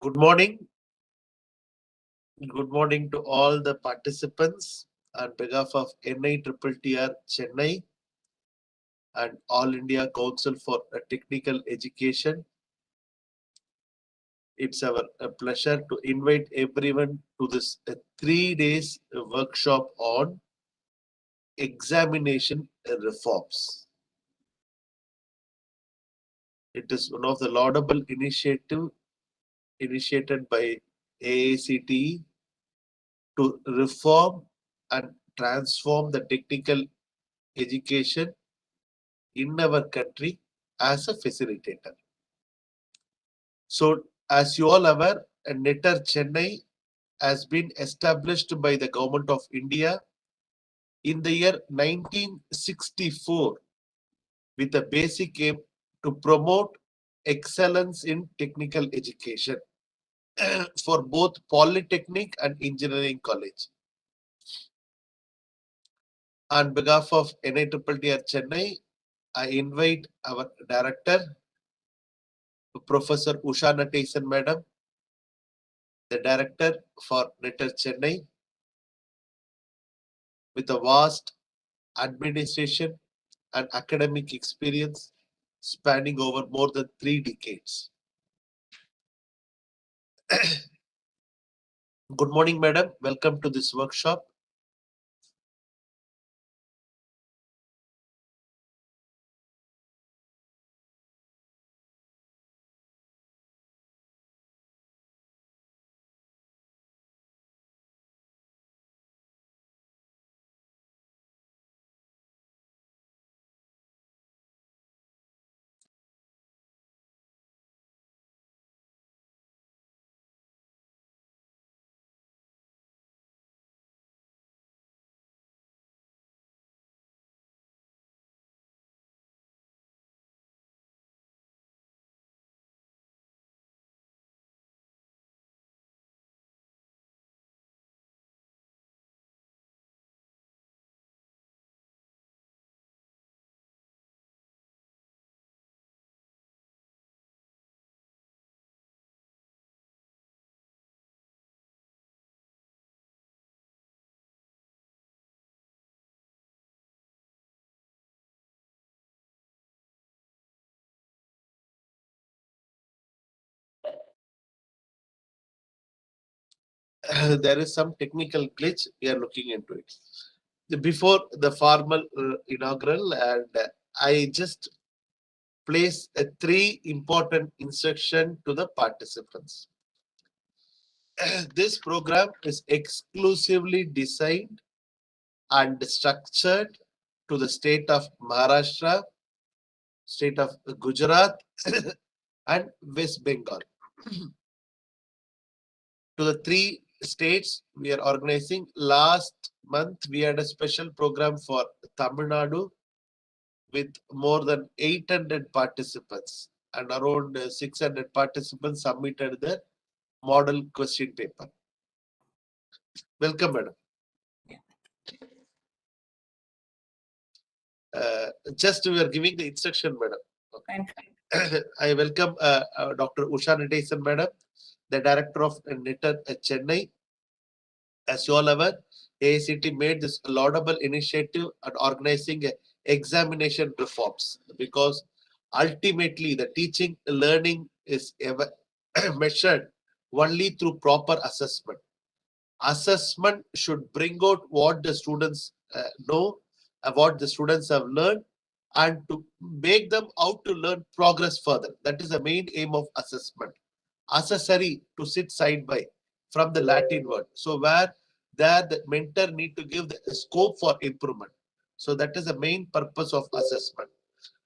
Good morning. Good morning to all the participants on behalf of NITTTR Chennai and All India Council for Technical Education. It's our pleasure to invite everyone to this 3 days workshop on examination reforms. It is one of the laudable initiative initiated by AACTE to reform and transform the technical education in our country as a facilitator. So, as you all aware, NITTTR Chennai has been established by the Government of India in the year 1964 with a basic aim to promote excellence in technical education for both polytechnic and engineering college. On behalf of NITTTR Chennai, I invite our director, Professor Usha Nateshan Madam, the director for NITTTR Chennai, with a vast administration and academic experience spanning over more than 3 decades. Good morning, madam. Welcome to this workshop. There is some technical glitch. We are looking into it. Before the formal inaugural, and I just place 3 important instruction to the participants. This program is exclusively designed and structured to the state of Maharashtra, state of Gujarat, and West Bengal. To the 3 states we are organizing. Last month we had a special program for Tamil Nadu with more than 800 participants, and around 600 participants submitted the model question paper. Welcome, madam. Just we are giving the instruction, madam. Okay. I welcome Dr. Usha Nateshan, madam, the director of NITTTR Chennai. As you all aware, AICT made this laudable initiative at organizing examination reforms, because ultimately the teaching learning is measured only through proper assessment. Assessment should bring out what the students know, what the students have learned, and to make them out to learn progress further. That is the main aim of assessment. Accessory, to sit side by, from the Latin word. So where there the mentor need to give the scope for improvement. So that is the main purpose of assessment.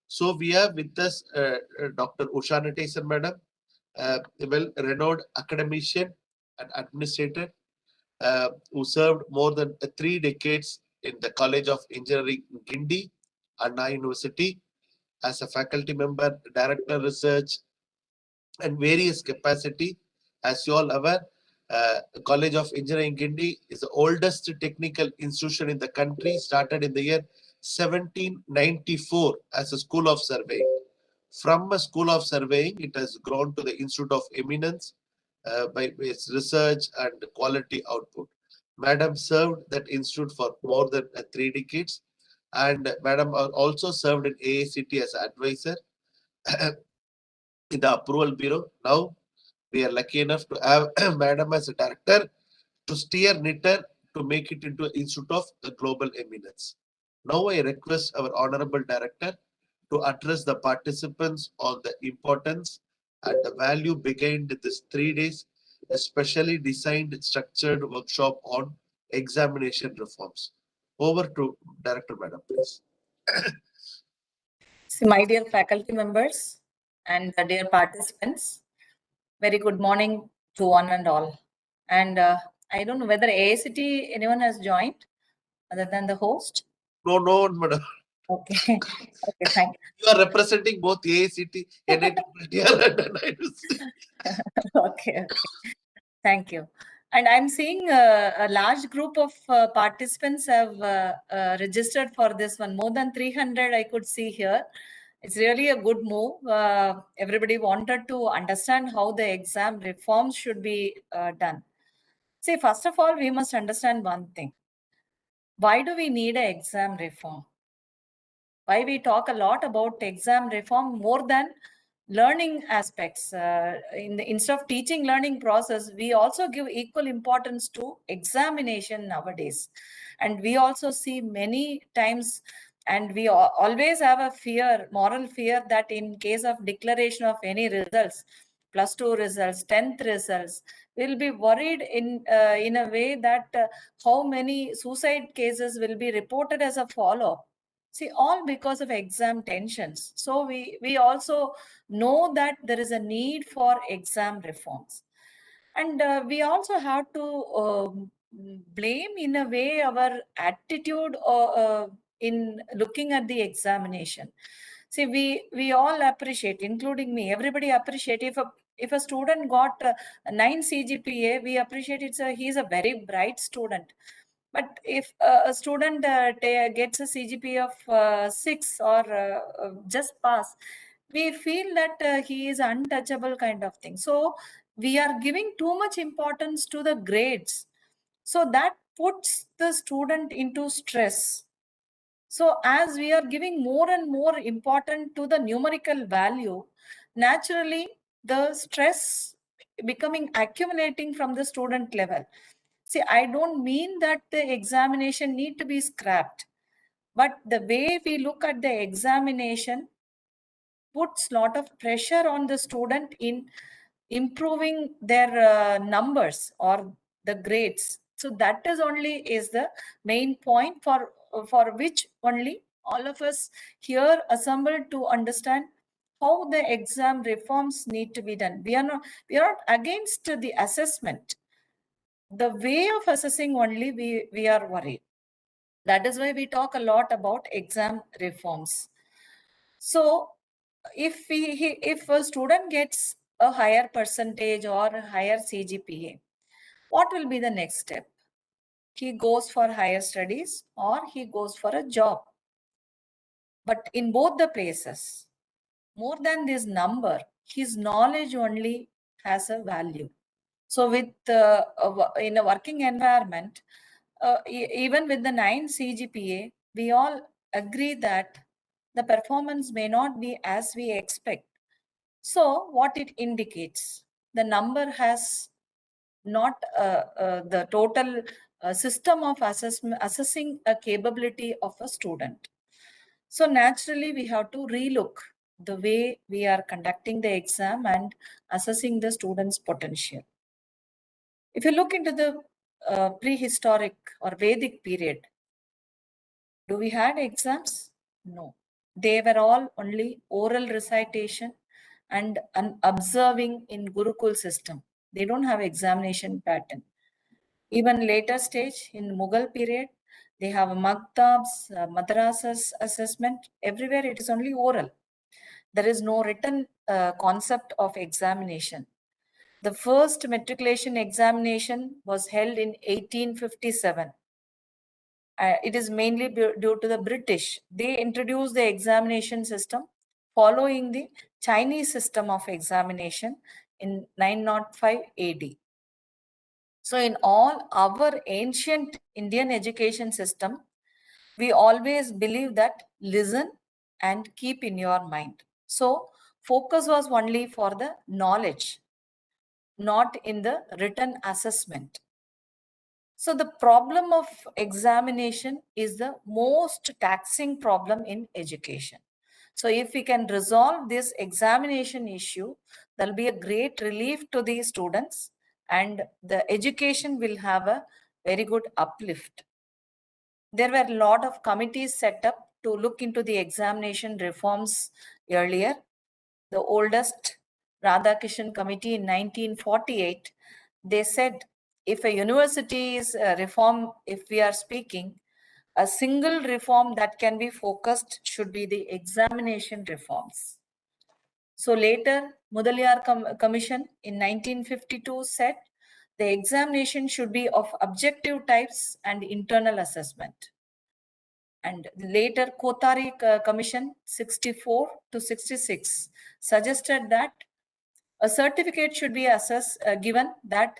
So we have with us Dr. Usha Nateshan, madam, a well-renowned academician and administrator, who served more than 3 decades in the College of Engineering, Guindy, Anna University, as a faculty member, director research, and various capacity. As you all aware, College of Engineering, Guindy is the oldest technical institution in the country, started in the year 1794 as a school of surveying. From a school of surveying, it has grown to the Institute of Eminence, by its research and quality output. Madam served that institute for more than 3 decades, and Madam also served in AACT as advisor in the approval bureau. Now we are lucky enough to have Madam as a director to steer NITTER to make it into an institute of global eminence. Now I request our honorable director to address the participants on the importance and the value behind this 3 days, especially designed structured workshop on examination reforms. Over to Director Madam, please. So, my dear faculty members and dear participants, very good morning to one and all. And I don't know whether AACT anyone has joined other than the host. No, madam. Okay. Okay, thank you. You are representing both AACT, NIT, and NIT. Okay. Thank you. And I'm seeing a large group of participants have registered for this one. More than 300 I could see here. It's really a good move. Everybody wanted to understand how the exam reforms should be done. See, first of all, we must understand one thing. Why do we need an exam reform? Why we talk a lot about exam reform more than learning aspects. Instead of teaching learning process, we also give equal importance to examination nowadays. And we also see many times, and we always have a fear, moral fear, that in case of declaration of any results, +2 results, 10th results, we'll be worried in a way that how many suicide cases will be reported as a follow-up. See, all because of exam tensions. So we also know that there is a need for exam reforms. And we also have to blame in a way our attitude in looking at the examination. See, we all appreciate, including me, everybody appreciate if a student got a 9 CGPA, we appreciate he's a very bright student. But if a student gets a CGPA of 6 or just pass, we feel that he is untouchable kind of thing. So we are giving too much importance to the grades. So that puts the student into stress. So as we are giving more and more important to the numerical value, naturally the stress becoming accumulating from the student level. See, I don't mean that the examination need to be scrapped, but the way we look at the examination puts a lot of pressure on the student in improving their numbers or the grades. So that is the main point for which only all of us here assembled to understand how the exam reforms need to be done. We are not against the assessment. The way of assessing only we are worried. That is why we talk a lot about exam reforms. So if a student gets a higher percentage or a higher CGPA, what will be the next step? He goes for higher studies or he goes for a job. But in both the places, more than this number, his knowledge only has a value. So with in a working environment, even with the 9 CGPA, we all agree that the performance may not be as we expect. So what it indicates, the number has not the total system of assessing a capability of a student. So naturally, we have to relook the way we are conducting the exam and assessing the student's potential. If you look into the prehistoric or Vedic period, do we had exams? No. They were all only oral recitation and observing in Gurukul system. They don't have examination pattern. Even later stage in Mughal period, they have maktabs, madrasas assessment. Everywhere it is only oral. There is no written concept of examination. The first matriculation examination was held in 1857. It is mainly due to the British. They introduced the examination system following the Chinese system of examination in 905 AD. So in all our ancient Indian education system, we always believe that listen and keep in your mind. So focus was only for the knowledge, not in the written assessment. So the problem of examination is the most taxing problem in education. So if we can resolve this examination issue, there'll be a great relief to the students and the education will have a very good uplift. There were a lot of committees set up to look into the examination reforms earlier. The oldest Radhakishan committee in 1948, they said if a university is reform, if we are speaking, a single reform that can be focused should be the examination reforms. So later, Mudaliar Commission in 1952 said the examination should be of objective types and internal assessment. And later Kothari Commission 64 to 66 suggested that a certificate should be assessed, given that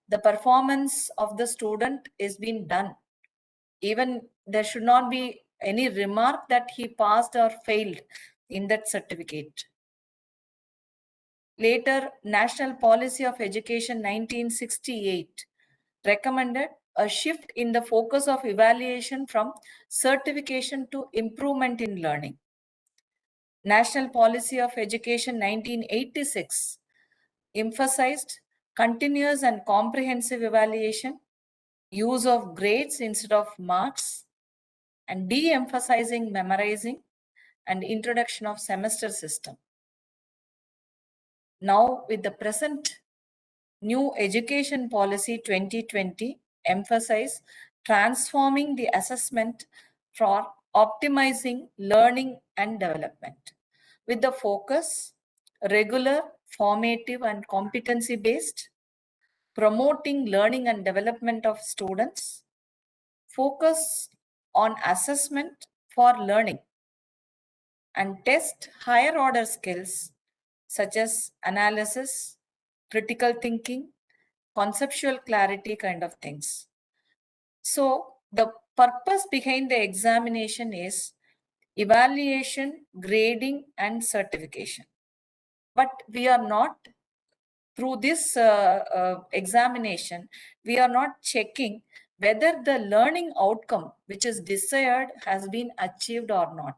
the performance of the student is being done. Even there should not be any remark that he passed or failed in that certificate. Later, National Policy of Education 1968 recommended a shift in the focus of evaluation from certification to improvement in learning. National Policy of Education 1986 emphasized continuous and comprehensive evaluation, use of grades instead of marks, and de-emphasizing memorizing, and introduction of semester system. Now, with the present new education policy 2020, emphasize transforming the assessment for optimizing learning and development with the focus regular, formative and competency based, promoting learning and development of students, focus on assessment for learning, and test higher order skills such as analysis, critical thinking, conceptual clarity kind of things. So the purpose behind the examination is evaluation, grading, and certification. But we are not, through this examination, we are not checking whether the learning outcome which is desired has been achieved or not.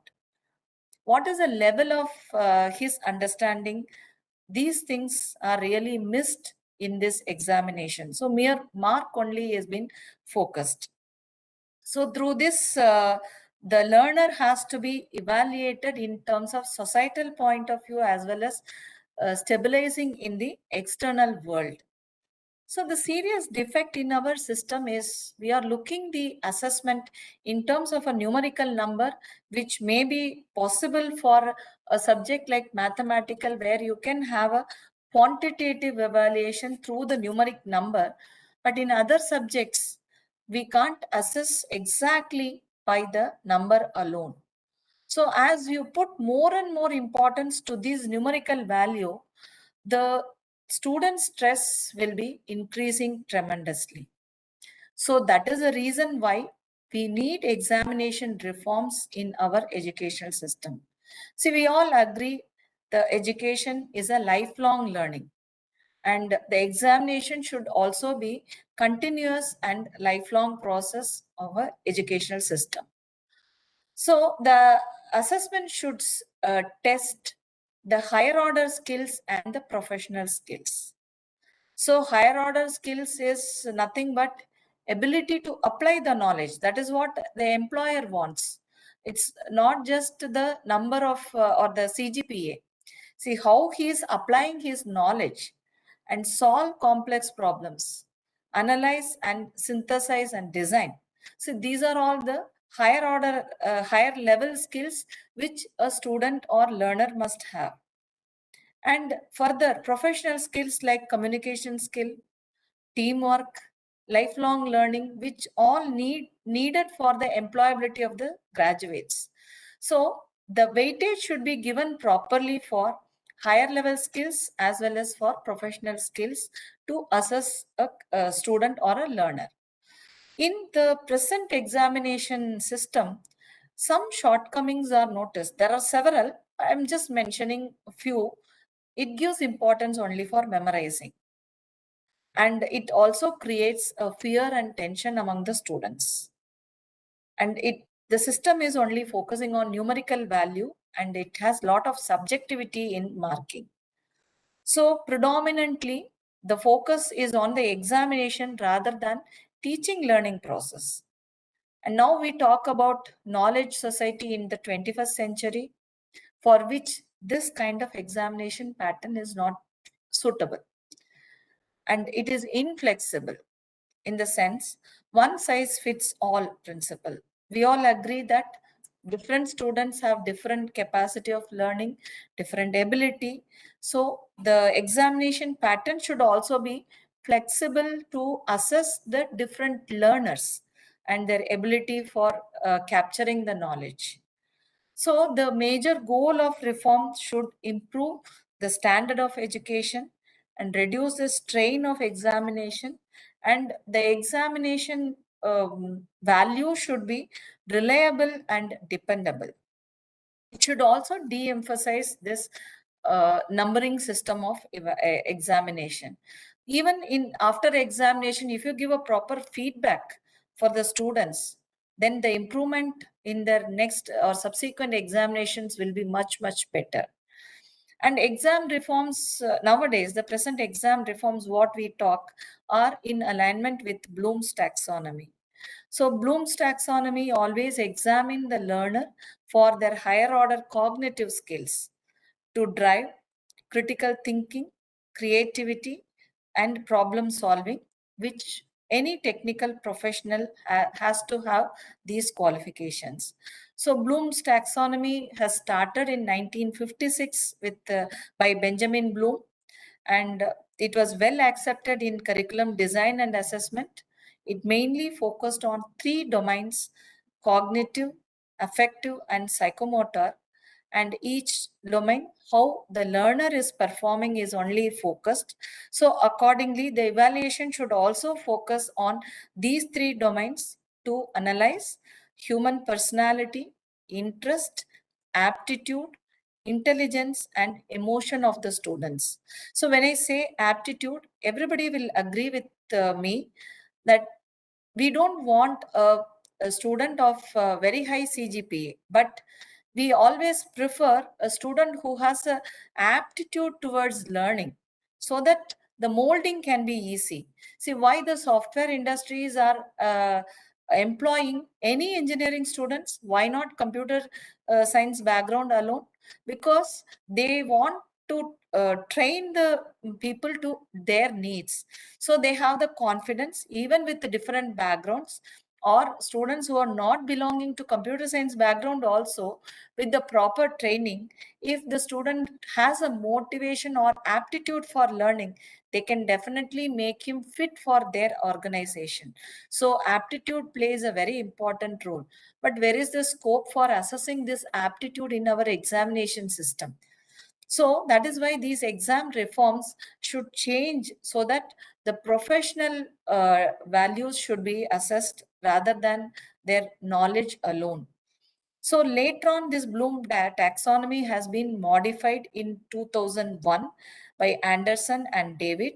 What is the level of his understanding? These things are really missed in this examination. So mere mark only has been focused. So through this, the learner has to be evaluated in terms of societal point of view as well as stabilizing in the external world. So the serious defect in our system is we are looking the assessment in terms of a numerical number, which may be possible for a subject like mathematical, where you can have a quantitative evaluation through the numeric number. But in other subjects, we can't assess exactly by the number alone. So as you put more and more importance to this numerical value, the student stress will be increasing tremendously. So that is the reason why we need examination reforms in our educational system. See, we all agree the education is a lifelong learning, and the examination should also be continuous and lifelong process of our educational system. So the assessment should test the higher order skills and the professional skills. So higher order skills is nothing but ability to apply the knowledge. That is what the employer wants. It's not just the number of or the CGPA. See how he is applying his knowledge and solve complex problems, analyze and synthesize and design. So these are all the higher order, higher level skills which a student or learner must have. And further, professional skills like communication skill, teamwork, lifelong learning, which all needed for the employability of the graduates. So the weightage should be given properly for higher level skills as well as for professional skills to assess a student or a learner. In the present examination system, some shortcomings are noticed. There are several. I'm just mentioning a few. It gives importance only for memorizing. And it also creates a fear and tension among the students. And the system is only focusing on numerical value, and it has a lot of subjectivity in marking. So predominantly, the focus is on the examination rather than teaching learning process. And now we talk about knowledge society in the 21st century, for which this kind of examination pattern is not suitable. And it is inflexible in the sense one size fits all principle. We all agree that different students have different capacity of learning, different ability. So the examination pattern should also be flexible to assess the different learners and their ability for capturing the knowledge. So the major goal of reform should improve the standard of education and reduce the strain of examination, and the examination value should be reliable and dependable. It should also de-emphasize this numbering system of examination. Even in after examination, if you give a proper feedback for the students, then the improvement in their next or subsequent examinations will be much, much better. And exam reforms nowadays, the present exam reforms, what we talk, are in alignment with Bloom's taxonomy. So Bloom's taxonomy always examine the learner for their higher order cognitive skills to drive critical thinking, creativity, and problem solving, which any technical professional has to have these qualifications. So Bloom's taxonomy has started in 1956 by Benjamin Bloom, and it was well accepted in curriculum design and assessment. It mainly focused on 3 domains: cognitive, affective, and psychomotor. And each domain, how the learner is performing, is only focused. So accordingly, the evaluation should also focus on these 3 domains to analyze human personality, interest, aptitude, intelligence, and emotion of the students. So when I say aptitude, everybody will agree with me that we don't want a student of very high CGPA, but we always prefer a student who has an aptitude towards learning, so that the molding can be easy. See, why the software industries are employing any engineering students? Why not computer science background alone? Because they want to train the people to their needs. So they have the confidence, even with the different backgrounds, or students who are not belonging to computer science background also, with the proper training, if the student has a motivation or aptitude for learning, they can definitely make him fit for their organization. So aptitude plays a very important role. But where is the scope for assessing this aptitude in our examination system? So that is why these exam reforms should change, so that the professional values should be assessed rather than their knowledge alone. So later on, this Bloom taxonomy has been modified in 2001 by Anderson and David,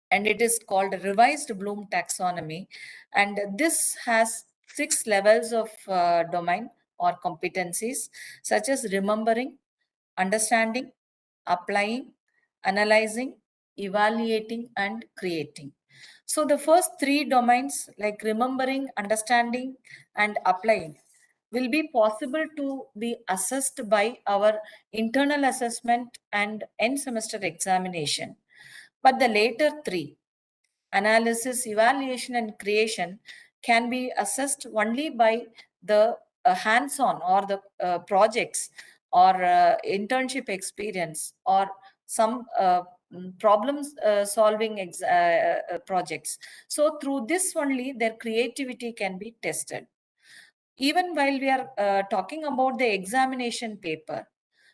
and it is called revised Bloom taxonomy. And this has 6 levels of domain or competencies, such as remembering, understanding, applying, analyzing, evaluating, and creating. So the first 3 domains, like remembering, understanding, and applying, will be possible to be assessed by our internal assessment and end semester examination. But the later 3, analysis, evaluation, and creation, can be assessed only by the hands-on or the projects or internship experience or some problems solving projects. So through this only, their creativity can be tested. Even while we are talking about the examination paper,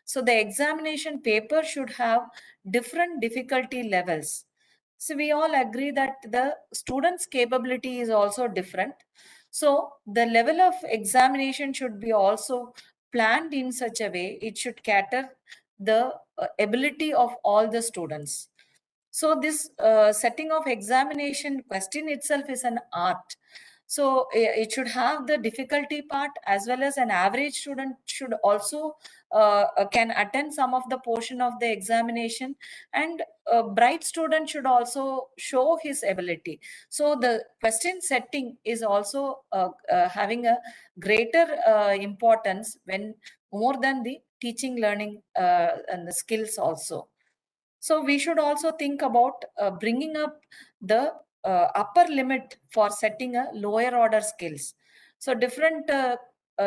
So the examination paper should have different difficulty levels. So we all agree that the student's capability is also different. So the level of examination should be also planned in such a way it should cater the ability of all the students. So this setting of examination question itself is an art. So it should have the difficulty part, as well as an average student should also can attend some of the portion of the examination, and a bright student should also show his ability. So the question setting is also having a greater importance when more than the teaching learning and the skills also. So we should also think about bringing up the upper limit for setting a lower order skills. So different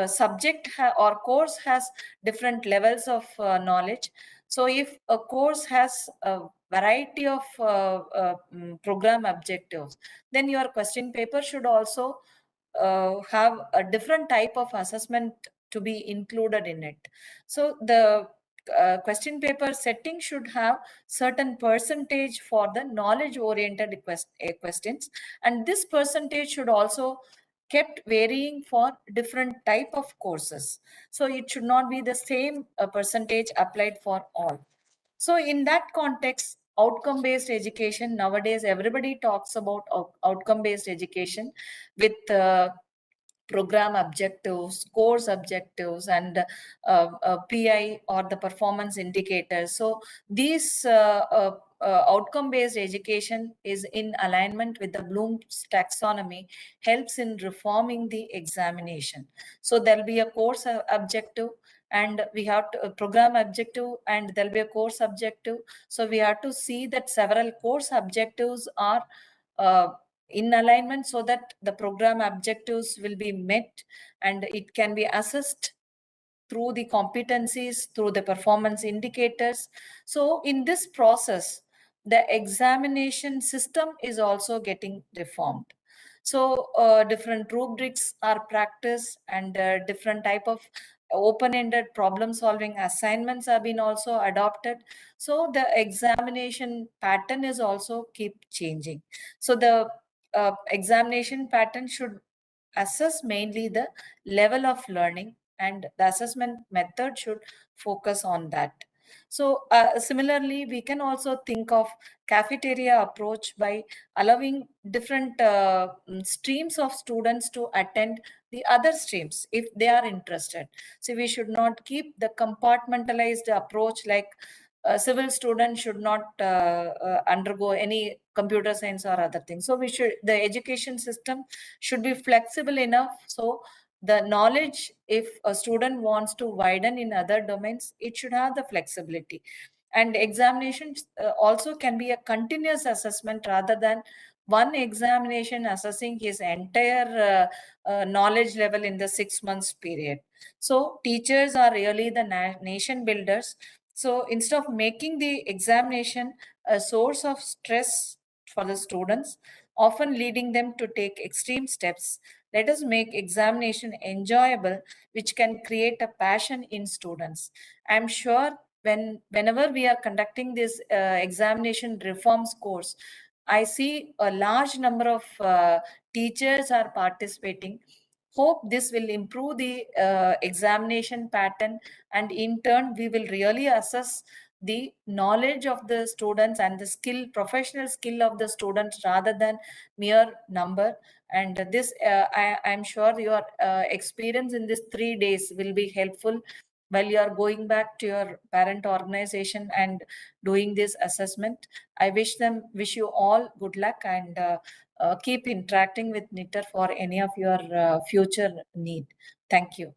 subject or course has different levels of knowledge. So if a course has a variety of program objectives, then your question paper should also have a different type of assessment to be included in it. So the question paper setting should have certain percentage for the knowledge oriented questions, and this percentage should also kept varying for different type of courses. So it should not be the same percentage applied for all. So in that context, outcome based education, nowadays everybody talks about outcome based education with program objectives, course objectives, and PI or the performance indicators. So these outcome-based education is in alignment with the Bloom's taxonomy, helps in reforming the examination. So there'll be a course objective, and we have to program objective, and there'll be a course objective. So we have to see that several course objectives are in alignment, so that the program objectives will be met and it can be assessed through the competencies, through the performance indicators. So in this process, the examination system is also getting reformed. So different rubrics are practiced, and different type of open-ended problem solving assignments have been also adopted. So the examination pattern is also keep changing. So the examination pattern should assess mainly the level of learning, and the assessment method should focus on that. So similarly, we can also think of cafeteria approach by allowing different streams of students to attend the other streams if they are interested. So we should not keep the compartmentalized approach, like civil students should not undergo any computer science or other things. So the education system should be flexible enough, so the knowledge, if a student wants to widen in other domains, it should have the flexibility. And examinations also can be a continuous assessment rather than one examination assessing his entire knowledge level in the 6 months period. So teachers are really the nation builders. So instead of making the examination a source of stress for the students, often leading them to take extreme steps, let us make examination enjoyable, which can create a passion in students. I'm sure whenever we are conducting this examination reforms course, I see a large number of teachers are participating. Hope this will improve the examination pattern, and in turn we will really assess the knowledge of the students and the professional skill of the students rather than mere number. And this I'm sure your experience in this 3 days will be helpful while you are going back to your parent organization and doing this assessment. I wish you all good luck, and keep interacting with Nitter for any of your future need. Thank you.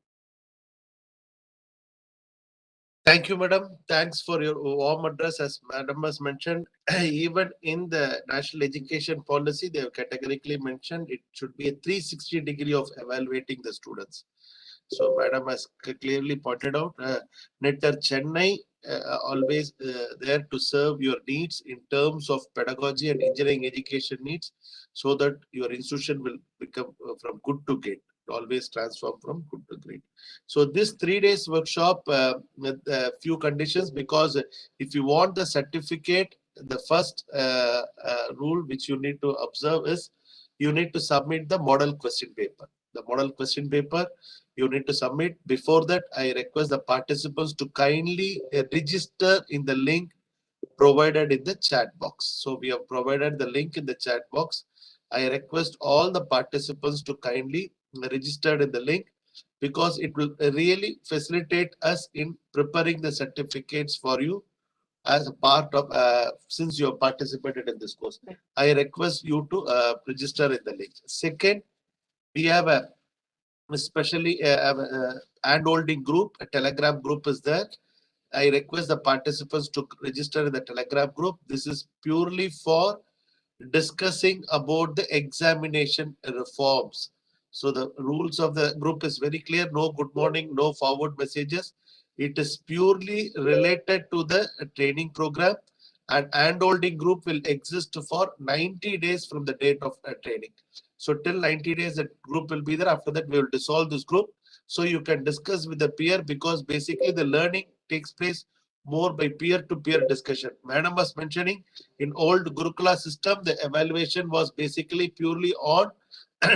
Thank you, madam. Thanks for your warm address. As madam has mentioned, even in the national education policy, they have categorically mentioned it should be a 360-degree of evaluating the students. So madam has clearly pointed out, Netter Chennai always there to serve your needs in terms of pedagogy and engineering education needs, so that your institution will become from good to great. always transform from good to great. So this 3 days workshop with a few conditions, because if you want the certificate, the first rule which you need to observe is you need to submit the model question paper. The model question paper you need to submit. Before that, I request the participants to kindly register in the link provided in the chat box. So we have provided the link in the chat box. I request all the participants to kindly register in the link, because it will really facilitate us in preparing the certificates for you as a part of, since you have participated in this course. I request you to register in the link. Second, we have a especially hand holding group, a Telegram group is there. I request the participants to register in the Telegram group. This is purely for discussing about the examination reforms. So the rules of the group is very clear. No good morning, no forward messages. It is purely related to the training program, and hand-holding group will exist for 90 days from the date of training. So till 90 days, that group will be there. After that, we will dissolve this group. So you can discuss with the peer, because basically the learning takes place more by peer-to-peer discussion. Madam was mentioning in old Gurukula system, the evaluation was basically purely on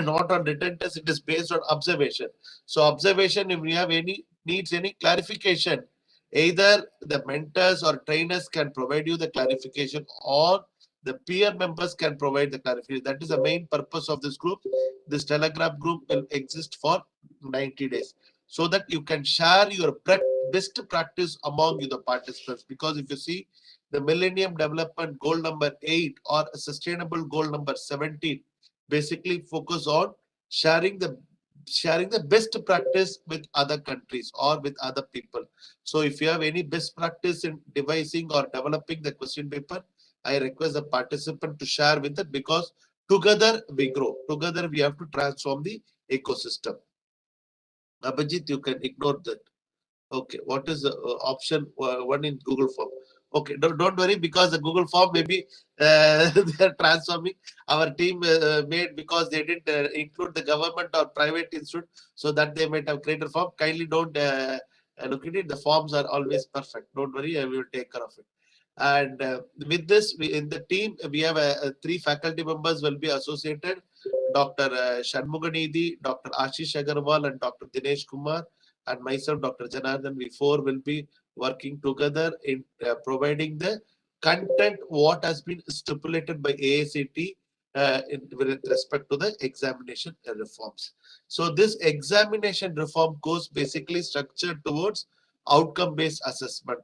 not on written test, it is based on observation. So observation, if we have any needs any clarification, either the mentors or trainers can provide you the clarification, or the peer members can provide the clarification. That is the main purpose of this group. This Telegram group will exist for 90 days, so that you can share your best practice among the participants. Because if you see the Millennium Development Goal number 8 or Sustainable Goal number 17, basically focus on sharing the best practice with other countries or with other people. So if you have any best practice in devising or developing the question paper, I request the participant to share with it, because together we grow. Together we have to transform the ecosystem. Abhijit, you can ignore that. Okay, what is the option one in Google Form? Okay, don't worry, because the Google Form maybe they are transforming. Our team made, because they didn't include the government or private institute, so that they might have created form. Kindly don't look at it. The forms are always perfect. Don't worry, I will take care of it. And with this, in the team, we have 3 faculty members will be associated: Dr. Shanmuganidhi, Dr. Ashish Agarwal, and Dr. Dinesh Kumar, and myself, Dr. Janardhan. We 4 will be working together in providing the content what has been stipulated by AICT with respect to the examination reforms. So this examination reform course basically structured towards outcome-based assessment,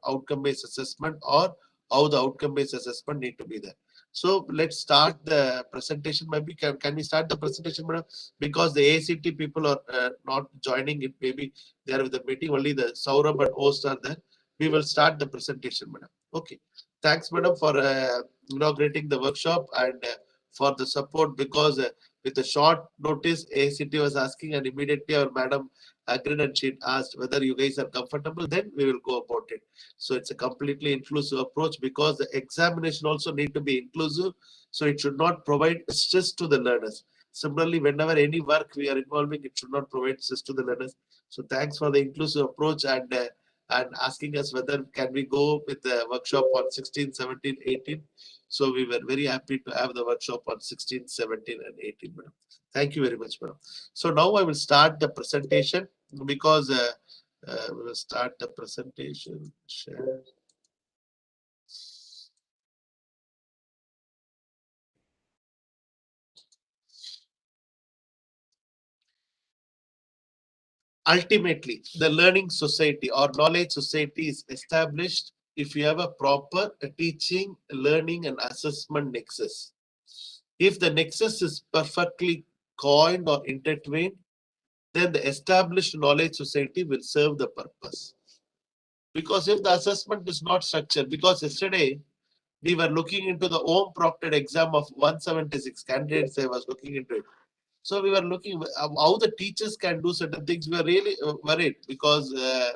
or how the outcome-based assessment need to be there. So let's start the presentation. Maybe can we start the presentation, madam? Because the AICT people are not joining it. Maybe they are with the meeting. Only the Saurabh and host are there. We will start the presentation, madam. Okay. Thanks, madam, for inaugurating the workshop, and for the support, because with a short notice, AICT was asking, and immediately our madam agreed, and she asked whether you guys are comfortable, then we will go about it. So it's a completely inclusive approach, because the examination also need to be inclusive. So it should not provide stress to the learners. Similarly, whenever any work we are involving, it should not provide stress to the learners. So thanks for the inclusive approach, and asking us whether can we go with the workshop on 16, 17, 18. So we were very happy to have the workshop on 16, 17, and 18, madam. Thank you very much, madam. So now I will start the presentation, because we will start the presentation. Share. Ultimately, the learning society or knowledge society is established if you have a proper teaching, learning, and assessment nexus. If the nexus is perfectly coined or intertwined, then the established knowledge society will serve the purpose. Because if the assessment is not structured, because yesterday we were looking into the home proctored exam of 176 candidates, I was looking into it. So we were looking how the teachers can do certain things. We are really worried, because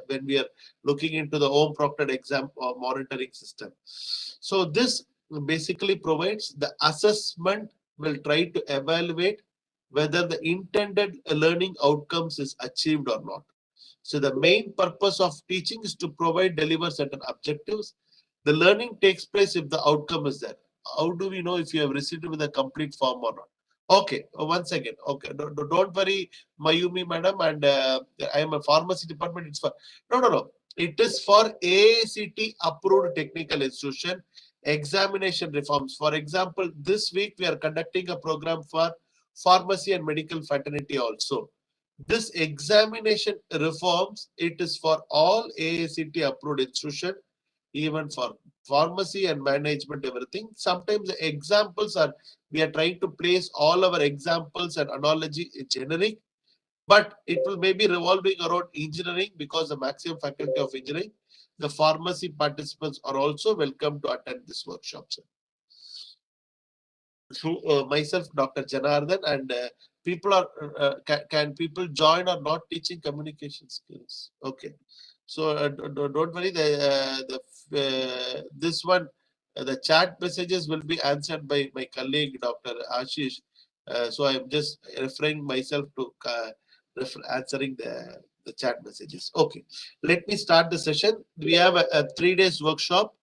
when we are looking into the home proctored exam or monitoring system. So this basically provides the assessment will try to evaluate whether the intended learning outcomes is achieved or not. So the main purpose of teaching is to deliver certain objectives. The learning takes place if the outcome is there. How do we know if you have received it with a complete form or not? Okay, one second. Okay, don't worry, Mayumi madam, and I am a pharmacy department. It's for no. It is for AACT approved technical institution examination reforms. For example, this week we are conducting a program for pharmacy and medical fraternity also. This examination reforms, it is for all AACT approved institution, even for pharmacy and management, everything. Sometimes the examples are, we are trying to place all our examples and analogy generic, but it will maybe revolving around engineering because the maximum faculty of engineering. The pharmacy participants are also welcome to attend this workshop, sir. So myself, Dr. Janardhan, and people are can people join or not teaching communication skills? Okay, so don't worry. This one, the chat messages will be answered by my colleague Dr. Ashish. So I'm just referring myself to answering the chat messages. Okay, let me start the session. We have a 3 days workshop.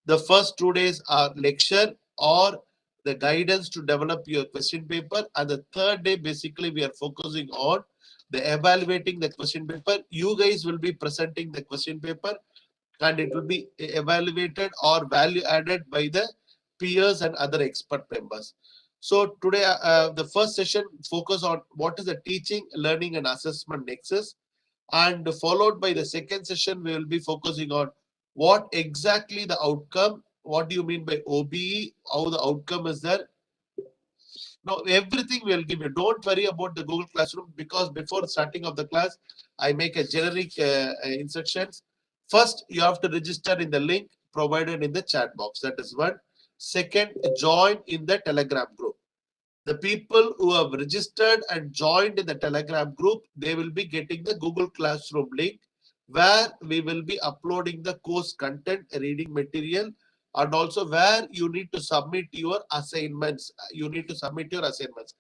The first 2 days are lecture or the guidance to develop your question paper, and the third day basically we are focusing on the evaluating the question paper. You guys will be presenting the question paper and it will be evaluated or value added by the peers and other expert members. So today the first session focus on what is the teaching, learning and assessment nexus, and followed by the second session we will be focusing on what exactly the outcome, what do you mean by OBE, how the outcome is there. Now everything we'll give you. Don't worry about the Google Classroom, because before starting of the class, I make a generic instructions. First, you have to register in the link provided in the chat box. That is one. Second, join in the Telegram group. The people who have registered and joined in the Telegram group, they will be getting the Google Classroom link where we will be uploading the course content, reading material, and also where you need to submit your assignments. You need to submit your assignments.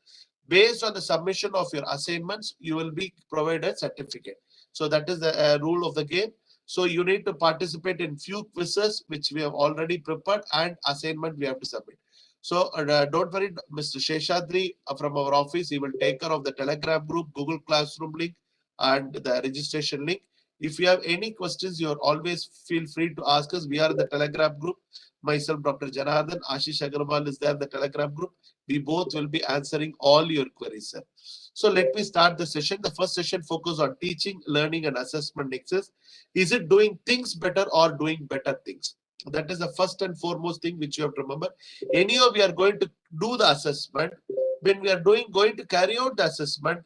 Based on the submission of your assignments, you will be provided a certificate. So that is the rule of the game. So you need to participate in few quizzes which we have already prepared, and assignment we have to submit. So don't worry, Mr. Sheshadri from our office, he will take care of the Telegram group, Google Classroom link, and the registration link. If you have any questions, you are always feel free to ask us. We are in the Telegram group. Myself, Dr. Janardhan, Ashish Agarwal is there in the Telegram group. We both will be answering all your queries, sir. So let me start the session. The first session focus on teaching, learning, and assessment nexus. Is it doing things better or doing better things? That is the first and foremost thing which you have to remember. Anyhow, we are going to do the assessment. When we are going to carry out the assessment,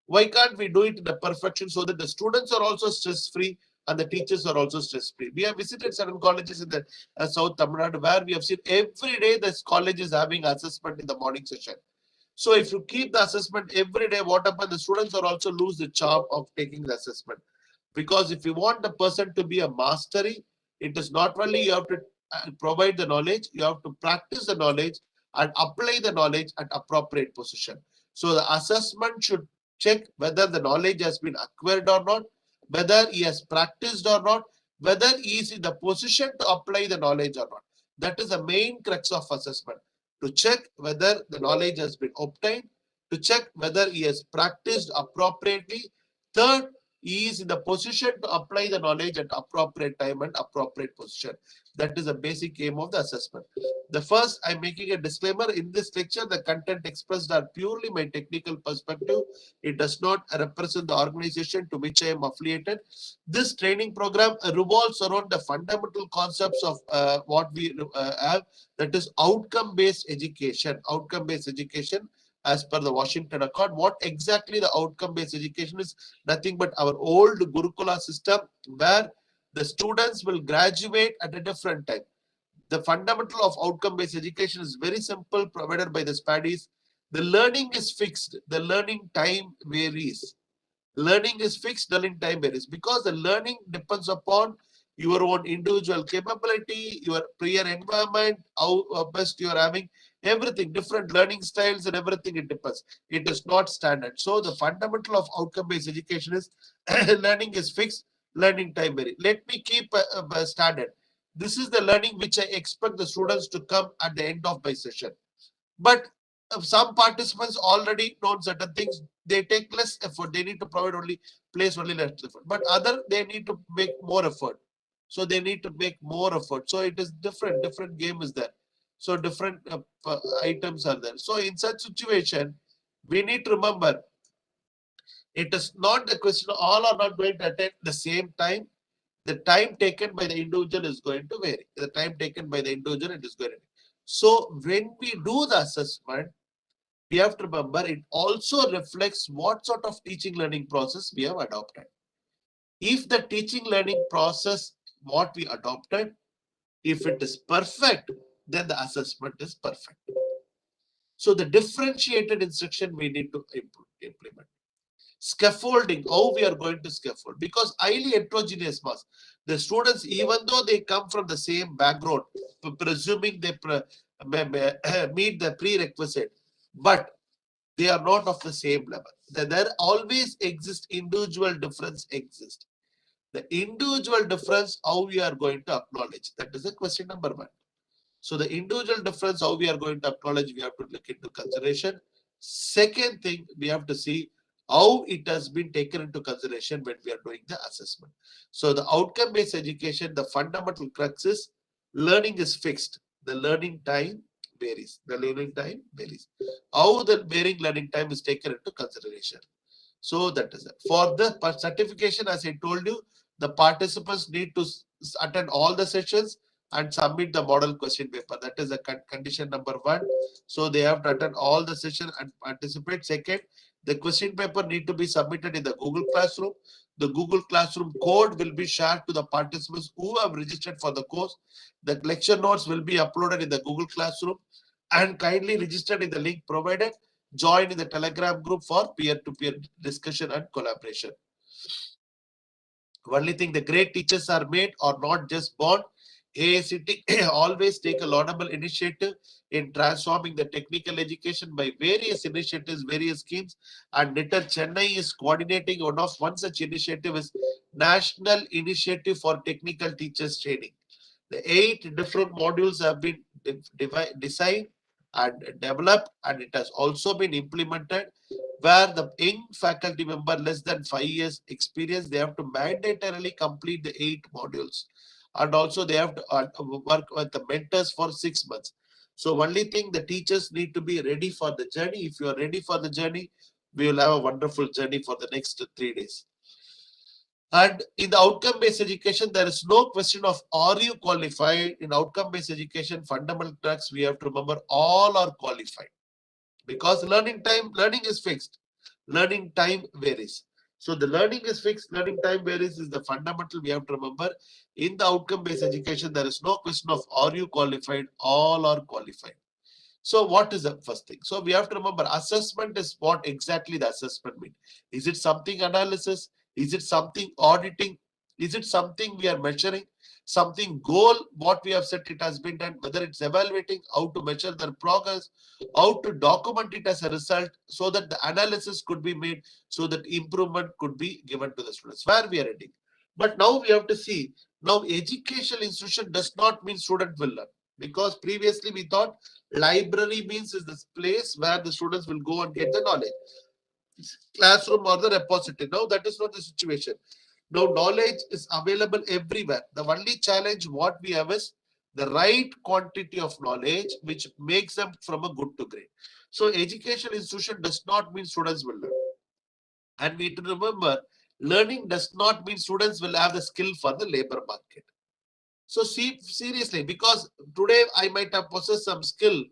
why can't we do it in a perfection so that the students are also stress-free and the teachers are also stress-free? We have visited certain colleges in the South Tamil Nadu where we have seen every day this college is having assessment in the morning session. So if you keep the assessment every day, what happens? The students are also lose the charm of taking the assessment. Because if you want the person to be a mastery, it is not only you have to provide the knowledge, you have to practice the knowledge and apply the knowledge at appropriate position. So the assessment should check whether the knowledge has been acquired or not, whether he has practiced or not, whether he is in the position to apply the knowledge or not. That is the main crux of assessment. To check whether the knowledge has been obtained, to check whether he has practiced appropriately. Third, he is in the position to apply the knowledge at appropriate time and appropriate position. That is the basic aim of the assessment. The first, I'm making a disclaimer. In this lecture, the content expressed are purely my technical perspective. It does not represent the organization to which I am affiliated. This training program revolves around the fundamental concepts of what we have, that is outcome-based education. Outcome-based education as per the Washington Accord. What exactly the outcome-based education is? Nothing but our old Gurukula system where the students will graduate at a different time. The fundamental of outcome-based education is very simple, provided by the studies. The learning is fixed. The learning time varies. Learning is fixed, learning time varies, because the learning depends upon your own individual capability, your prior environment, how best you are having. everything, different learning styles and everything, it depends. It is not standard. So the fundamental of outcome-based education is learning is fixed, learning time vary. Let me keep a standard. This is the learning which I expect the students to come at the end of my session. But some participants already know certain things. They take less effort. They need to provide only place only less effort. But other they need to make more effort. So they need to make more effort. So it is different. Different game is there. So different items are there. So in such situation, we need to remember it is not the question. All are not going to attend the same time. The time taken by the individual is going to vary. The time taken by the individual it is going to vary. So when we do the assessment, we have to remember it also reflects what sort of teaching learning process we have adopted. If the teaching learning process, what we adopted, if it is perfect, then the assessment is perfect. So the differentiated instruction we need to implement. Scaffolding, how we are going to scaffold, because highly heterogeneous mass. The students, even though they come from the same background, presuming they meet the prerequisite, but they are not of the same level. There always exists individual difference exist. The individual difference, how we are going to acknowledge, that is the question number one. So the individual difference, how we are going to acknowledge, we have to look into consideration. Second thing, we have to see how it has been taken into consideration when we are doing the assessment. So the outcome-based education, the fundamental crux is learning is fixed. The learning time varies. The learning time varies. How the varying learning time is taken into consideration. So that is it. For the certification, as I told you, the participants need to attend all the sessions and submit the model question paper. That is a condition number one. So they have to attend all the sessions and participate. Second, the question paper need to be submitted in the Google Classroom. The Google Classroom code will be shared to the participants who have registered for the course. The lecture notes will be uploaded in the Google Classroom and kindly registered in the link provided. Join in the Telegram group for peer-to-peer discussion and collaboration. Only thing, the great teachers are made or not just born. AICT always take a laudable initiative in transforming the technical education by various initiatives, various schemes, and NITR Chennai is coordinating one such initiative is National Initiative for Technical Teachers Training. The 8 different modules have been designed and developed, and it has also been implemented where the young faculty member less than 5 years experience, they have to mandatorily complete the 8 modules, and also they have to work with the mentors for 6 months. So only thing, the teachers need to be ready for the journey. If you are ready for the journey, we will have a wonderful journey for the next 3 days. And in the outcome-based education, there is no question of are you qualified. In outcome-based education, fundamental tracks, we have to remember all are qualified. Because learning is fixed. Learning time varies. So the learning is fixed, learning time varies is the fundamental we have to remember. In the outcome-based education, there is no question of are you qualified, all are qualified. So what is the first thing? So we have to remember assessment is what exactly the assessment means. Is it something analysis? Is it something auditing? Is it something we are measuring? Something goal, what we have said it has been done, whether it's evaluating, how to measure their progress, how to document it as a result so that the analysis could be made, so that improvement could be given to the students, where we are heading. But now we have to see, now educational institution does not mean student will learn. Because previously we thought library means is this place where the students will go and get the knowledge. Classroom or the repository. Now that is not the situation. Now knowledge is available everywhere. The only challenge what we have is the right quantity of knowledge which makes them from a good to great. So education institution does not mean students will learn. And we need to remember, learning does not mean students will have the skill for the labor market. So see, seriously, because today I might have possessed some skill,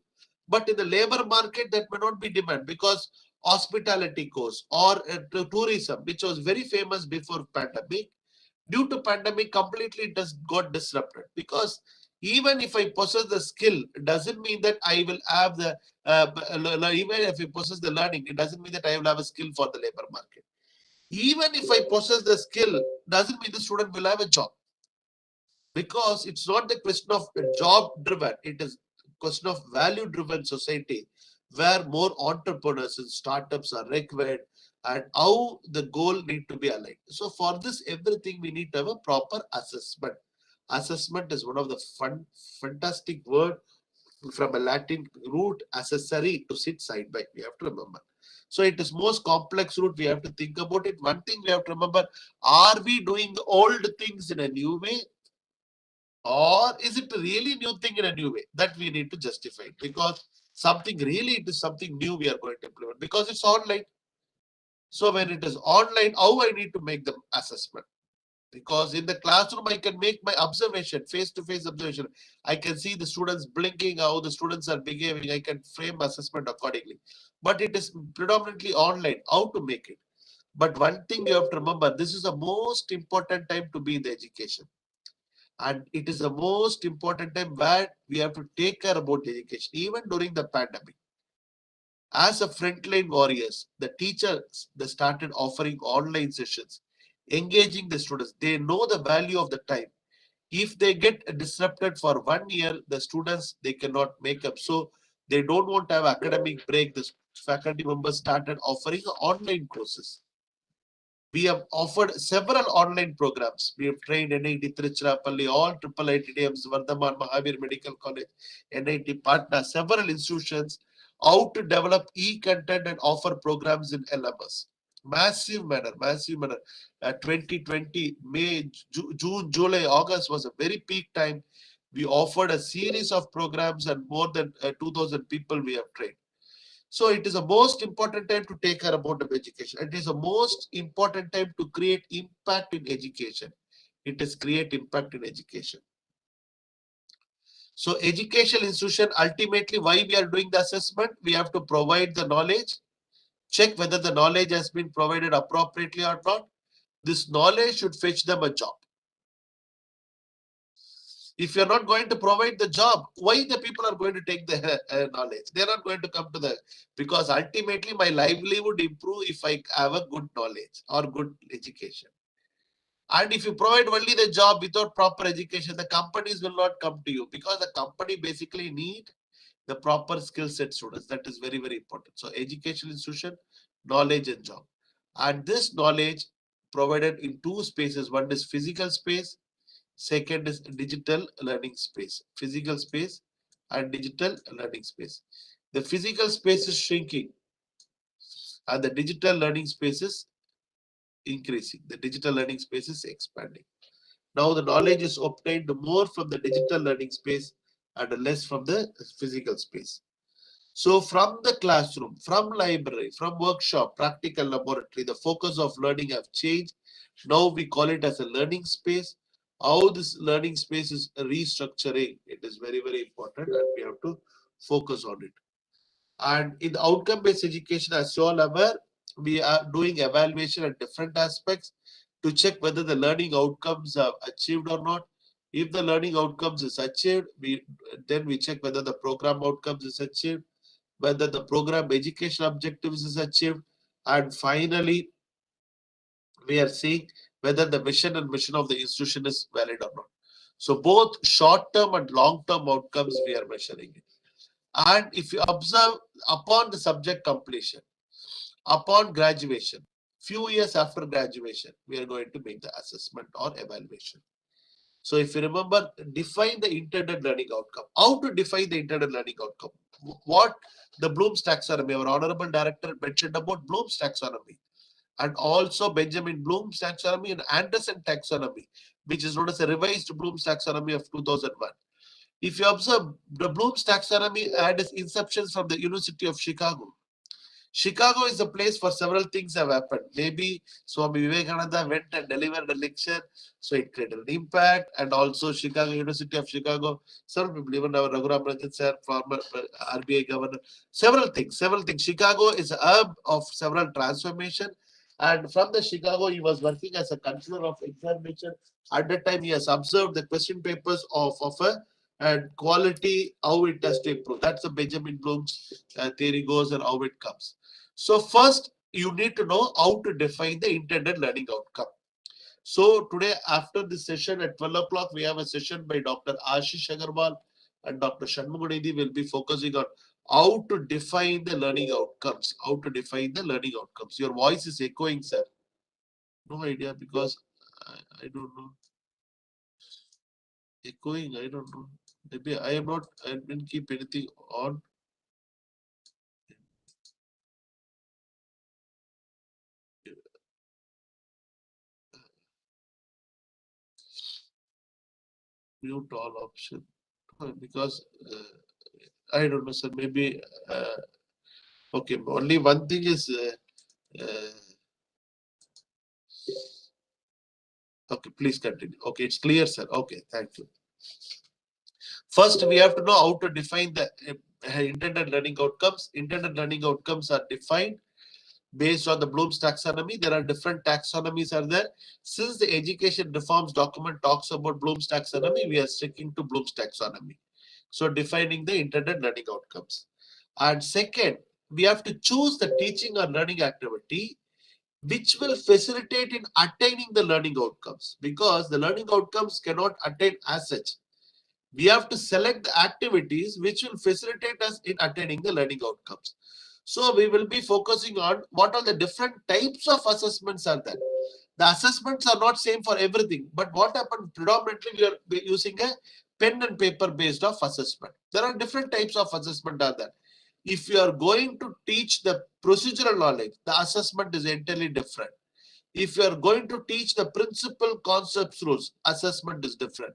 but in the labor market that may not be demand, because hospitality course or tourism, which was very famous before pandemic, due to pandemic completely just got disrupted. Because even if I possess the skill, it doesn't mean that I will have the even if I possess the learning, it doesn't mean that I will have a skill for the labor market. Even if I possess the skill, doesn't mean the student will have a job. Because it's not the question of job driven, it is question of value-driven society, where more entrepreneurs and startups are required, and how the goal need to be aligned. So for this, everything we need to have a proper assessment. Assessment is one of the fantastic word from a Latin root accessory to sit side by. We have to remember. So it is most complex root. We have to think about it. One thing we have to remember: are we doing the old things in a new way, or is it a really new thing in a new way? That we need to justify, because something really, it is something new we are going to implement, because it's online. So when it is online, how I need to make the assessment? Because in the classroom, I can make my observation, face-to-face observation. I can see the students blinking, how the students are behaving. I can frame assessment accordingly. But it is predominantly online, how to make it. But one thing you have to remember, this is the most important time to be in the education. And it is the most important time where we have to take care about education, even during the pandemic. As a frontline warriors, the teachers, they started offering online sessions, engaging the students. They know the value of the time. If they get disrupted for 1 year, the students, they cannot make up. So they don't want to have academic break. The faculty members started offering online courses. We have offered several online programs. We have trained NIT Tiruchirappalli, all triple ITDMs, Vardhaman Mahavir Medical College, NIT Patna, several institutions, how to develop e-content and offer programs in LMS. Massive manner. 2020, May, June, July, August was a very peak time. We offered a series of programs, and more than 2,000 people we have trained. So it is the most important time to take care about of education. It is the most important time to create impact in education. It is create impact in education. So educational institution, ultimately, why we are doing the assessment? We have to provide the knowledge, check whether the knowledge has been provided appropriately or not. This knowledge should fetch them a job. If you're not going to provide the job, why the people are going to take the knowledge? They're not going to come to the, because ultimately my livelihood improve if I have a good knowledge or good education. And if you provide only the job without proper education, the companies will not come to you, because the company basically need the proper skill set students. That is very, very important. So education institution, knowledge and job. And this knowledge provided in two spaces. One is physical space. Second is digital learning space, physical space and digital learning space. The physical space is shrinking and the digital learning space is increasing. The digital learning space is expanding. Now the knowledge is obtained more from the digital learning space and less from the physical space. So from the classroom, from library, from workshop, practical laboratory, the focus of learning have changed. Now we call it as a learning space. How this learning space is restructuring, it is very, very important, and we have to focus on it. And in the outcome-based education, as you all aware, we are doing evaluation at different aspects to check whether the learning outcomes are achieved or not. If the learning outcomes is achieved, then we check whether the program outcomes is achieved, whether the program education objectives is achieved, and finally, we are seeing whether the mission and mission of the institution is valid or not. So both short-term and long-term outcomes we are measuring it. And if you observe upon the subject completion, upon graduation, few years after graduation, we are going to make the assessment or evaluation. So if you remember, define the intended learning outcome. How to define the intended learning outcome? What the Bloom's taxonomy, our honorable director mentioned about Bloom's taxonomy, and also Benjamin Bloom's taxonomy and Anderson taxonomy, which is known as a revised Bloom's taxonomy of 2001. If you observe, the Bloom's taxonomy had its inception from the University of Chicago. Chicago is a place for several things have happened. Maybe Swami Vivekananda went and delivered a lecture, so it created an impact. And also Chicago, University of Chicago, several people, even our Raghuram Ranjan sir, former RBI governor, several things. Chicago is a hub of several transformation. And from the Chicago, he was working as a controller of examination. At that time, he has observed the question papers of a and quality, how it has to improve. That's the Benjamin Bloom's theory goes and how it comes. So first, you need to know how to define the intended learning outcome. So today, after this session at 12 o'clock, we have a session by Dr. Ashish Agarwal, and Dr. Shanmuganidhi will be focusing on how to define the learning outcomes. How to define the learning outcomes. Your voice is echoing, sir. No idea because I don't know. Echoing, I don't know. Maybe I am not, I didn't keep anything on. Mute all option. Because I don't know, sir. Maybe okay. Only one thing is okay. Please continue. Okay, it's clear, sir. Okay, thank you. First, we have to know how to define the intended learning outcomes. Intended learning outcomes are defined based on the Bloom's taxonomy. There are different taxonomies are there. Since the education reforms document talks about Bloom's taxonomy, we are sticking to Bloom's taxonomy. So defining the intended learning outcomes. And second, we have to choose the teaching or learning activity which will facilitate in attaining the learning outcomes, because the learning outcomes cannot attain as such. We have to select the activities which will facilitate us in attaining the learning outcomes. So we will be focusing on what are the different types of assessments are there. The assessments are not same for everything, but what happened predominantly we are using a pen and paper based of assessment. There are different types of assessment are there. If you are going to teach the procedural knowledge, the assessment is entirely different. If you are going to teach the principal concepts rules, assessment is different.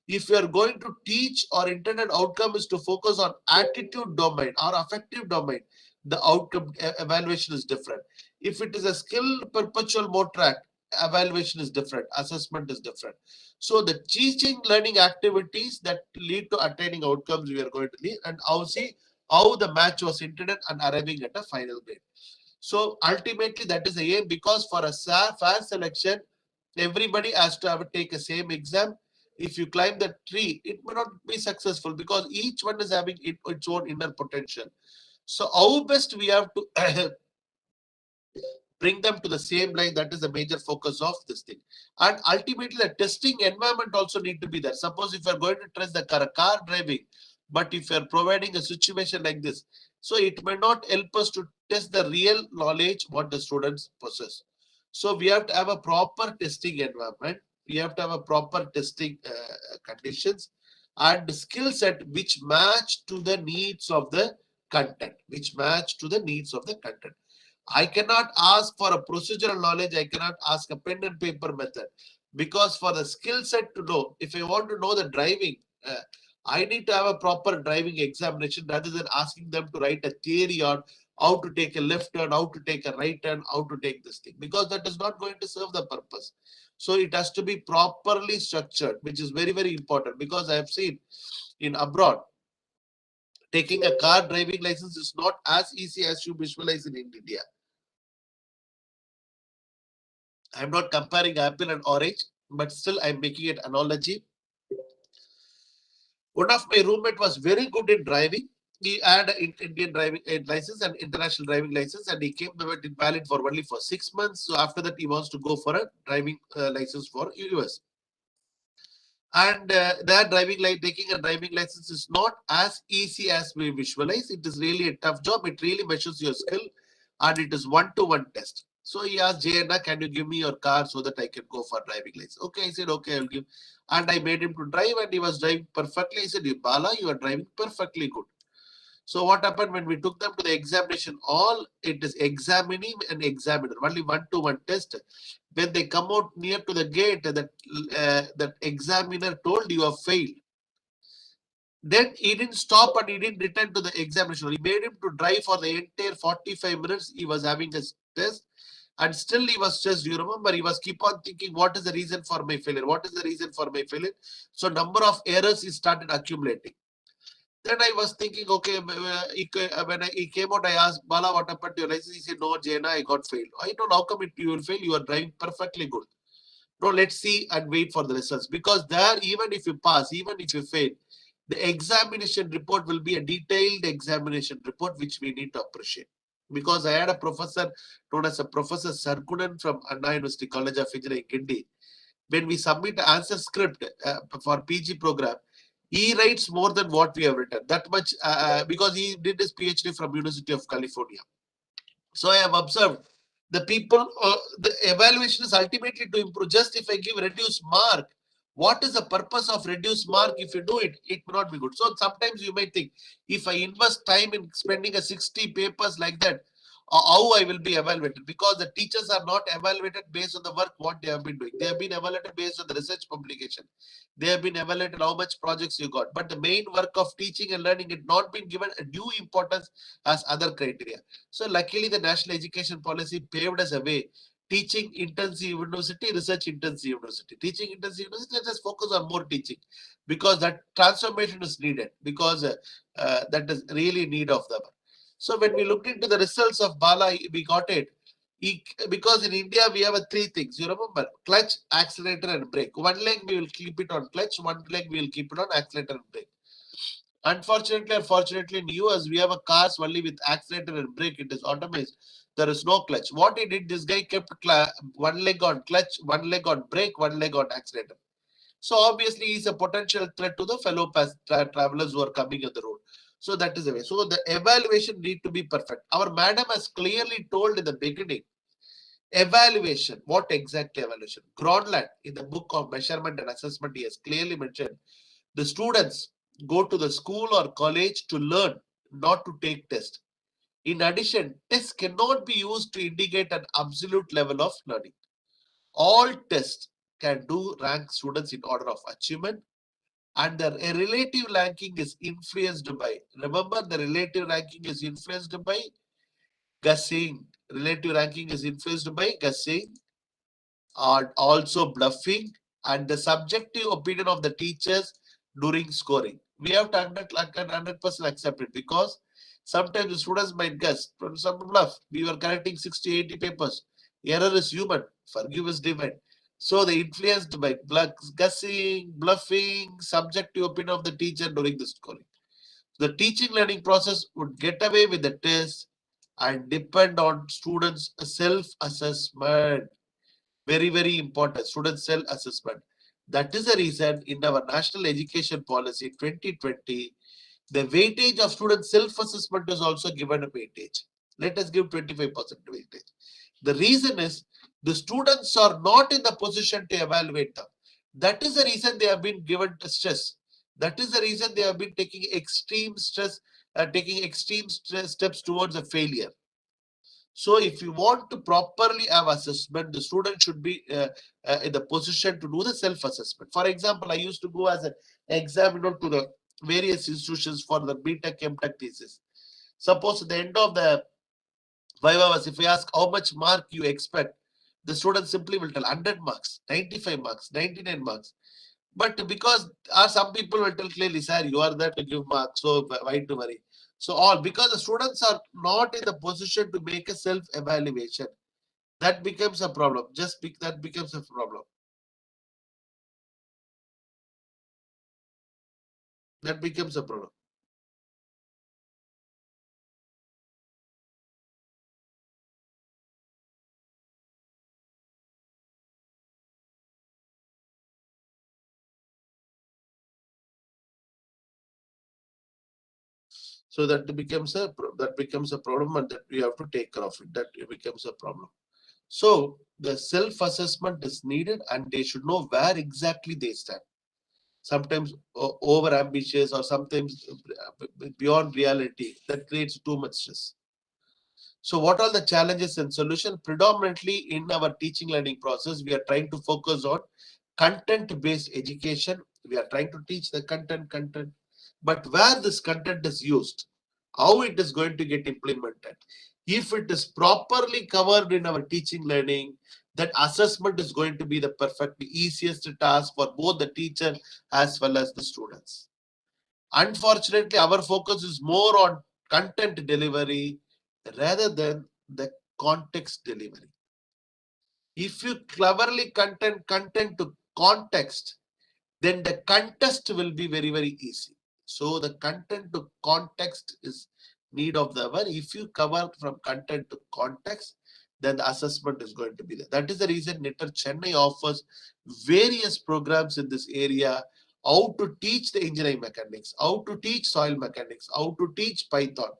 If you are going to teach or intended outcome is to focus on attitude domain or affective domain, the outcome evaluation is different. If it is a skill perpetual mode track, evaluation is different, assessment is different. So the teaching learning activities that lead to attaining outcomes we are going to need, and how the match was intended and arriving at a final grade. So ultimately that is the aim, because for a fair selection, everybody has to have take a same exam. If you climb the tree, it may not be successful because each one is having its own inner potential. So how best we have to bring them to the same line, that is the major focus of this thing. And ultimately the testing environment also need to be there. Suppose if you're going to test the car driving, but if you're providing a situation like this, so it may not help us to test the real knowledge what the students possess. So we have to have a proper testing environment. We have to have a proper testing conditions and skill set which match to the needs of the content, which match to the needs of the content. I cannot ask for a procedural knowledge. I cannot ask a pen and paper method, because for the skill set to know, if I want to know the driving, I need to have a proper driving examination rather than asking them to write a theory on how to take a left turn, how to take a right turn, how to take this thing, because that is not going to serve the purpose. So it has to be properly structured, which is very, very important, because I have seen in abroad, taking a car driving license is not as easy as you visualize in India. I'm not comparing apple and orange, but still I'm making an analogy. One of my roommate was very good in driving. He had an Indian driving license and international driving license, and he came to it valid for only for 6 months. So after that, he wants to go for a driving license for US. And that taking a driving license is not as easy as we visualize. It is really a tough job. It really measures your skill, and it is one-to-one test. So he asked Jayana, can you give me your car so that I can go for driving license? Okay, I said, okay, I'll give. And I made him to drive, and he was driving perfectly. I said, Bala, you are driving perfectly good. So what happened when we took them to the examination? All it is examining and examiner, only one-to-one test. When they come out near to the gate, that examiner told you have failed. Then he didn't stop and he didn't return to the examination. He made him to drive for the entire 45 minutes. He was having a test, and still he was stressed. You remember, he was keep on thinking, what is the reason for my failure? What is the reason for my failure? So number of errors he started accumulating. Then I was thinking, okay, when he came out, I asked, Bala, what happened to your license? He said, no, Jaina, I got failed. I told, how come you will fail? You are driving perfectly good. No, let's see and wait for the results. Because there, even if you pass, even if you fail, the examination report will be a detailed examination report, which we need to appreciate. Because I had a professor known as a Professor Sarkunan from Anna University College of Engineering, Kindi. When we submit an answer script for PG program, He writes more than what we have written. That much because he did his PhD from University of California. So I have observed the people, the evaluation is ultimately to improve. Just if I give reduced mark, what is the purpose of reduced mark? If you do it, it may not be good. So sometimes you might think, if I invest time in spending a 60 papers like that, how I will be evaluated? Because the teachers are not evaluated based on the work what they have been doing. They have been evaluated based on the research publication. They have been evaluated how much projects you got. But the main work of teaching and learning had not been given a due importance as other criteria. So luckily, the national education policy paved us a way. Teaching intensive university, research intensive university. Teaching intensive university, let us focus on more teaching because that transformation is needed because that is really need of them. So when we looked into the results of Bala, we got it. Because in India we have three things. You remember clutch, accelerator, and brake. One leg we will keep it on clutch, one leg we will keep it on accelerator and brake. Unfortunately or fortunately in US, we have a cars only with accelerator and brake. It is automated. There is no clutch. What he did, this guy kept one leg on clutch, one leg on brake, one leg on accelerator. So obviously he's a potential threat to the fellow travelers who are coming on the road. So that is the way. So the evaluation need to be perfect. Our madam has clearly told in the beginning, evaluation. What exactly evaluation? Gronland in the book of measurement and assessment, he has clearly mentioned the students go to the school or college to learn, not to take tests. In addition, tests cannot be used to indicate an absolute level of learning. All tests can do rank students in order of achievement, and the relative ranking is influenced by, remember the relative ranking is influenced by guessing. Relative ranking is influenced by guessing, are also bluffing, and the subjective opinion of the teachers during scoring. We have to 100% accept it because sometimes the students might guess from some bluff. We were correcting 60, 80 papers. Error is human, forgive is divine. So they influenced by guessing, bluffing, subjective opinion of the teacher during the scoring. The teaching learning process would get away with the test and depend on students' self-assessment. Very, very important, student self-assessment. That is the reason in our national education policy 2020, the weightage of student self-assessment is also given a weightage. Let us give 25% weightage. The reason is the students are not in the position to evaluate them. That is the reason they have been given stress. That is the reason they have been taking extreme stress, steps towards a failure. So if you want to properly have assessment, the student should be in the position to do the self-assessment. For example, I used to go as an examiner to the various institutions for the BTech, MTech thesis. Suppose at the end of the 5 hours, if we ask how much mark you expect, the student simply will tell 100 marks, 95 marks, 99 marks. But because some people will tell clearly, sir, you are there to give marks, so why to worry? So all because the students are not in the position to make a self-evaluation, that becomes a problem. That becomes a problem. That becomes a problem. So that becomes a problem, and that we have to take care of it. That becomes a problem. So the self-assessment is needed, and they should know where exactly they stand. Sometimes over ambitious or sometimes beyond reality, that creates too much stress. So what are the challenges and solutions? Predominantly in our teaching learning process, we are trying to focus on content-based education. We are trying to teach the content, but where this content is used, how it is going to get implemented. If it is properly covered in our teaching learning, that assessment is going to be the perfect, easiest task for both the teacher as well as the students. Unfortunately, our focus is more on content delivery rather than the context delivery. If you cleverly content to context, then the contest will be very, very easy. So the content to context is need of the hour. If you cover from content to context, then the assessment is going to be there. That is the reason NITR Chennai offers various programs in this area how to teach the engineering mechanics, how to teach soil mechanics, how to teach Python.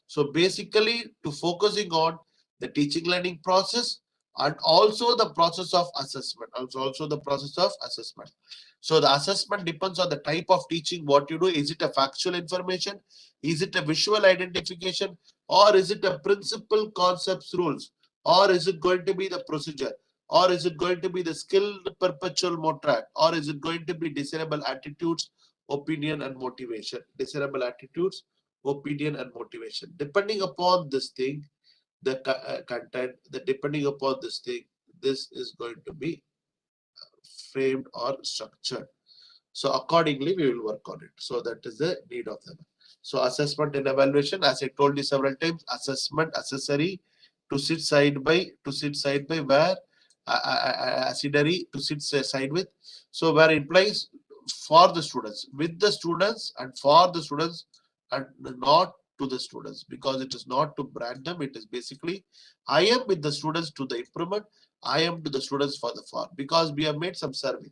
So basically to focusing on the teaching learning process and also the process of assessment, also the process of assessment. So the assessment depends on the type of teaching, what you do. Is it a factual information? Is it a visual identification? Or is it a principle, concepts, rules? Or is it going to be the procedure? Or is it going to be the skilled perpetual mode track? Or is it going to be desirable attitudes, opinion, and motivation? Desirable attitudes, opinion, and motivation. Depending upon this thing, the content, depending upon this thing, this is going to be framed or structured. So accordingly, we will work on it. So that is the need of them. So assessment and evaluation, as I told you several times, assessment accessory to sit side by where ancillary to sit side with. So where it implies for the students, with the students, and for the students, and not to the students, because it is not to brand them. It is basically I am with the students to the improvement. I am to the students for the for, because we have made some survey.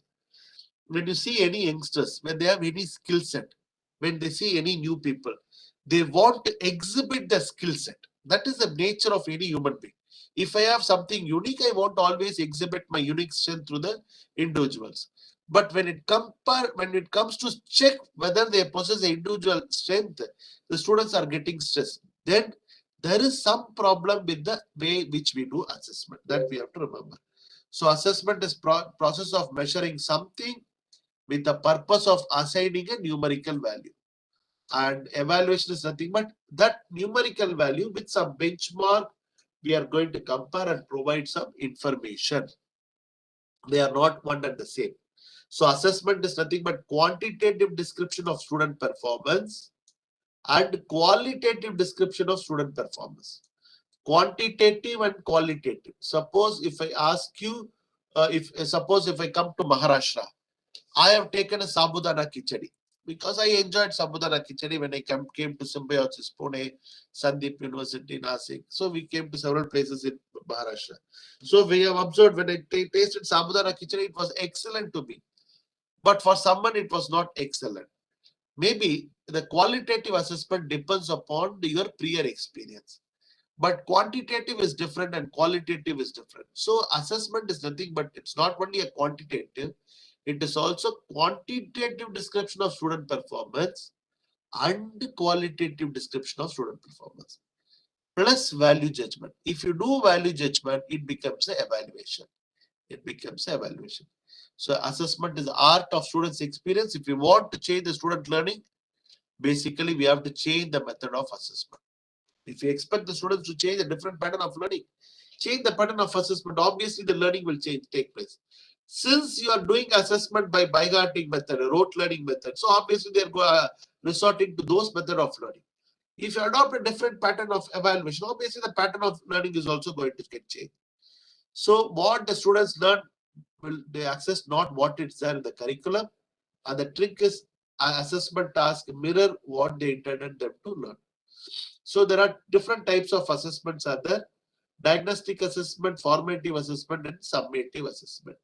When you see any youngsters, when they have any skill set, when they see any new people, they want to exhibit the skill set. That is the nature of any human being. If I have something unique, I want to always exhibit my unique strength through the individuals. But when it comes to check whether they possess the individual strength, the students are getting stressed. Then there is some problem with the way which we do assessment. That we have to remember. So assessment is process of measuring something with the purpose of assigning a numerical value. And evaluation is nothing but that numerical value with some benchmark. We are going to compare and provide some information. They are not one and the same. So assessment is nothing but quantitative description of student performance and qualitative description of student performance. Quantitative and qualitative. Suppose if I ask you, suppose if I come to Maharashtra, I have taken a Sabudana Khichdi because I enjoyed Sabudana Khichdi when I came to Symbiosis, Pune, Sandeep University, Nasik. So we came to several places in Maharashtra. So we have observed when I tasted Sabudana Khichdi, it was excellent to me. But for someone, it was not excellent. Maybe the qualitative assessment depends upon your prior experience. But quantitative is different and qualitative is different. So assessment is nothing but it's not only a quantitative, it is also quantitative description of student performance and qualitative description of student performance plus value judgment. If you do value judgment, it becomes an evaluation. It becomes an evaluation. So assessment is the art of students' experience. If you want to change the student learning, basically we have to change the method of assessment. If you expect the students to change a different pattern of learning, change the pattern of assessment. Obviously, the learning will take place. Since you are doing assessment by by-hearting method, a rote learning method, so obviously they are resorting to those method of learning. If you adopt a different pattern of evaluation, obviously the pattern of learning is also going to get changed. So what the students learn, will they access not what is there in the curriculum, and the trick is assessment task mirror what they intended them to learn. So there are different types of assessments are there. Diagnostic assessment, formative assessment, and summative assessment.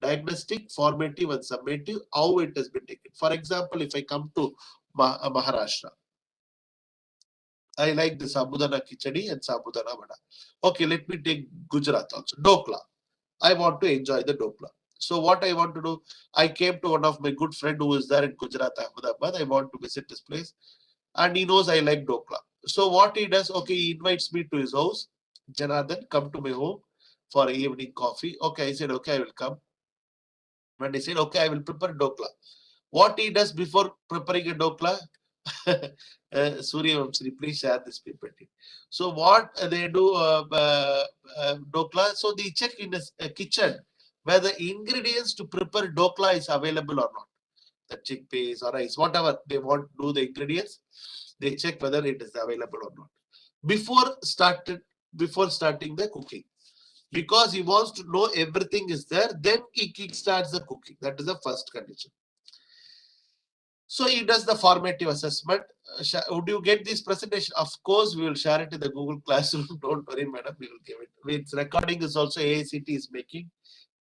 Diagnostic, formative, and summative, how it has been taken. For example, if I come to Maharashtra, I like the Sabudana Khichdi and Sabudana Vada. Okay, let me take Gujarat also. Dokla. I want to enjoy the Dokla. So what I want to do, I came to one of my good friend who is there in Gujarat, Ahmedabad. I want to visit this place. And he knows I like Dokla. So what he does, okay, he invites me to his house. Janardhan, come to my home for evening coffee. Okay, I said, okay, I will come. When he said, okay, I will prepare Dokla. What he does before preparing a Dokla, Surya Vamsri, please share this PPT. So what they do, Dokla, so they check in a kitchen where the ingredients to prepare Dokla is available or not. The chickpeas or rice, whatever they want to do the ingredients, they check whether it is available or not before starting the cooking, because he wants to know everything is there, then he kickstarts the cooking. That is the first condition. So he does the formative assessment. Would you get this presentation? Of course, we will share it in the Google Classroom. Don't worry, madam. We will give it. Its recording is also AICT is making.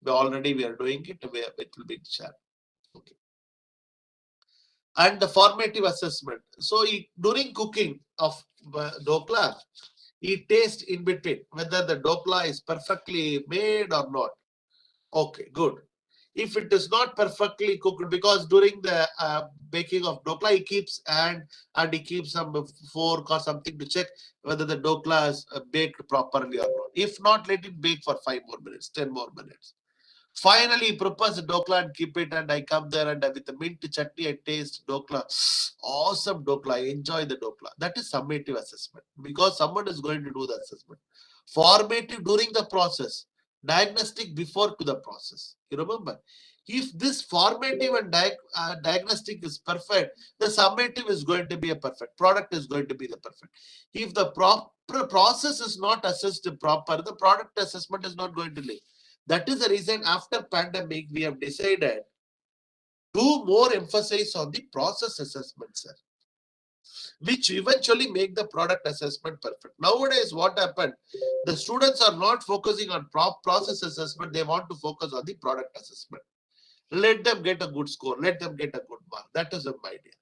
We are doing it. It will be shared. Okay. and the formative assessment. So during cooking of dokla, he tastes in between whether the dokla is perfectly made or not. Okay, good. If it is not perfectly cooked, because during the baking of dokla, he keeps and he keeps some fork or something to check whether the dokla is baked properly or not. If not, let it bake for 5 more minutes, 10 more minutes. Finally, he prepares the dokla and keep it, and I come there and with the mint chutney, I taste dokla. Awesome dokla. I enjoy the dokla. That is summative assessment because someone is going to do the assessment. Formative during the process, diagnostic before to the process. You remember? If this formative and diagnostic is perfect, the summative is going to be a perfect. Product is going to be the perfect. If the proper process is not assessed proper, the product assessment is not going to live. That is the reason after pandemic, we have decided to more emphasis on the process assessment, sir, which eventually make the product assessment perfect. Nowadays, what happened? The students are not focusing on process assessment. They want to focus on the product assessment. Let them get a good score. Let them get a good mark. That is my idea.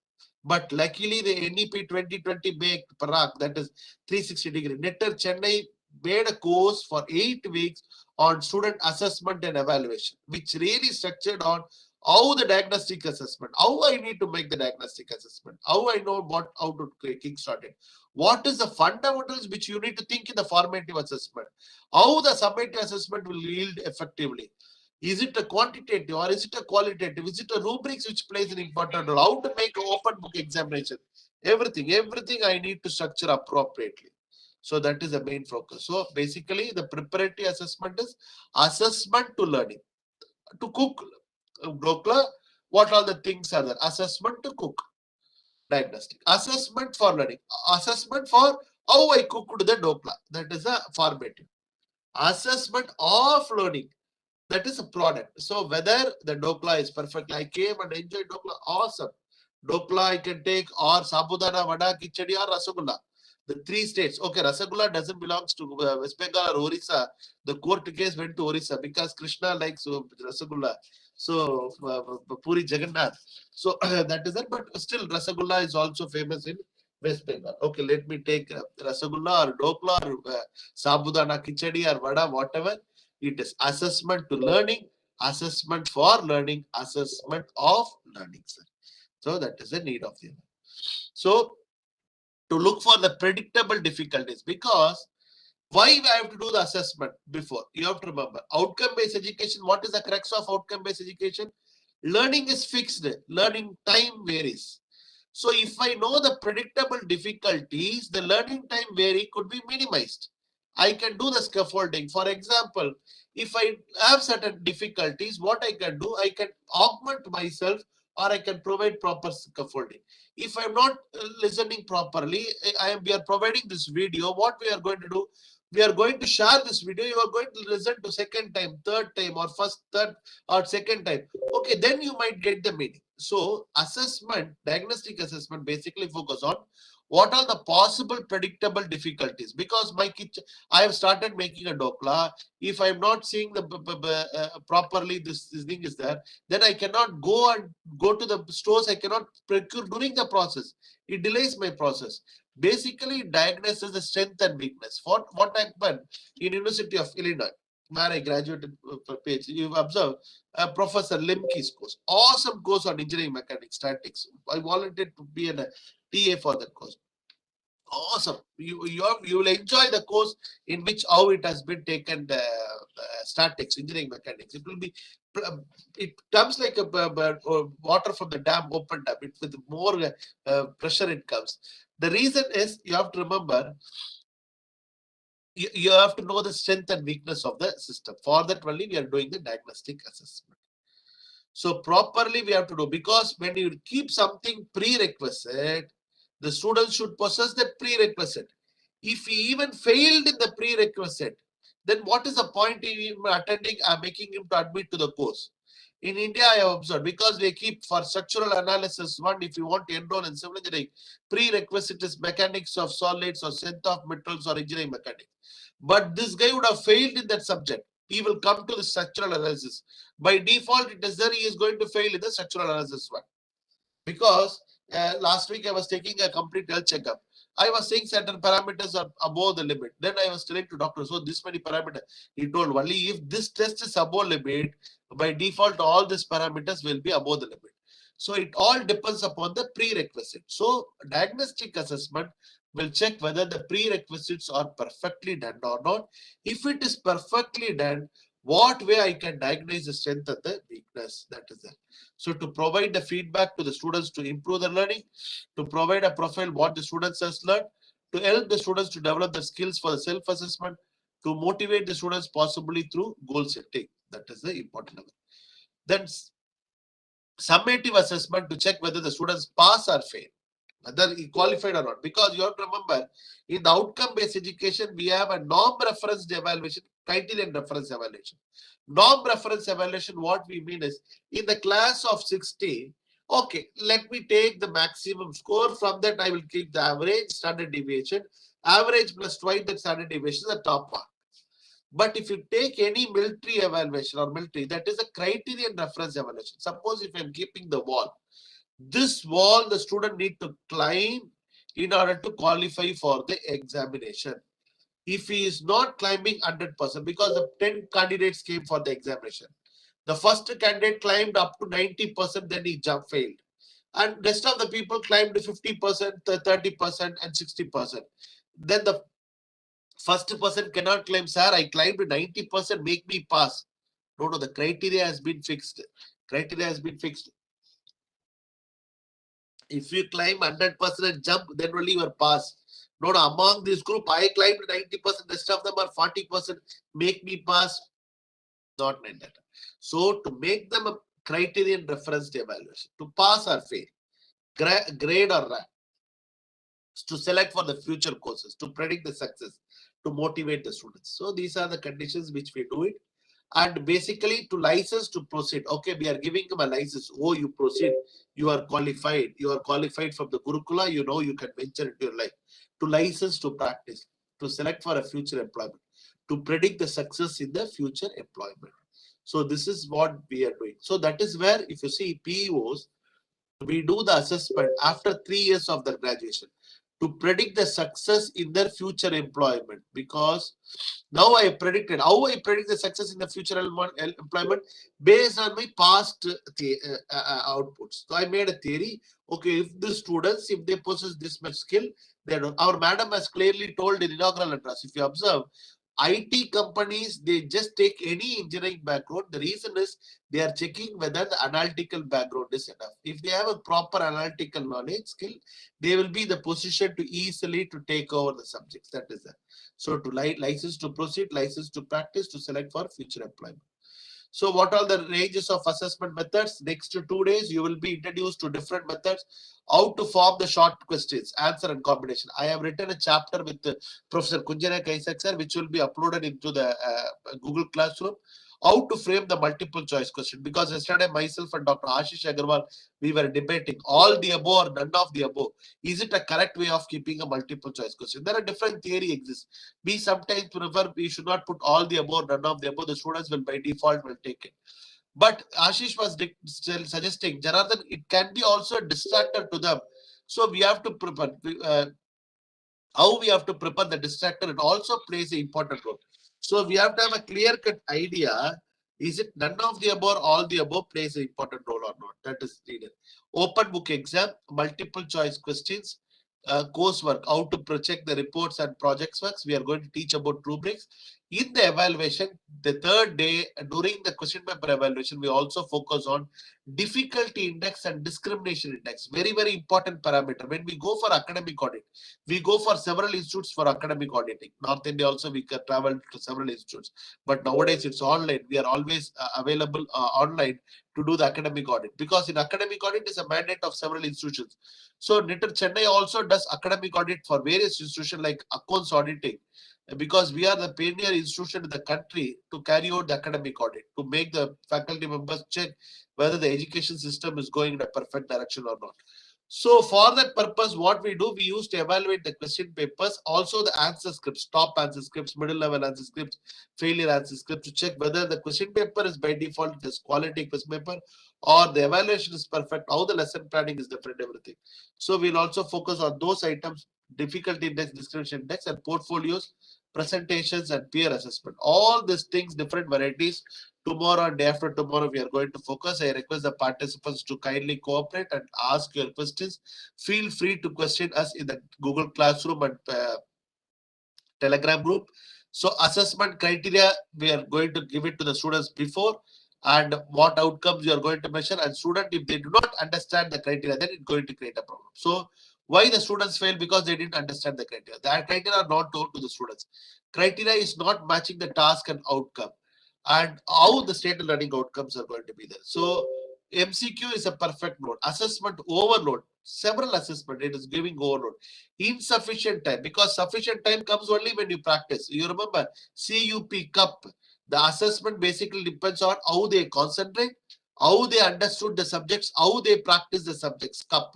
But luckily, the NEP 2020 baked Parag, that is 360 degree. Netter Chennai made a course for 8 weeks on student assessment and evaluation, which really structured on how the diagnostic assessment, how I need to make the diagnostic assessment, how I know how to kickstart it. What is the fundamentals which you need to think in the formative assessment? How the summative assessment will yield effectively? Is it a quantitative or is it a qualitative? Is it a rubrics which plays an important role? How to make an open book examination? Everything I need to structure appropriately. So that is the main focus. So basically, the preparatory assessment is assessment to learning. To cook dokla, what all the things are there? Assessment to cook. Diagnostic. Assessment for learning. Assessment for how I cooked the dokla. That is a formative. Assessment of learning. That is a product. So whether the dokla is perfect, I came and enjoyed dokla, awesome. Dokla I can take or sabudana, vada, kichadi or rasagulla. The 3 states. Okay, rasagulla doesn't belong to West Bengal or Orissa. The court case went to Orissa because Krishna likes rasagulla. So Puri Jagannath. So that is it. But still rasagulla is also famous in West Bengal. Okay, let me take rasagulla or dokla or sabudana, kichadi or vada, whatever. It is assessment to learning, assessment for learning, assessment of learning, sir. So that is the need of the. So to look for the predictable difficulties, because why we have to do the assessment before? You have to remember outcome-based education. What is the crux of outcome-based education? Learning is fixed. Learning time varies. So if I know the predictable difficulties, the learning time vary could be minimized. I can do the scaffolding. For example, if I have certain difficulties, what I can do, I can augment myself or I can provide proper scaffolding. If I'm not listening properly, we are providing this video. What we are going to do, we are going to share this video. You are going to listen to second time, third time, or third or second time. Okay, then you might get the meaning. So assessment, diagnostic assessment basically focus on what are the possible predictable difficulties, because my kitchen, I have started making a dokla. If I'm not seeing the properly this thing is there, then I cannot go to the stores. I cannot procure during the process. It delays my process. Basically, diagnosis the strength and weakness. What happened in University of Illinois, where I graduated page, you've observed Professor Lemke's course. Awesome course on engineering mechanics, statics. I volunteered to be a TA for that course. Awesome. You will enjoy the course in which how it has been taken, statics, engineering mechanics. It will be, it comes like a water from the dam opened up. It with more pressure it comes. The reason is you have to remember, you have to know the strength and weakness of the system. For that only we are doing the diagnostic assessment. So properly we have to do, because when you keep something prerequisite, the students should possess that prerequisite. If he even failed in the prerequisite, then what is the point in him attending, making him to admit to the course? In India, I have observed, because they keep for structural analysis one, if you want to enroll in civil engineering, prerequisite is mechanics of solids or strength of metals or engineering mechanics. But this guy would have failed in that subject. He will come to the structural analysis. By default, it is there he is going to fail in the structural analysis one. Because last week I was taking a complete health checkup. I was saying certain parameters are above the limit. Then I was telling to doctor, so this many parameters. He told only if this test is above limit, by default, all these parameters will be above the limit. So it all depends upon the prerequisite. So diagnostic assessment will check whether the prerequisites are perfectly done or not. If it is perfectly done, what way I can diagnose the strength and the weakness, that is there. So to provide the feedback to the students to improve their learning, to provide a profile what the students has learned, to help the students to develop the skills for the self-assessment, to motivate the students possibly through goal setting. That is the important level. Then summative assessment to check whether the students pass or fail, whether he qualified or not. Because you have to remember, in the outcome-based education, we have a norm reference evaluation, criterion reference evaluation. Norm reference evaluation, what we mean is, in the class of 60, okay, let me take the maximum score. From that, I will keep the average, standard deviation. Average plus twice the standard deviation is the top mark. But if you take any military evaluation or military, that is a criterion reference evaluation. Suppose if I'm keeping the wall, this wall the student need to climb in order to qualify for the examination. If he is not climbing 100%, because the 10 candidates came for the examination, the first candidate climbed up to 90%, then he failed. And rest of the people climbed to 50%, 30%, and 60%. Then the first person cannot claim, sir, I climbed to 90%, make me pass. No, the criteria has been fixed. Criteria has been fixed. If you climb 100% and jump, then only you are pass. No, among this group, I climbed 90%, rest of them are 40%, make me pass. Not like that. So to make them a criterion referenced evaluation, to pass or fail, grade or rank, to select for the future courses, to predict the success, to motivate the students. So these are the conditions which we do it. And basically to license to proceed. Okay, we are giving them a license. Oh, you proceed. You are qualified. You are qualified from the Gurukula. You know you can venture into your life. To license to practice. To select for a future employment. To predict the success in the future employment. So this is what we are doing. So that is where if you see PEOs, we do the assessment after 3 years of their graduation to predict the success in their future employment. Because now I predicted how I predict the success in the future employment based on my past outputs. So I made a theory. Okay, if the students, if they possess this much skill, then our madam has clearly told in inaugural address. If you observe, IT companies, they just take any engineering background. The reason is they are checking whether the analytical background is enough. If they have a proper analytical knowledge skill, they will be in the position to easily to take over the subjects. That is that. So to license to proceed, license to practice, to select for future employment. So what are the ranges of assessment methods? Next 2 days, you will be introduced to different methods, how to form the short questions, answer and combination. I have written a chapter with Professor Kunjana Kaisak sir, which will be uploaded into the Google Classroom. How to frame the multiple choice question. Because yesterday myself and Dr. Ashish Agarwal, we were debating all the above or none of the above. Is it a correct way of keeping a multiple choice question? There are different theory exists. We sometimes prefer we should not put all the above, none of the above. The students will by default will take it. But Ashish was still suggesting, Janardhan, it can be also a distractor to them. So we have to prepare. How we have to prepare the distractor, it also plays an important role. So we have to have a clear-cut idea. Is it none of the above or all the above plays an important role or not? That is needed. Open book exam, multiple choice questions, coursework, how to project the reports and projects works. We are going to teach about rubrics. In the evaluation, the third day, during the question paper evaluation, we also focus on difficulty index and discrimination index. Very, very important parameter. When we go for academic audit, we go for several institutes for academic auditing. North India also we can travel to several institutes. But nowadays it's online. We are always available online to do the academic audit. Because in academic audit is a mandate of several institutions. So NITR Chennai also does academic audit for various institutions like accounts auditing. Because we are the pioneer institution in the country to carry out the academic audit, to make the faculty members check whether the education system is going in a perfect direction or not. So for that purpose, what we do, we use to evaluate the question papers, also the answer scripts, top answer scripts, middle level answer scripts, failure answer scripts, to check whether the question paper is by default it is quality question paper or the evaluation is perfect, how the lesson planning is different, everything. So we'll also focus on those items: difficulty index, discrimination index, and portfolios, presentations, and peer assessment. All these things, different varieties. Tomorrow and day after tomorrow, we are going to focus. I request the participants to kindly cooperate and ask your questions. Feel free to question us in the Google Classroom and Telegram group. So assessment criteria, we are going to give it to the students before, and what outcomes you are going to measure. And student, if they do not understand the criteria, then it's going to create a problem. So why the students fail? Because they didn't understand the criteria. That criteria are not told to the students. Criteria is not matching the task and outcome, and how the state learning outcomes are going to be there. So MCQ is a perfect node. Assessment overload. Several assessment, it is giving overload. Insufficient time, because sufficient time comes only when you practice. You remember CUP cup. The assessment basically depends on how they concentrate, how they understood the subjects, how they practice the subjects. Cup.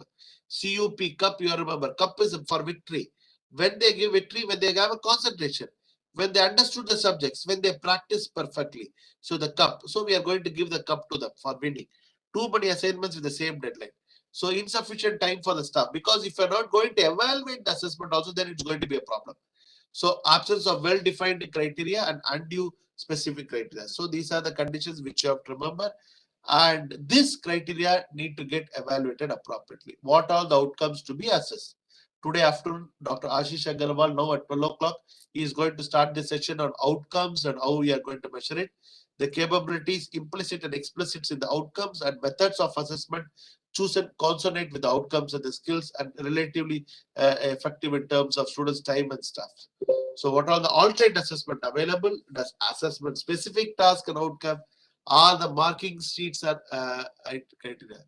CUP cup, you remember. Cup is for victory. When they give victory, when they have a concentration, when they understood the subjects, when they practice perfectly. So the cup. So we are going to give the cup to them for winning. Too many assignments with the same deadline. So insufficient time for the staff, because if you're not going to evaluate the assessment also, then it's going to be a problem. So absence of well-defined criteria and undue specific criteria. So these are the conditions which you have to remember. And this criteria need to get evaluated appropriately. What are the outcomes to be assessed? Today afternoon, Dr. Ashish Agarwal, now at 12 o'clock, he is going to start the session on outcomes and how we are going to measure it. The capabilities, implicit and explicit in the outcomes, and methods of assessment chosen consonant with the outcomes and the skills, and relatively effective in terms of students' time and stuff. So what are the alternate assessment available? Does assessment specific task and outcome? Are the marking sheets are criteria?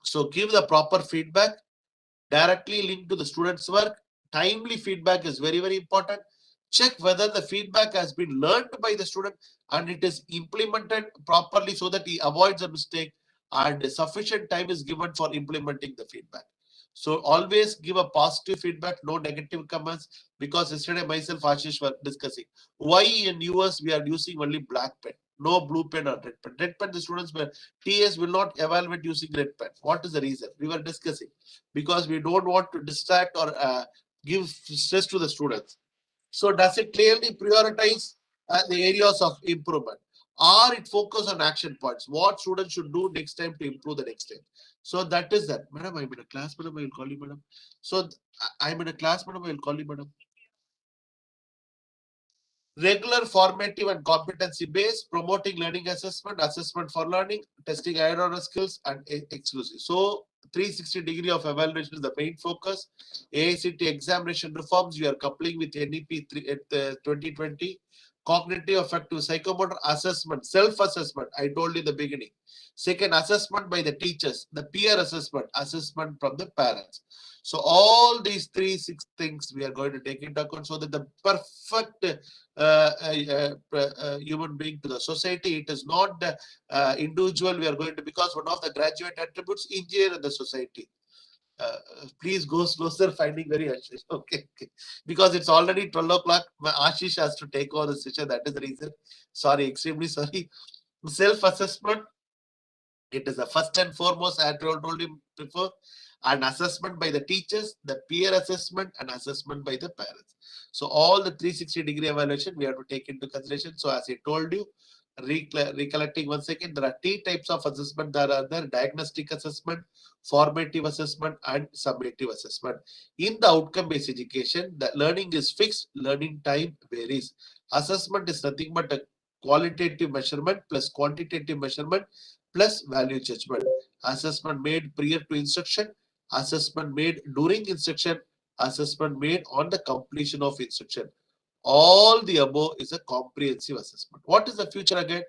So give the proper feedback, directly linked to the student's work. Timely feedback is very, very important. Check whether the feedback has been learned by the student and it is implemented properly so that he avoids a mistake, and sufficient time is given for implementing the feedback. So always give a positive feedback, no negative comments, because yesterday myself, Ashish, were discussing why in US we are using only black pen, no blue pen or red pen. Red pen, the students were, TS will not evaluate using red pen. What is the reason? We were discussing because we don't want to distract or give stress to the students. So does it clearly prioritize the areas of improvement, or it focus on action points? What students should do next time to improve the next time? So that is that. Madam, I'm in a class, madam, I will call you, madam. So I'm in a class, madam, I will call you, madam. Regular formative and competency based, promoting learning assessment, assessment for learning, testing error skills, and exclusive. So 360-degree of evaluation is the main focus. AICT examination reforms, we are coupling with NEP 2020. Cognitive affective psychomotor assessment, self-assessment, I told you in the beginning. Second, assessment by the teachers, the peer assessment, assessment from the parents. So all these 6 things we are going to take into account so that the perfect human being to the society. It is not the individual we are going to, because one of the graduate attributes, engineer in the society. Please go slow, sir. Finding very Ashish. Okay, okay. Because it's already 12 o'clock. Ashish has to take over the session. That is the reason. Sorry, extremely sorry. Self-assessment. It is the first and foremost, as I told you before, an assessment by the teachers, the peer assessment, and assessment by the parents. So all the 360-degree evaluation we have to take into consideration. So as I told you, recollecting once again, there are 3 types of assessment that are there: diagnostic assessment, formative assessment, and summative assessment. In the outcome-based education, the learning is fixed, learning time varies. Assessment is nothing but a qualitative measurement plus quantitative measurement plus value judgment. Assessment made prior to instruction, assessment made during instruction, assessment made on the completion of instruction. All the above is a comprehensive assessment. What is the future again?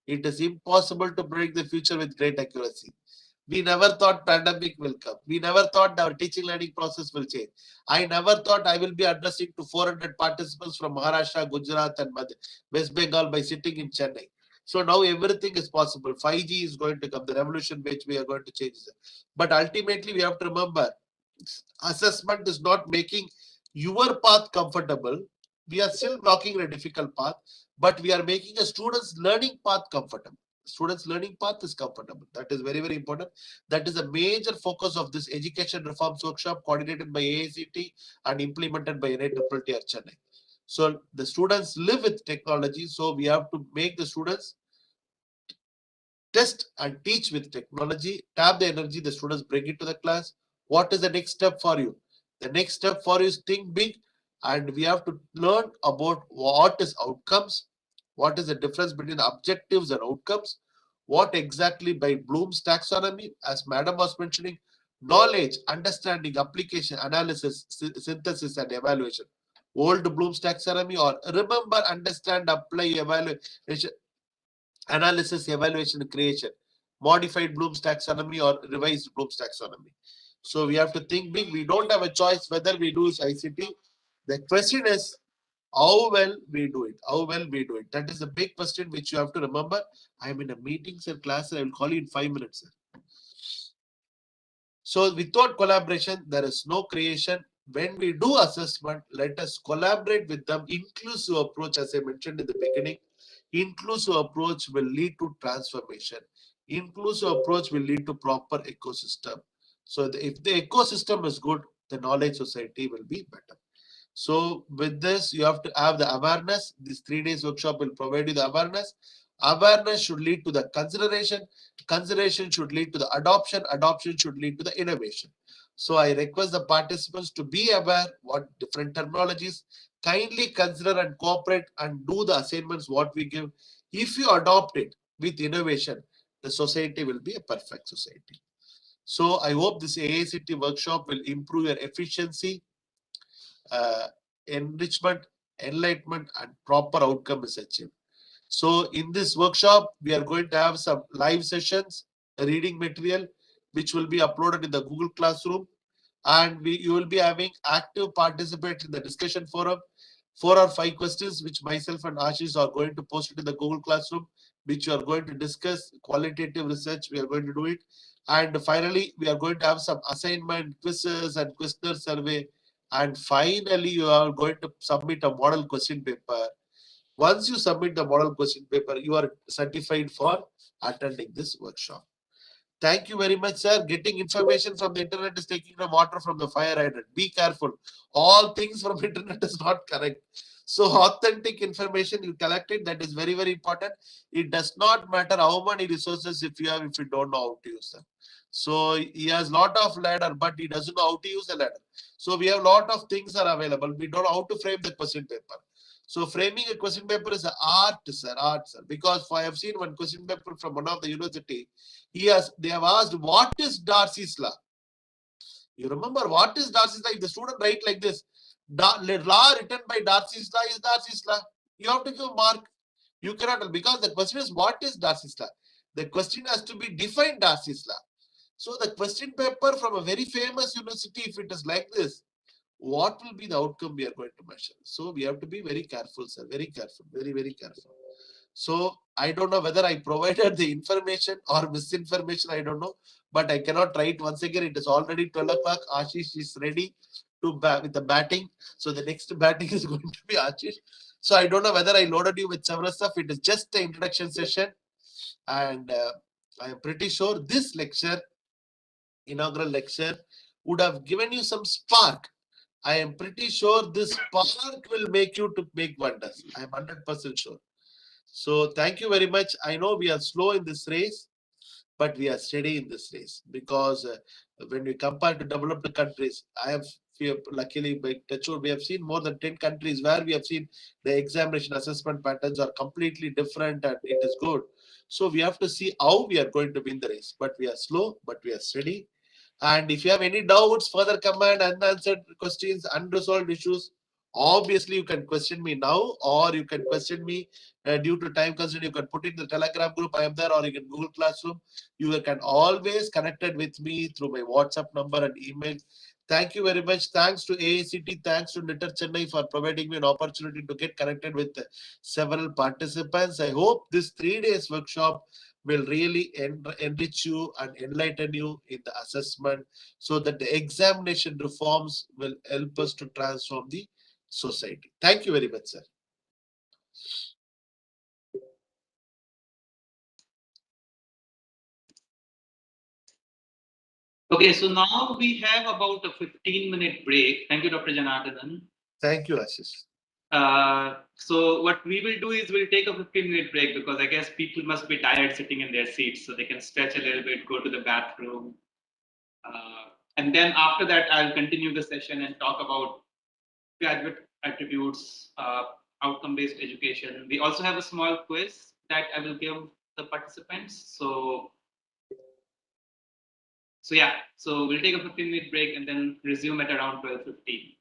It is impossible to predict the future with great accuracy. We never thought pandemic will come. We never thought our teaching learning process will change. I never thought I will be addressing to 400 participants from Maharashtra, Gujarat, and West Bengal by sitting in Chennai. So now everything is possible. 5G is going to come, the revolution which we are going to change. But ultimately, we have to remember, assessment is not making your path comfortable. We are still walking a difficult path, but we are making a student's learning path comfortable. Students' learning path is comfortable. That is very, very important. That is a major focus of this education reforms workshop coordinated by AICT and implemented by NIEEE Chennai. So the students live with technology. So we have to make the students test and teach with technology, tap the energy the students bring into the class. What is the next step for you? The next step for you is think big, and we have to learn about what is outcomes, what is the difference between objectives and outcomes, what exactly by Bloom's taxonomy, as madam was mentioning, knowledge, understanding, application, analysis, synthesis, and evaluation. Old Bloom's taxonomy, or remember, understand, apply, evaluation, analysis, evaluation, creation, modified Bloom's taxonomy or revised Bloom's taxonomy. So we have to think big. We don't have a choice whether we do ICT. The question is how well we do it. How well we do it. That is the big question which you have to remember. I am in a meeting, sir, class. I will call you in 5 minutes, sir. So without collaboration, there is no creation. When we do assessment, let us collaborate with them. Inclusive approach, as I mentioned in the beginning, inclusive approach will lead to transformation. Inclusive approach will lead to proper ecosystem. So if the ecosystem is good, the knowledge society will be better. So with this, you have to have the awareness. This 3 days workshop will provide you the awareness. Awareness should lead to the consideration. Consideration should lead to the adoption. Adoption should lead to the innovation. So I request the participants to be aware what different terminologies. Kindly consider and cooperate and do the assignments what we give. If you adopt it with innovation, the society will be a perfect society. So I hope this AICT workshop will improve your efficiency, enrichment, enlightenment, and proper outcome is achieved. So in this workshop, we are going to have some live sessions, reading material, which will be uploaded in the Google Classroom, and you will be having active participate in the discussion forum. 4 or 5 questions which myself and Ashish are going to post it in the Google Classroom, which you are going to discuss qualitative research. We are going to do it, and finally we are going to have some assignment, quizzes, and questionnaire survey, and finally you are going to submit a model question paper. Once you submit the model question paper, you are certified for attending this workshop. Thank you very much, sir. Getting information from the internet is taking the water from the fire hydrant. Be careful. All things from internet is not correct. So authentic information you collected, that is very, very important. It does not matter how many resources if you have, if you don't know how to use them. So he has lot of ladder, but he doesn't know how to use the ladder. So we have lot of things are available. We don't know how to frame the question paper. So framing a question paper is an art, sir, Because I have seen one question paper from one of the university. They have asked, what is Darcy's law? You remember what is Darcy's law? If the student write like this, law written by Darcy's law is Darcy's law. You have to give a mark. You cannot, because the question is, what is Darcy's law? The question has to be defined Darcy's law. So the question paper from a very famous university, if it is like this, what will be the outcome we are going to measure? So we have to be very careful, sir. Very careful. Very, very careful. So I don't know whether I provided the information or misinformation. I don't know, but I cannot try it once again. It is already 12 o'clock. Ashish is ready to with the batting. So the next batting is going to be Ashish. So I don't know whether I loaded you with several stuff. It is just the introduction session, and I am pretty sure this lecture, inaugural lecture, would have given you some spark. I am pretty sure this spark will make you to make wonders. I am 100% sure. So thank you very much. I know we are slow in this race, but we are steady in this race, because when we compare to developed countries, luckily by touchwood, we have seen more than 10 countries where we have seen the examination assessment patterns are completely different, and it is good. So we have to see how we are going to win the race, but we are slow, but we are steady. And if you have any doubts, further comment, unanswered questions, unresolved issues, Obviously, you can question me now, or you can question me due to time constraint. You can put in the Telegram group. I am there, or you can Google Classroom. You can always connected with me through my WhatsApp number and email. Thank you very much. Thanks to AACT. Thanks to Nitter Chennai for providing me an opportunity to get connected with several participants. I hope this 3 days workshop will really enrich you and enlighten you in the assessment so that the examination reforms will help us to transform the society. Thank you very much, sir. Okay, so now we have about a 15-minute break. Thank you, Dr. Janardhan. Thank you, Ashish. So what we will do is we'll take a 15-minute break because I guess people must be tired sitting in their seats, so they can stretch a little bit, go to the bathroom. And then after that, I'll continue the session and talk about graduate attributes, outcome-based education. We also have a small quiz that I will give the participants. So yeah, so we'll take a 15-minute break and then resume at around 12:15.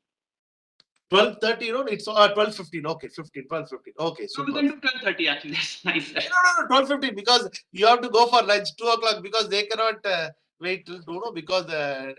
12:30, no, it's 12:15. Okay, 12:15. Okay, so super. we can do 12:30 actually. That's nice. No, 12:15 because you have to go for lunch 2 o'clock because they cannot wait till 2, no, because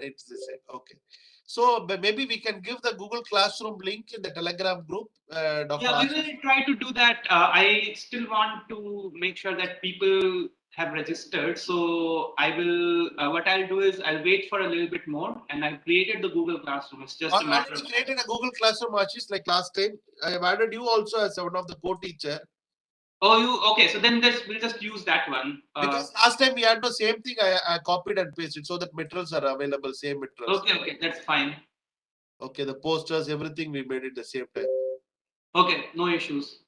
it's the same. Okay. So maybe we can give the Google Classroom link in the Telegram group, Dr. Yeah, we Ashish. will try to do that. I still want to make sure that people have registered. So I will, what I'll do is I'll wait for a little bit more and I've created the Google Classroom. It's just a matter of. I created a Google Classroom, Ashish, like last time. I have added you also as one of the co-teacher. Oh, you okay? So then we'll just use that one. Because last time we had the same thing, I copied and pasted so that materials are available, same materials. Okay, that's fine. Okay, the posters, everything we made it the same time. Okay, no issues.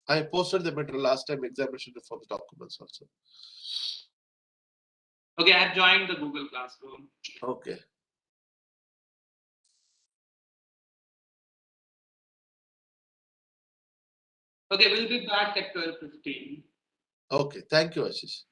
I posted the material last time examination for the documents also. Okay, I have joined the Google Classroom. Okay. Okay, we'll be back at 12:15. Okay, thank you, Ashish.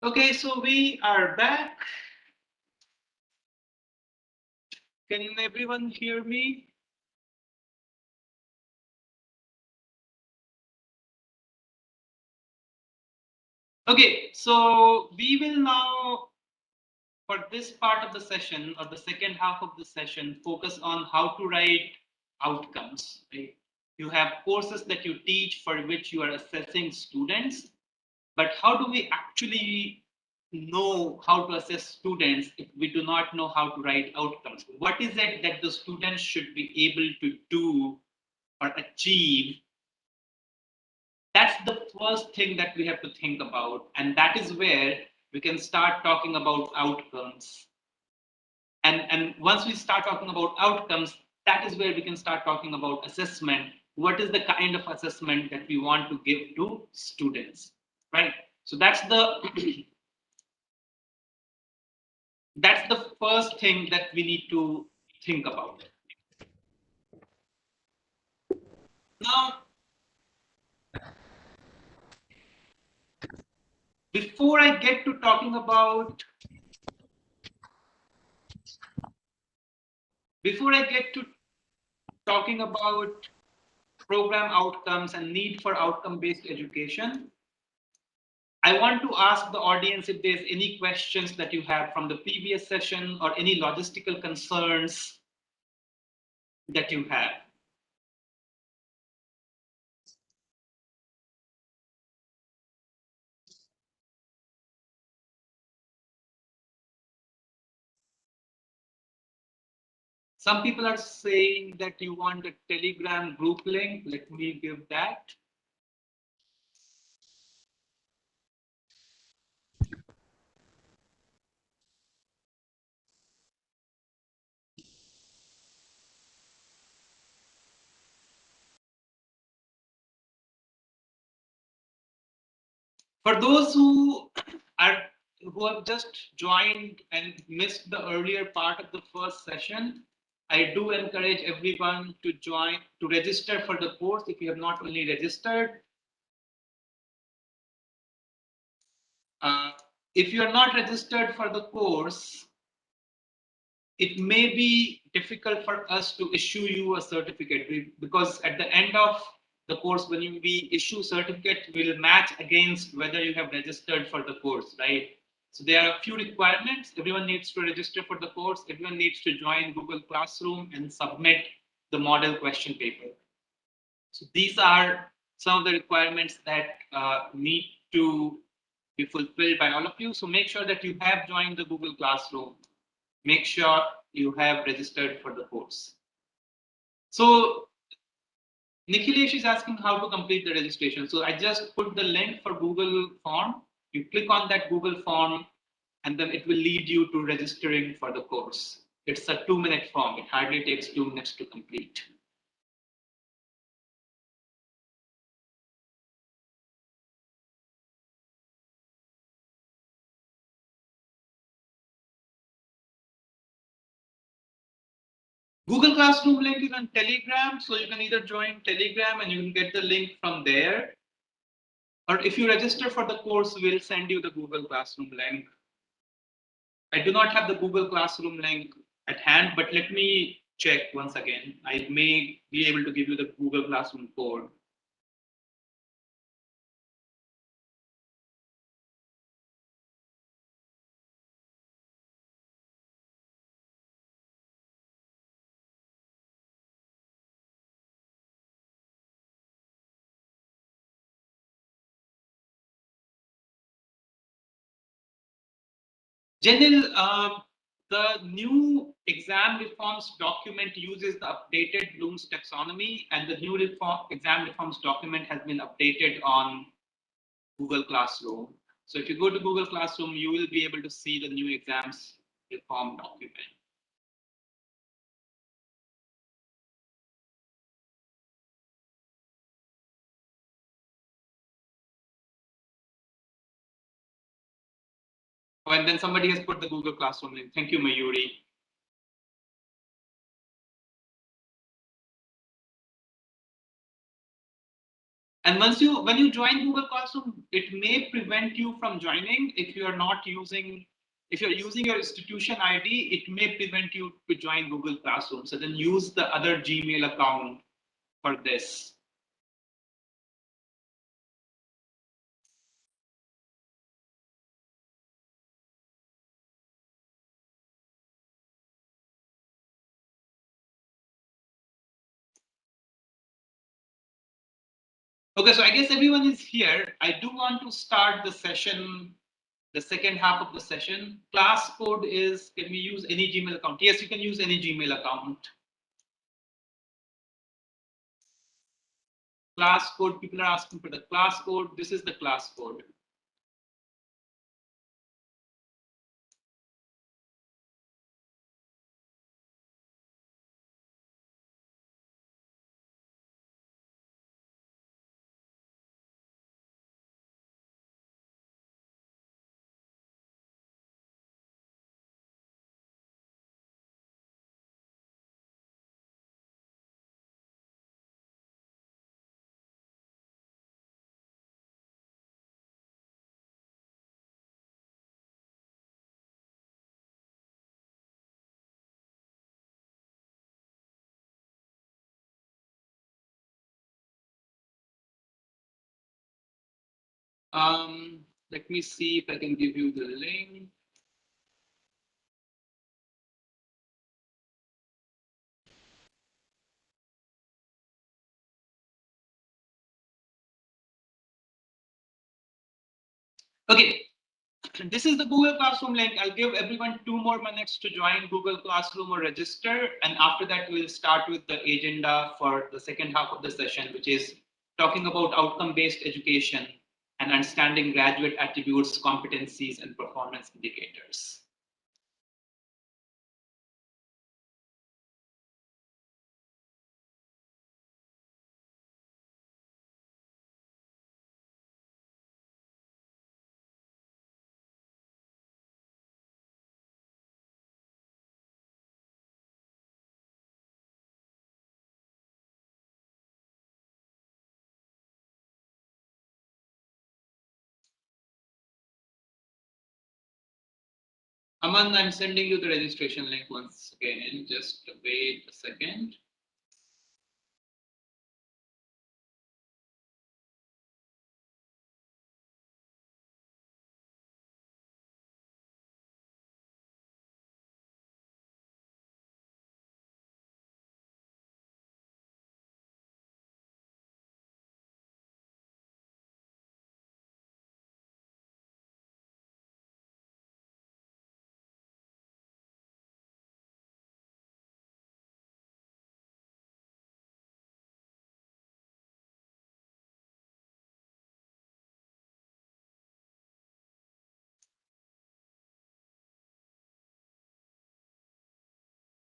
Okay, so we are back. Can everyone hear me? Okay, so we will now, for this part of the session or the second half of the session, focus on how to write outcomes. Right? You have courses that you teach for which you are assessing students, but how do we actually know how to assess students if we do not know how to write outcomes? What is it that the students should be able to do or achieve? That's the first thing that we have to think about. And that is where we can start talking about outcomes. And once we start talking about outcomes, that is where we can start talking about assessment. What is the kind of assessment that we want to give to students, right? So that's the that's the first thing that we need to think about. Now, before I get to talking about program outcomes and need for outcome-based education, I want to ask the audience if there's any questions that you have from the previous session or any logistical concerns that you have. Some people are saying that you want a Telegram group link. Let me give that. For those who have just joined and missed the earlier part of the first session, I do encourage everyone to register for the course if you have not already registered. If you are not registered for the course, it may be difficult for us to issue you a certificate because at the end of the course, when we issue certificate, we'll match against whether you have registered for the course, right? So there are a few requirements. Everyone needs to register for the course. Everyone needs to join Google Classroom and submit the model question paper. So these are some of the requirements that need to be fulfilled by all of you. So make sure that you have joined the Google Classroom. Make sure you have registered for the course. So Nikhilesh is asking how to complete the registration. So I just put the link for Google form. You click on that Google form and then it will lead you to registering for the course. It's a 2-minute form. It hardly takes 2 minutes to complete. Google Classroom link is on Telegram, so you can either join Telegram and you can get the link from there. Or if you register for the course, we'll send you the Google Classroom link. I do not have the Google Classroom link at hand, but let me check once again. I may be able to give you the Google Classroom code. Janil, the new exam reforms document uses the updated Bloom's taxonomy, and the new exam reforms document has been updated on Google Classroom. So if you go to Google Classroom, you will be able to see the new exams reform document. Oh, and then somebody has put the Google Classroom link. Thank you, Mayuri. And when you join Google Classroom, it may prevent you from joining if you are not using, if you're using your institution ID, it may prevent you to join Google Classroom. So then use the other Gmail account for this. Okay, so I guess everyone is here. I do want to start the session, the second half of the session. Class code is, can we use any Gmail account? Yes, you can use any Gmail account. Class code, people are asking for the class code. This is the class code. Let me see if I can give you the link. Okay, this is the Google Classroom link. I'll give everyone 2 more minutes to join Google Classroom or register. And after that, we'll start with the agenda for the second half of the session, which is talking about outcome-based education and understanding graduate attributes, competencies, and performance indicators. Aman, I'm sending you the registration link once again. Just wait a second.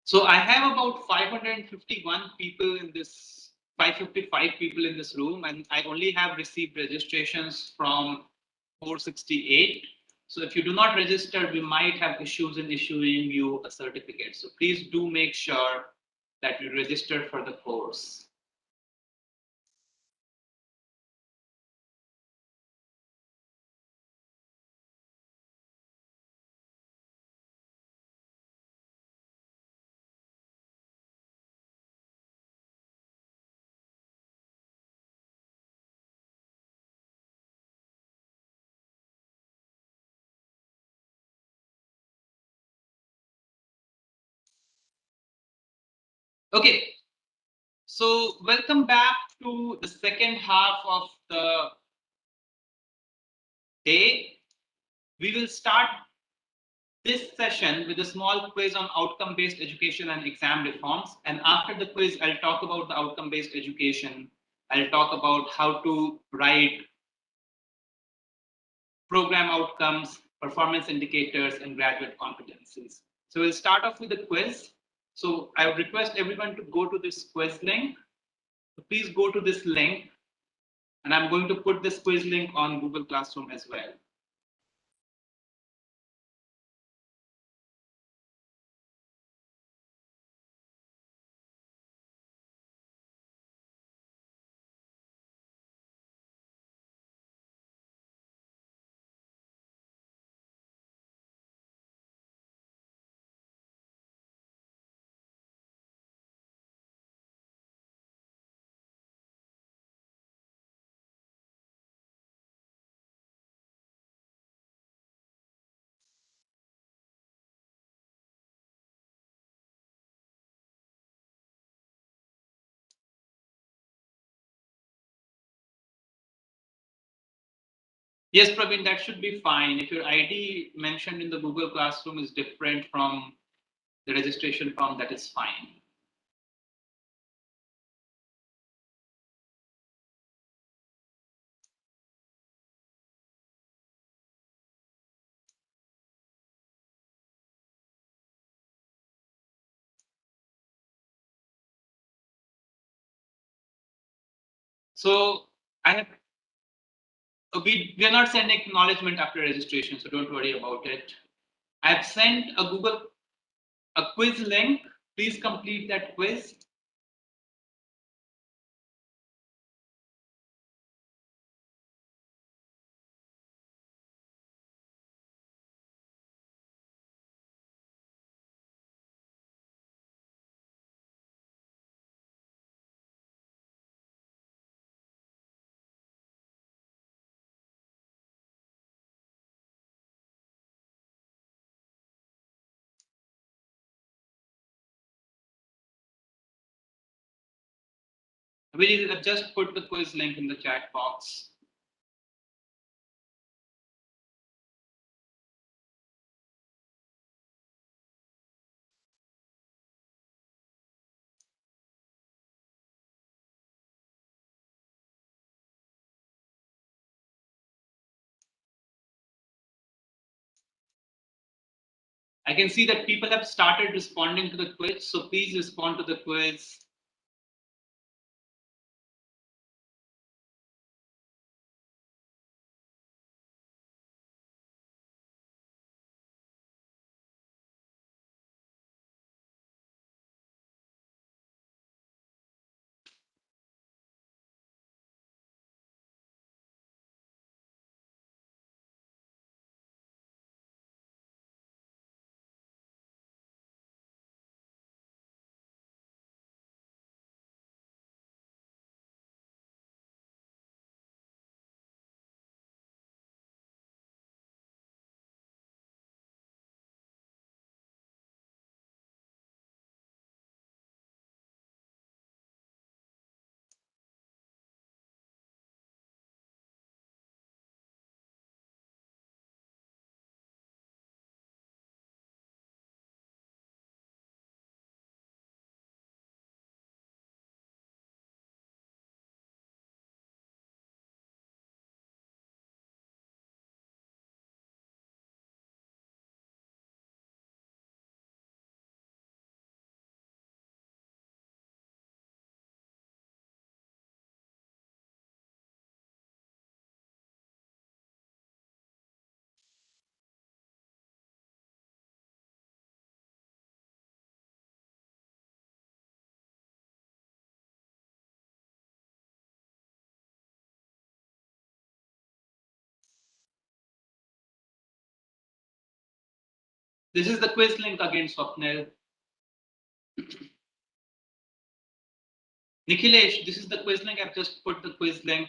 So I have about 551 people in this, 555 people in this room, and I only have received registrations from 468. So if you do not register, we might have issues in issuing you a certificate. So please do make sure that you register for the course. Okay, so welcome back to the second half of the day. We will start this session with a small quiz on outcome-based education and exam reforms. And after the quiz, I'll talk about the outcome-based education. I'll talk about how to write program outcomes, performance indicators, and graduate competencies. So we'll start off with a quiz. So I would request everyone to go to this quiz link. So please go to this link, and I'm going to put this quiz link on Google Classroom as well. Yes, Praveen, that should be fine. If your ID mentioned in the Google Classroom is different from the registration form, that is fine. So we are not sending acknowledgement after registration, so don't worry about it. I've sent a quiz link. Please complete that quiz. We'll just put the quiz link in the chat box. I can see that people have started responding to the quiz, so please respond to the quiz. This is the quiz link again, Swapnil. Nikhilesh, this is the quiz link. I've just put the quiz link.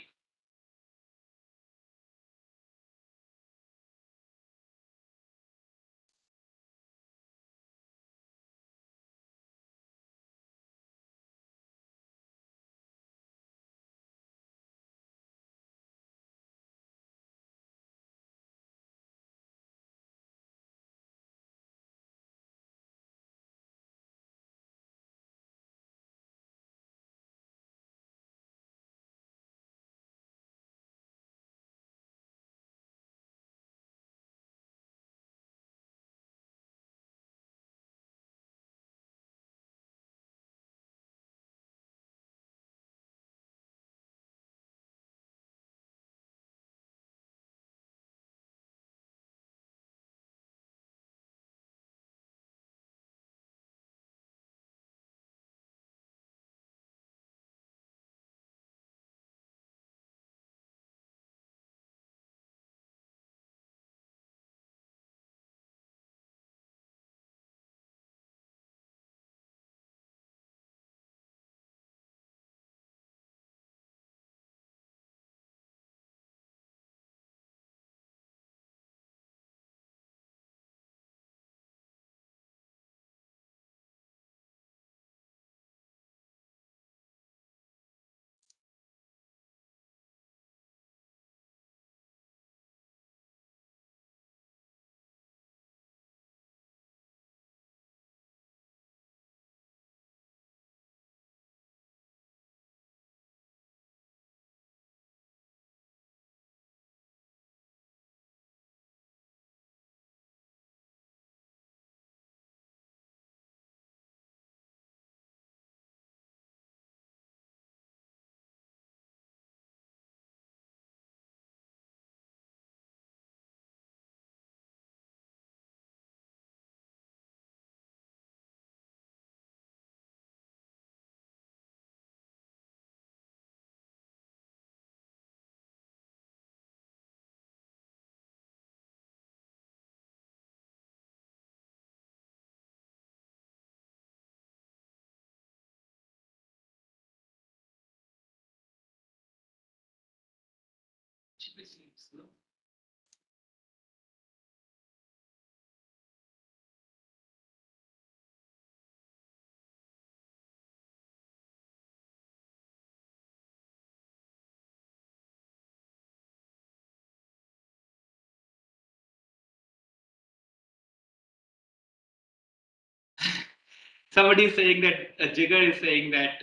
Somebody is saying that Jigger is saying that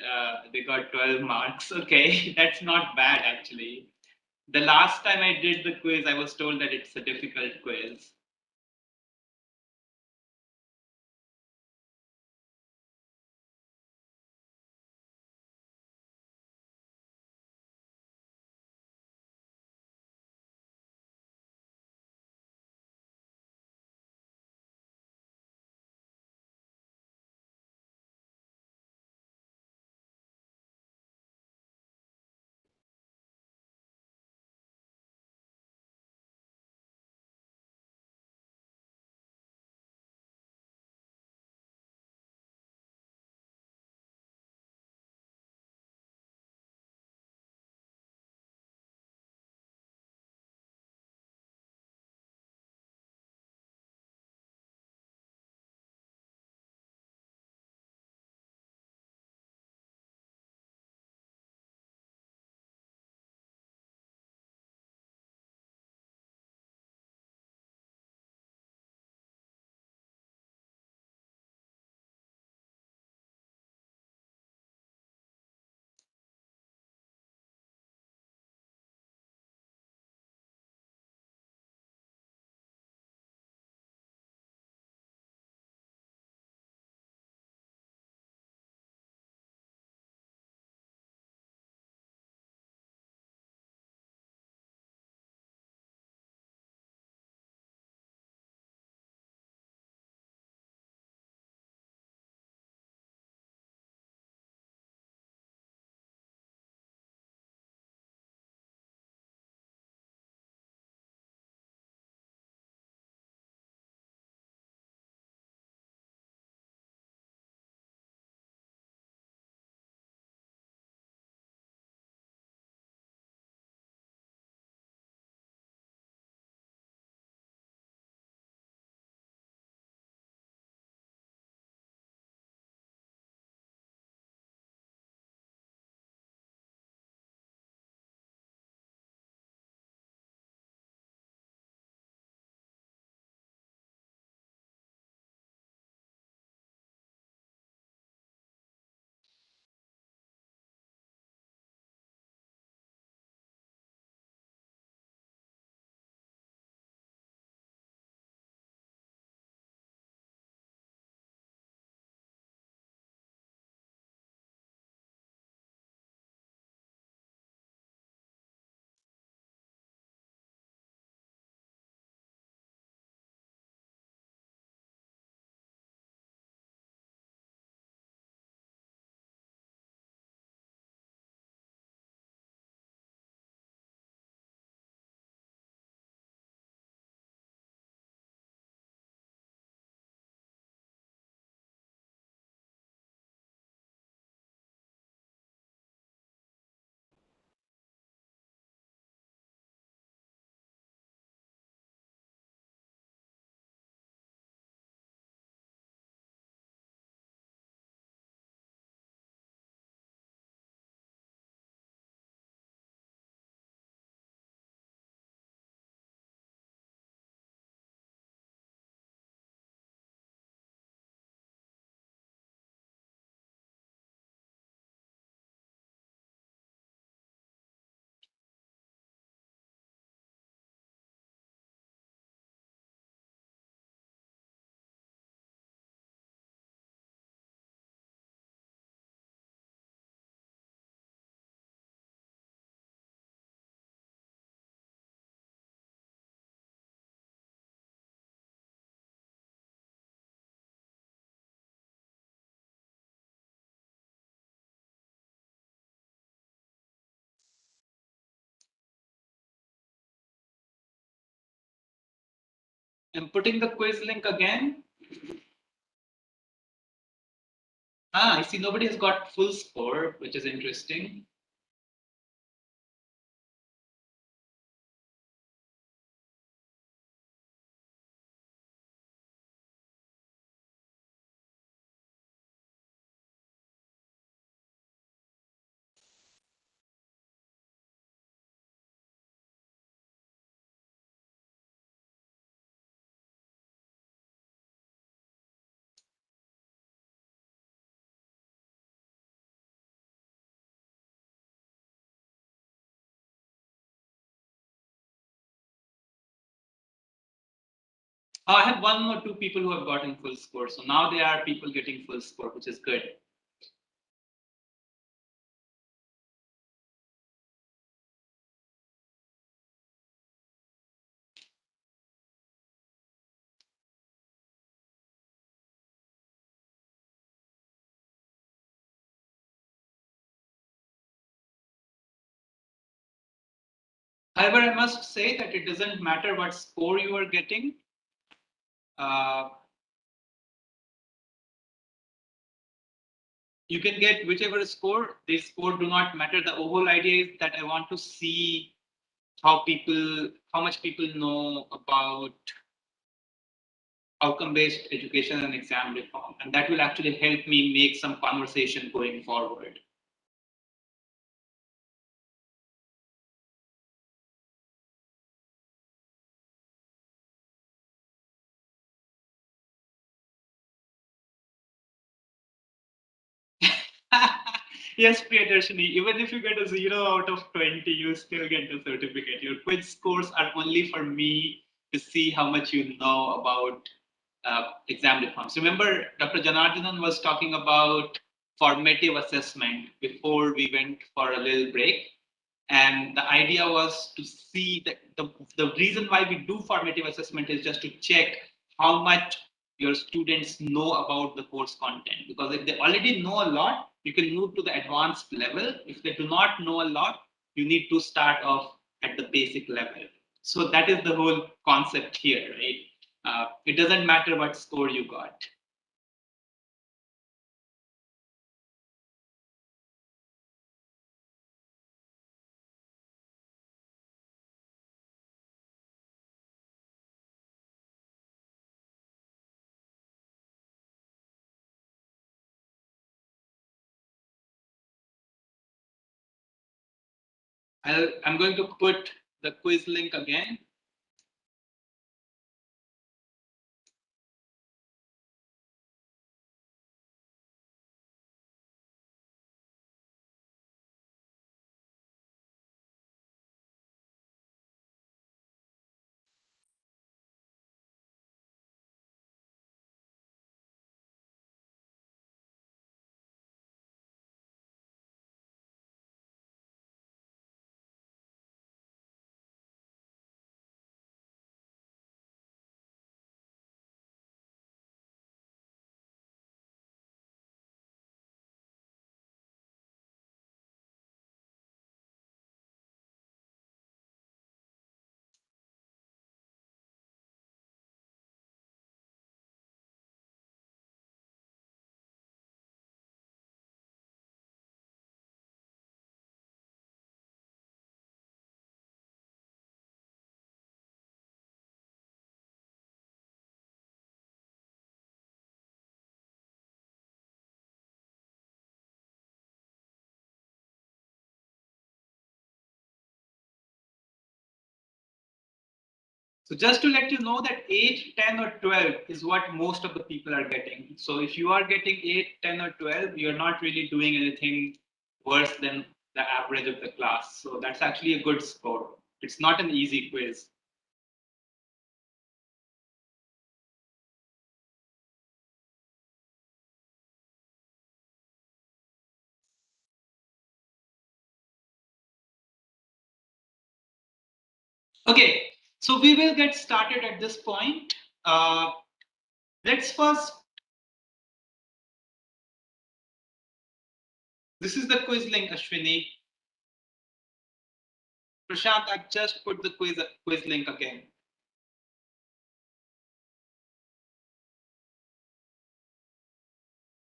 they got 12 marks. Okay, that's not bad actually. The last time I did the quiz, I was told that it's a difficult quiz. I'm putting the quiz link again. I see nobody has got full score, which is interesting. I have 1 or 2 people who have gotten full score. So now there are people getting full score, which is good. However, I must say that it doesn't matter what score you are getting. You can get whichever score. This score do not matter. The whole idea is that I want to see how much people know about outcome-based education and exam reform, and that will actually help me make some conversation going forward. Yes, Priyadarshini, even if you get a 0 out of 20, you still get the certificate. Your quiz scores are only for me to see how much you know about exam reforms. Remember, Dr. Janardhanan was talking about formative assessment before we went for a little break. And the idea was to see that the reason why we do formative assessment is just to check how much your students know about the course content. Because if they already know a lot, you can move to the advanced level. If they do not know a lot, you need to start off at the basic level. So that is the whole concept here, right? It doesn't matter what score you got. I'm going to put the quiz link again. So just to let you know that 8, 10 or 12 is what most of the people are getting. So if you are getting 8, 10 or 12, you're not really doing anything worse than the average of the class. So that's actually a good score. It's not an easy quiz. Okay, so we will get started at this point. Let's first, this is the quiz link, Ashwini. Prashant, I've just put the quiz link again.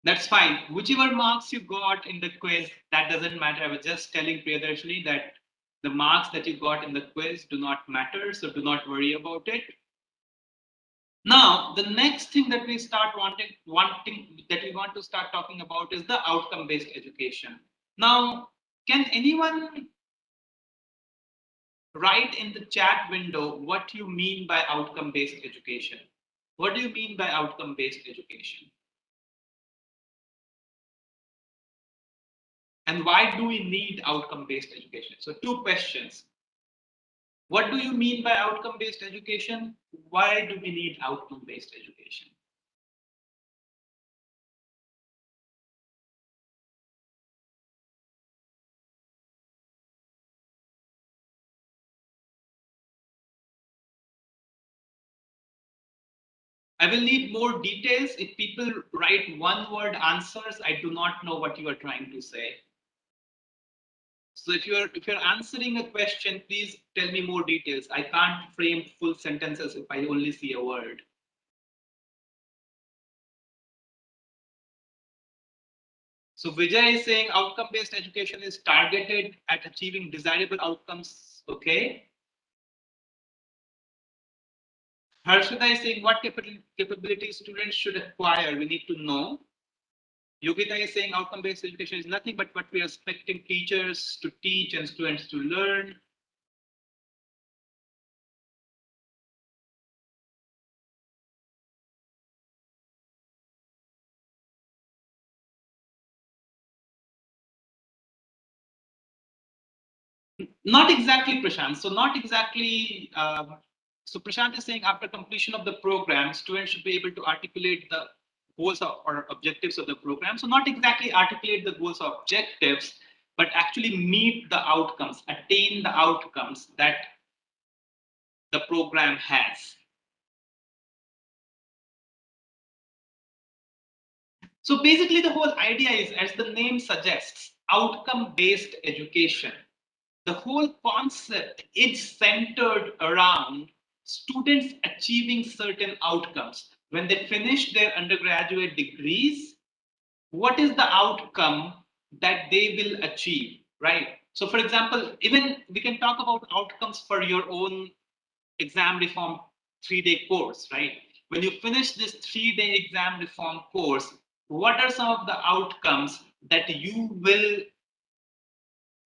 That's fine. Whichever marks you got in the quiz, that doesn't matter. I was just telling Priyadarshini that the marks that you got in the quiz do not matter, so do not worry about it. Now, the next thing that we start want to start talking about is the outcome-based education. Now, can anyone write in the chat window what you mean by outcome-based education? What do you mean by outcome-based education? And why do we need outcome-based education? So 2 questions. What do you mean by outcome-based education? Why do we need outcome-based education? I will need more details. If people write one-word answers, I do not know what you are trying to say. So if you're answering a question, please tell me more details. I can't frame full sentences if I only see a word. So Vijay is saying outcome-based education is targeted at achieving desirable outcomes. Okay. Harshada is saying what capabilities students should acquire. We need to know. Yogita is saying outcome-based education is nothing but what we are expecting teachers to teach and students to learn. Not exactly, Prashant. So not exactly. So Prashant is saying after completion of the program, students should be able to articulate the goals or objectives of the program. So not exactly articulate the goals or objectives, but actually meet the outcomes, attain the outcomes that the program has. So basically the whole idea is, as the name suggests, outcome-based education. The whole concept is centered around students achieving certain outcomes. When they finish their undergraduate degrees, what is the outcome that they will achieve, right? So for example, even we can talk about outcomes for your own exam reform 3-day course, right? When you finish this 3-day exam reform course, what are some of the outcomes that you will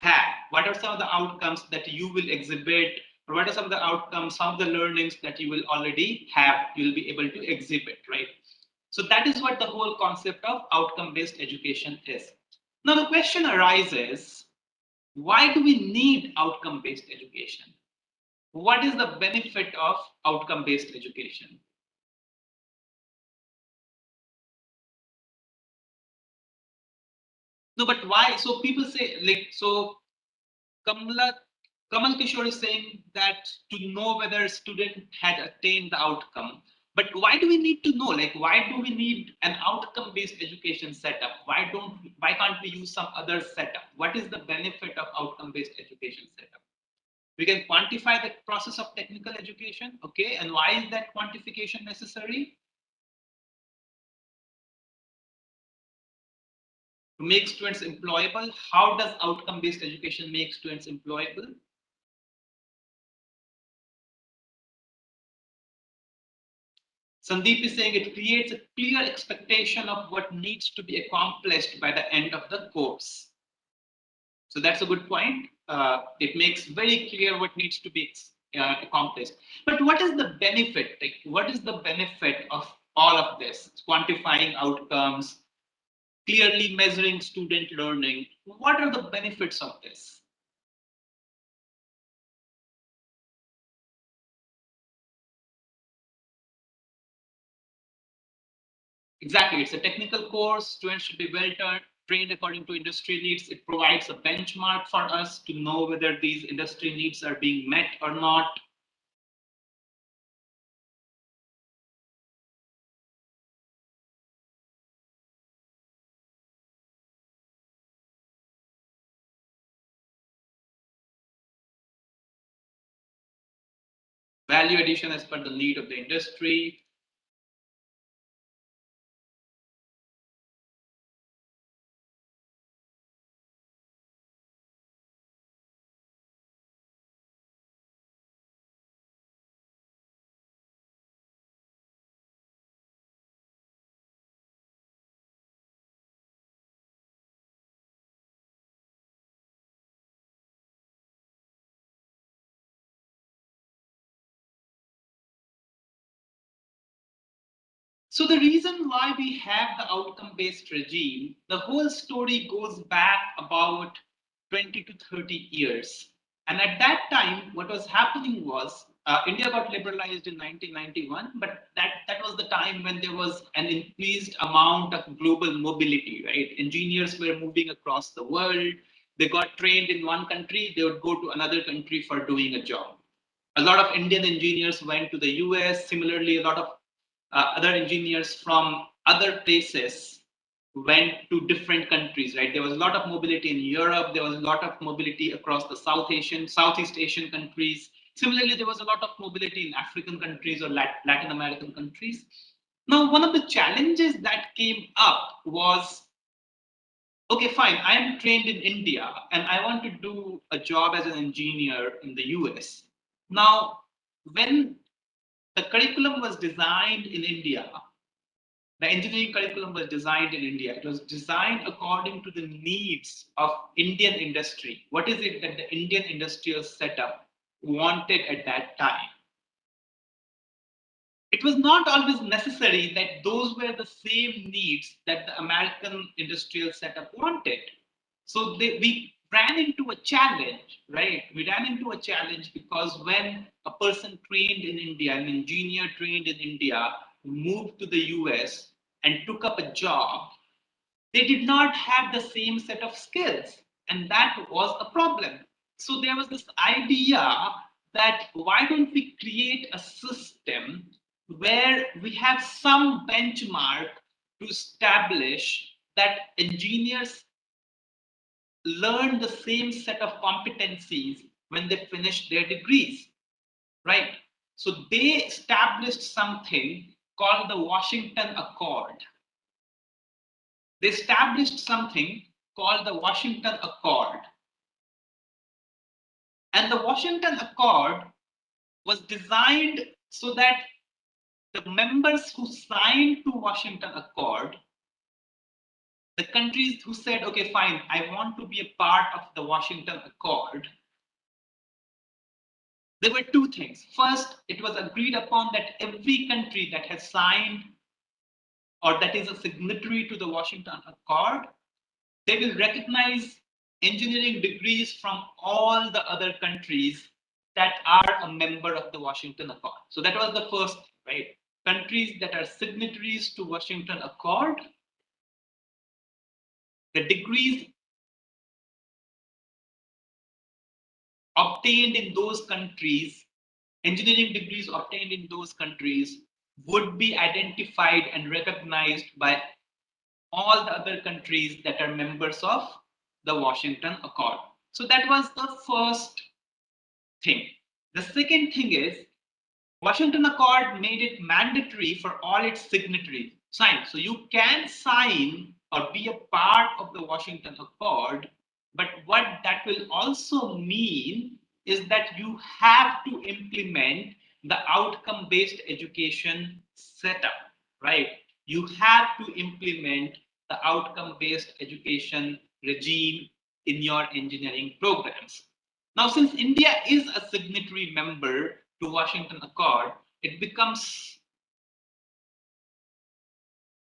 have? What are some of the outcomes that you will exhibit? Or what are some of the outcomes, some of the learnings that you will already have, you'll be able to exhibit, right? So that is what the whole concept of outcome-based education is. Now the question arises, why do we need outcome-based education? What is the benefit of outcome-based education? No, but why? So people say, like, so Kamal Kishore is saying that to know whether a student had attained the outcome. But why do we need to know? Like, why do we need an outcome-based education setup? Why can't we use some other setup? What is the benefit of outcome-based education setup? We can quantify the process of technical education, okay? And why is that quantification necessary? To make students employable. How does outcome-based education make students employable? Sandeep is saying it creates a clear expectation of what needs to be accomplished by the end of the course. So that's a good point. It makes very clear what needs to be accomplished. But what is the benefit? Like, what is the benefit of all of this? Quantifying outcomes, clearly measuring student learning. What are the benefits of this? Exactly, it's a technical course. Students should be well trained according to industry needs. It provides a benchmark for us to know whether these industry needs are being met or not. Value addition as per the need of the industry. So the reason why we have the outcome-based regime, the whole story goes back about 20 to 30 years. And at that time, what was happening was India got liberalized in 1991, but that was the time when there was an increased amount of global mobility, right? Engineers were moving across the world. They got trained in one country, they would go to another country for doing a job. A lot of Indian engineers went to the US. Similarly, a lot of other engineers from other places went to different countries, right? There was a lot of mobility in Europe. There was a lot of mobility across the Southeast Asian countries. Similarly, there was a lot of mobility in African countries or Latin American countries. Now, one of the challenges that came up was, okay, fine, I am trained in India and I want to do a job as an engineer in the US. Now, when the curriculum was designed in India, the engineering curriculum was designed in India. It was designed according to the needs of Indian industry. What is it that the Indian industrial setup wanted at that time? It was not always necessary that those were the same needs that the American industrial setup wanted. So we ran into a challenge, right? We ran into a challenge because when a person trained in India, an engineer trained in India, moved to the US and took up a job, they did not have the same set of skills. And that was a problem. So there was this idea that why don't we create a system where we have some benchmark to establish that engineers learn the same set of competencies when they finish their degrees, right? So they established something called the Washington Accord. They established something called the Washington Accord. And the Washington Accord was designed so that the members who signed to Washington Accord, the countries who said, okay, fine, I want to be a part of the Washington Accord, there were two things. First, it was agreed upon that every country that has signed or that is a signatory to the Washington Accord, they will recognize engineering degrees from all the other countries that are a member of the Washington Accord. So that was the first, right? Countries that are signatories to Washington Accord, the degrees obtained in those countries, engineering degrees obtained in those countries would be identified and recognized by all the other countries that are members of the Washington Accord. So that was the first thing. The second thing is Washington Accord made it mandatory for all its signatories sign. So you can sign or be a part of the Washington Accord, but what that will also mean is that you have to implement the outcome-based education setup, right? You have to implement the outcome-based education regime in your engineering programs. Now, since India is a signatory member to Washington Accord, it becomes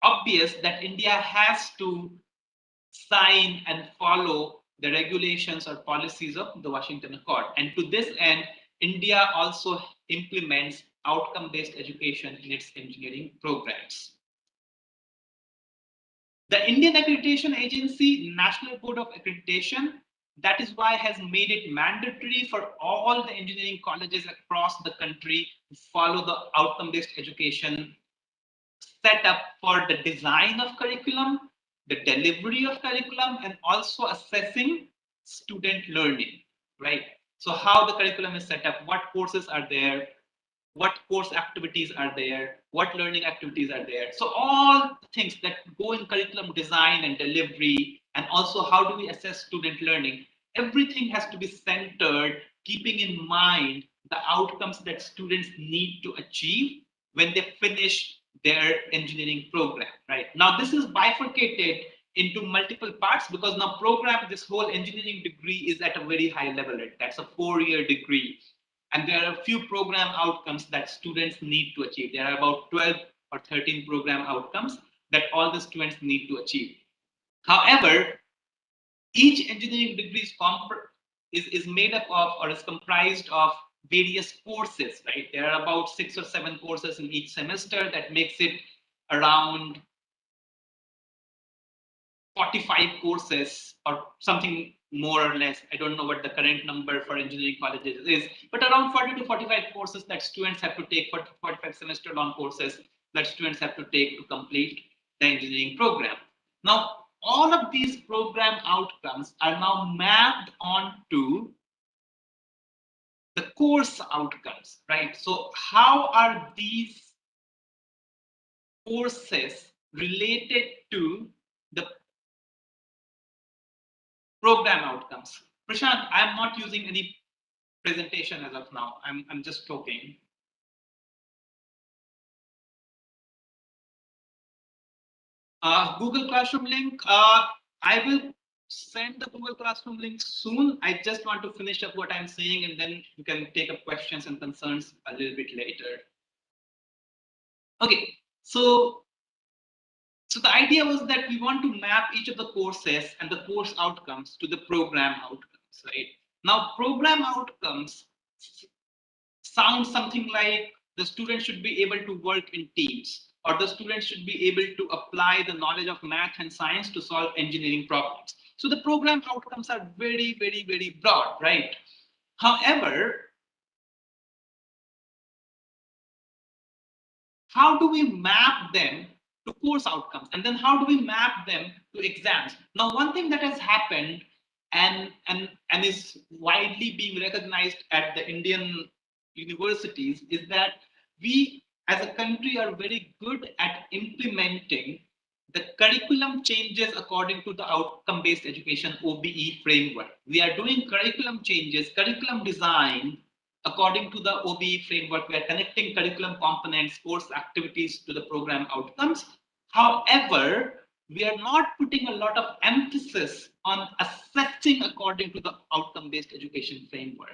obvious that India has to sign and follow the regulations or policies of the Washington Accord. And to this end, India also implements outcome-based education in its engineering programs. The Indian Accreditation Agency, National Board of Accreditation, that is why has made it mandatory for all the engineering colleges across the country to follow the outcome-based education setup for the design of curriculum, the delivery of curriculum, and also assessing student learning, right? So how the curriculum is set up, what courses are there, what course activities are there, what learning activities are there. So all the things that go in curriculum design and delivery, and also how do we assess student learning, everything has to be centered, keeping in mind the outcomes that students need to achieve when they finish their engineering program, right? Now this is bifurcated into multiple parts because now this whole engineering degree is at a very high level. That's a 4-year degree. And there are a few program outcomes that students need to achieve. There are about 12 or 13 program outcomes that all the students need to achieve. However, each engineering degree is made up of or is comprised of various courses, right? There are about 6 or 7 courses in each semester. That makes it around 45 courses or something more or less. I don't know what the current number for engineering colleges is, but around 40 to 45 courses that students have to take, 45 semester long courses that students have to take to complete the engineering program. Now, all of these program outcomes are now mapped onto the course outcomes, right? So how are these courses related to the program outcomes? Prashant, I'm not using any presentation as of now. I'm just talking. Google Classroom link. I will send the Google Classroom link soon. I just want to finish up what I'm saying, and then you can take up questions and concerns a little bit later. Okay, so the idea was that we want to map each of the courses and the course outcomes to the program outcomes, right? Now, program outcomes sound something like the student should be able to work in teams, or the student should be able to apply the knowledge of math and science to solve engineering problems. So the program outcomes are very, very, very broad, right? However, how do we map them to course outcomes, and then how do we map them to exams? Now, one thing that has happened and is widely being recognized at the Indian universities is that we as a country are very good at implementing the curriculum changes according to the outcome-based education OBE framework. We are doing curriculum changes, curriculum design according to the OBE framework. We are connecting curriculum components, course activities to the program outcomes. However, we are not putting a lot of emphasis on assessing according to the outcome-based education framework.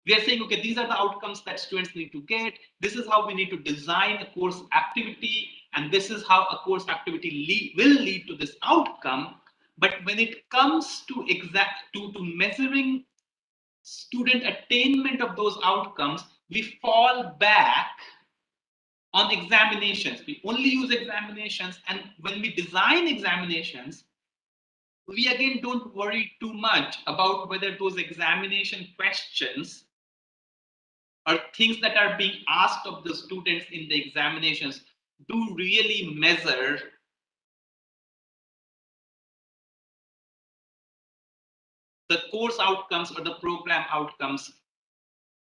We are saying, okay, these are the outcomes that students need to get. This is how we need to design a course activity, and this is how a course activity will lead to this outcome. But when it comes to measuring student attainment of those outcomes, we fall back on examinations. We only use examinations, and when we design examinations, we again don't worry too much about whether those examination questions or things that are being asked of the students in the examinations do really measure the course outcomes or the program outcomes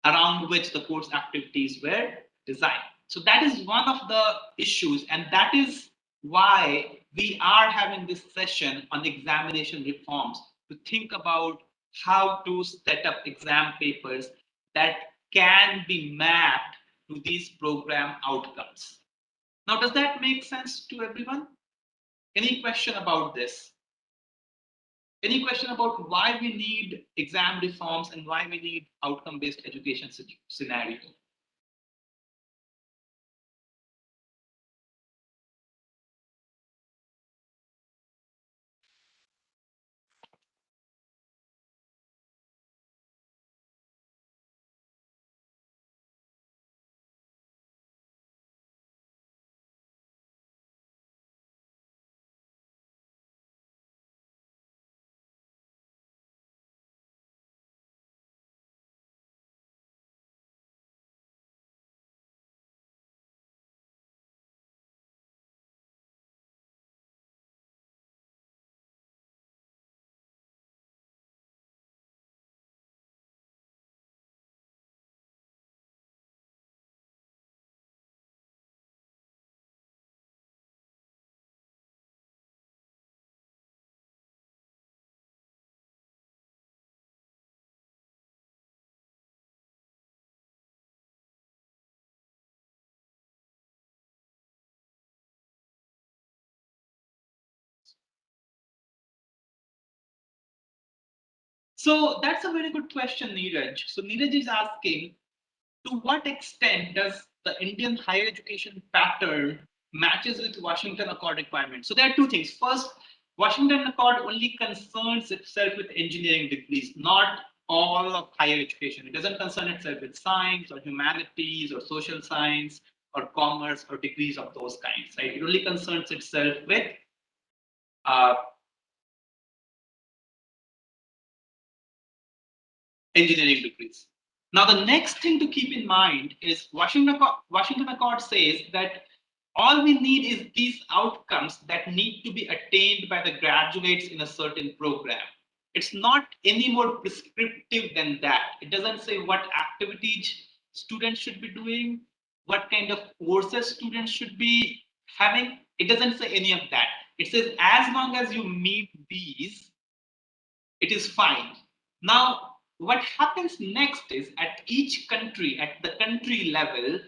around which the course activities were designed. So that is one of the issues, and that is why we are having this session on examination reforms, to think about how to set up exam papers that can be mapped to these program outcomes. Now, does that make sense to everyone? Any question about this? Any question about why we need exam reforms and why we need outcome-based education scenario? So that's a very good question, Neeraj. So Neeraj is asking, to what extent does the Indian higher education pattern matches with Washington Accord requirements? So there are two things. First, Washington Accord only concerns itself with engineering degrees, not all of higher education. It doesn't concern itself with science or humanities or social science or commerce or degrees of those kinds, right? It only concerns itself with engineering degrees. Now, the next thing to keep in mind is Washington Accord says that all we need is these outcomes that need to be attained by the graduates in a certain program. It's not any more prescriptive than that. It doesn't say what activities students should be doing, what kind of courses students should be having. It doesn't say any of that. It says as long as you meet these, it is fine. Now, what happens next is at each country, at the country level,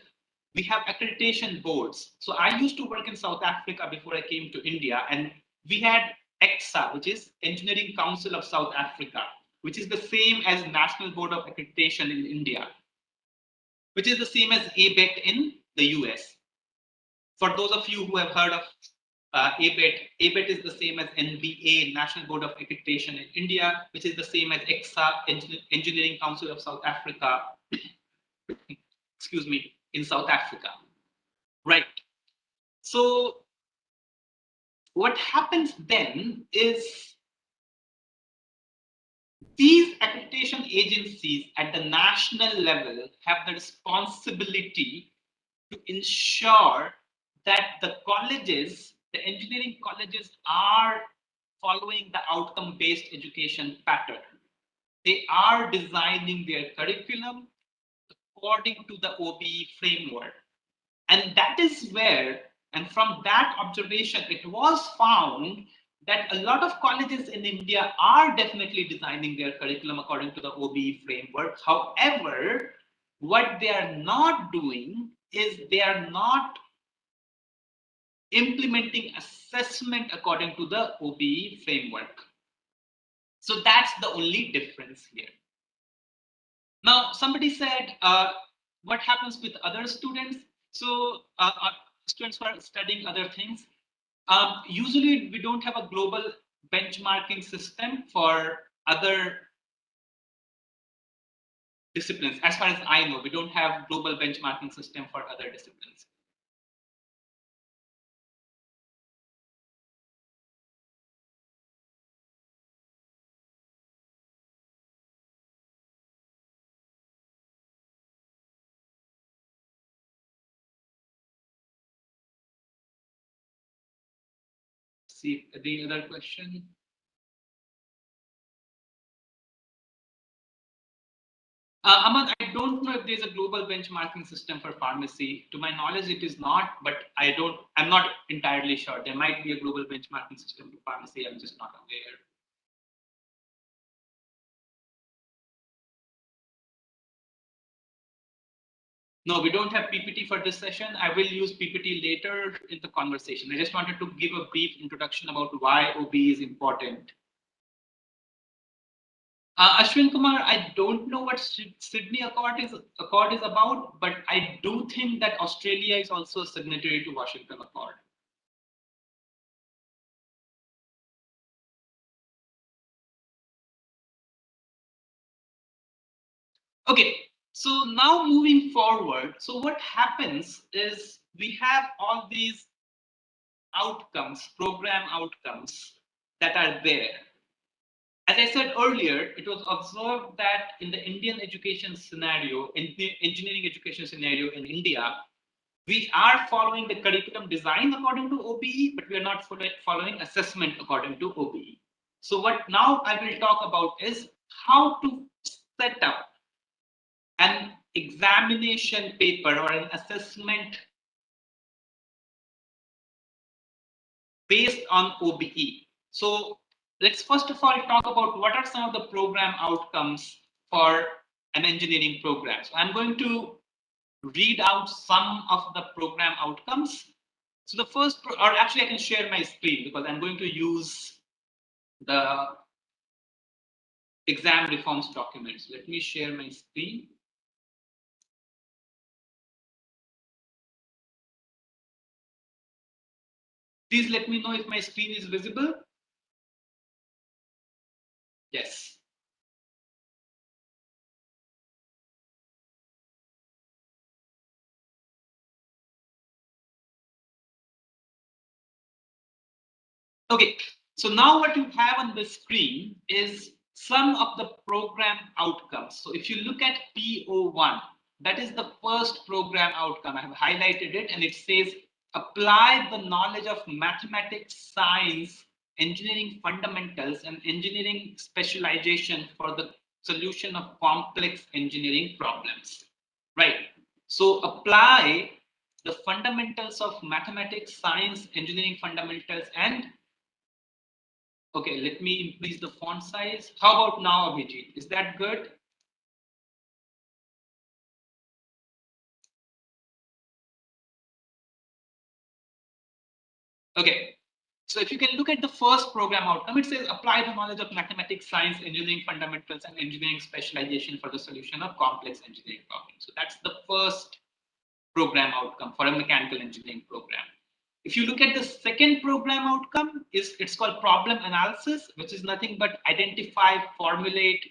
we have accreditation boards. So I used to work in South Africa before I came to India, and we had EXA, which is Engineering Council of South Africa, which is the same as National Board of Accreditation in India, which is the same as ABET in the US. For those of you who have heard of ABET is the same as NBA, National Board of Accreditation in India, which is the same as EXA, Engineering Council of South Africa, excuse me, in South Africa, right? So what happens then is these accreditation agencies at the national level have the responsibility to ensure that the colleges, the engineering colleges, are following the outcome-based education pattern. They are designing their curriculum according to the OBE framework. And that is where, and from that observation, it was found that a lot of colleges in India are definitely designing their curriculum according to the OBE framework. However, what they are not doing is they are not implementing assessment according to the OBE framework. So that's the only difference here. Now, somebody said, what happens with other students? So students who are studying other things, usually we don't have a global benchmarking system for other disciplines. As far as I know, we don't have global benchmarking system for other disciplines. See the other question. Aman, I don't know if there's a global benchmarking system for pharmacy. To my knowledge, it is not, but I'm not entirely sure. There might be a global benchmarking system for pharmacy. I'm just not aware. No, we don't have PPT for this session. I will use PPT later in the conversation. I just wanted to give a brief introduction about why OB is important. Ashwin Kumar, I don't know what Sydney Accord is about, but I do think that Australia is also a signatory to Washington Accord. Okay, so now moving forward, so what happens is we have all these outcomes, program outcomes that are there. As I said earlier, it was observed that in the Indian education scenario, in the engineering education scenario in India, we are following the curriculum design according to OBE, but we are not following assessment according to OBE. So what now I will talk about is how to set up an examination paper or an assessment based on OBE. So let's first of all talk about what are some of the program outcomes for an engineering program. So I'm going to read out some of the program outcomes. So the first, or actually I can share my screen because I'm going to use the exam reforms documents. Let me share my screen. Please let me know if my screen is visible. Yes. Okay, so now what you have on the screen is some of the program outcomes. So if you look at PO1, that is the first program outcome. I have highlighted it and it says apply the knowledge of mathematics, science, engineering fundamentals, and engineering specialization for the solution of complex engineering problems. Right. So apply the fundamentals of mathematics, science, engineering fundamentals, and okay, let me increase the font size. How about now, Abhijit? Is that good? Okay. So if you can look at the first program outcome, it says apply the knowledge of mathematics, science, engineering fundamentals, and engineering specialization for the solution of complex engineering problems. So that's the first program outcome for a mechanical engineering program. If you look at the second program outcome, it's called problem analysis, which is nothing but identify, formulate,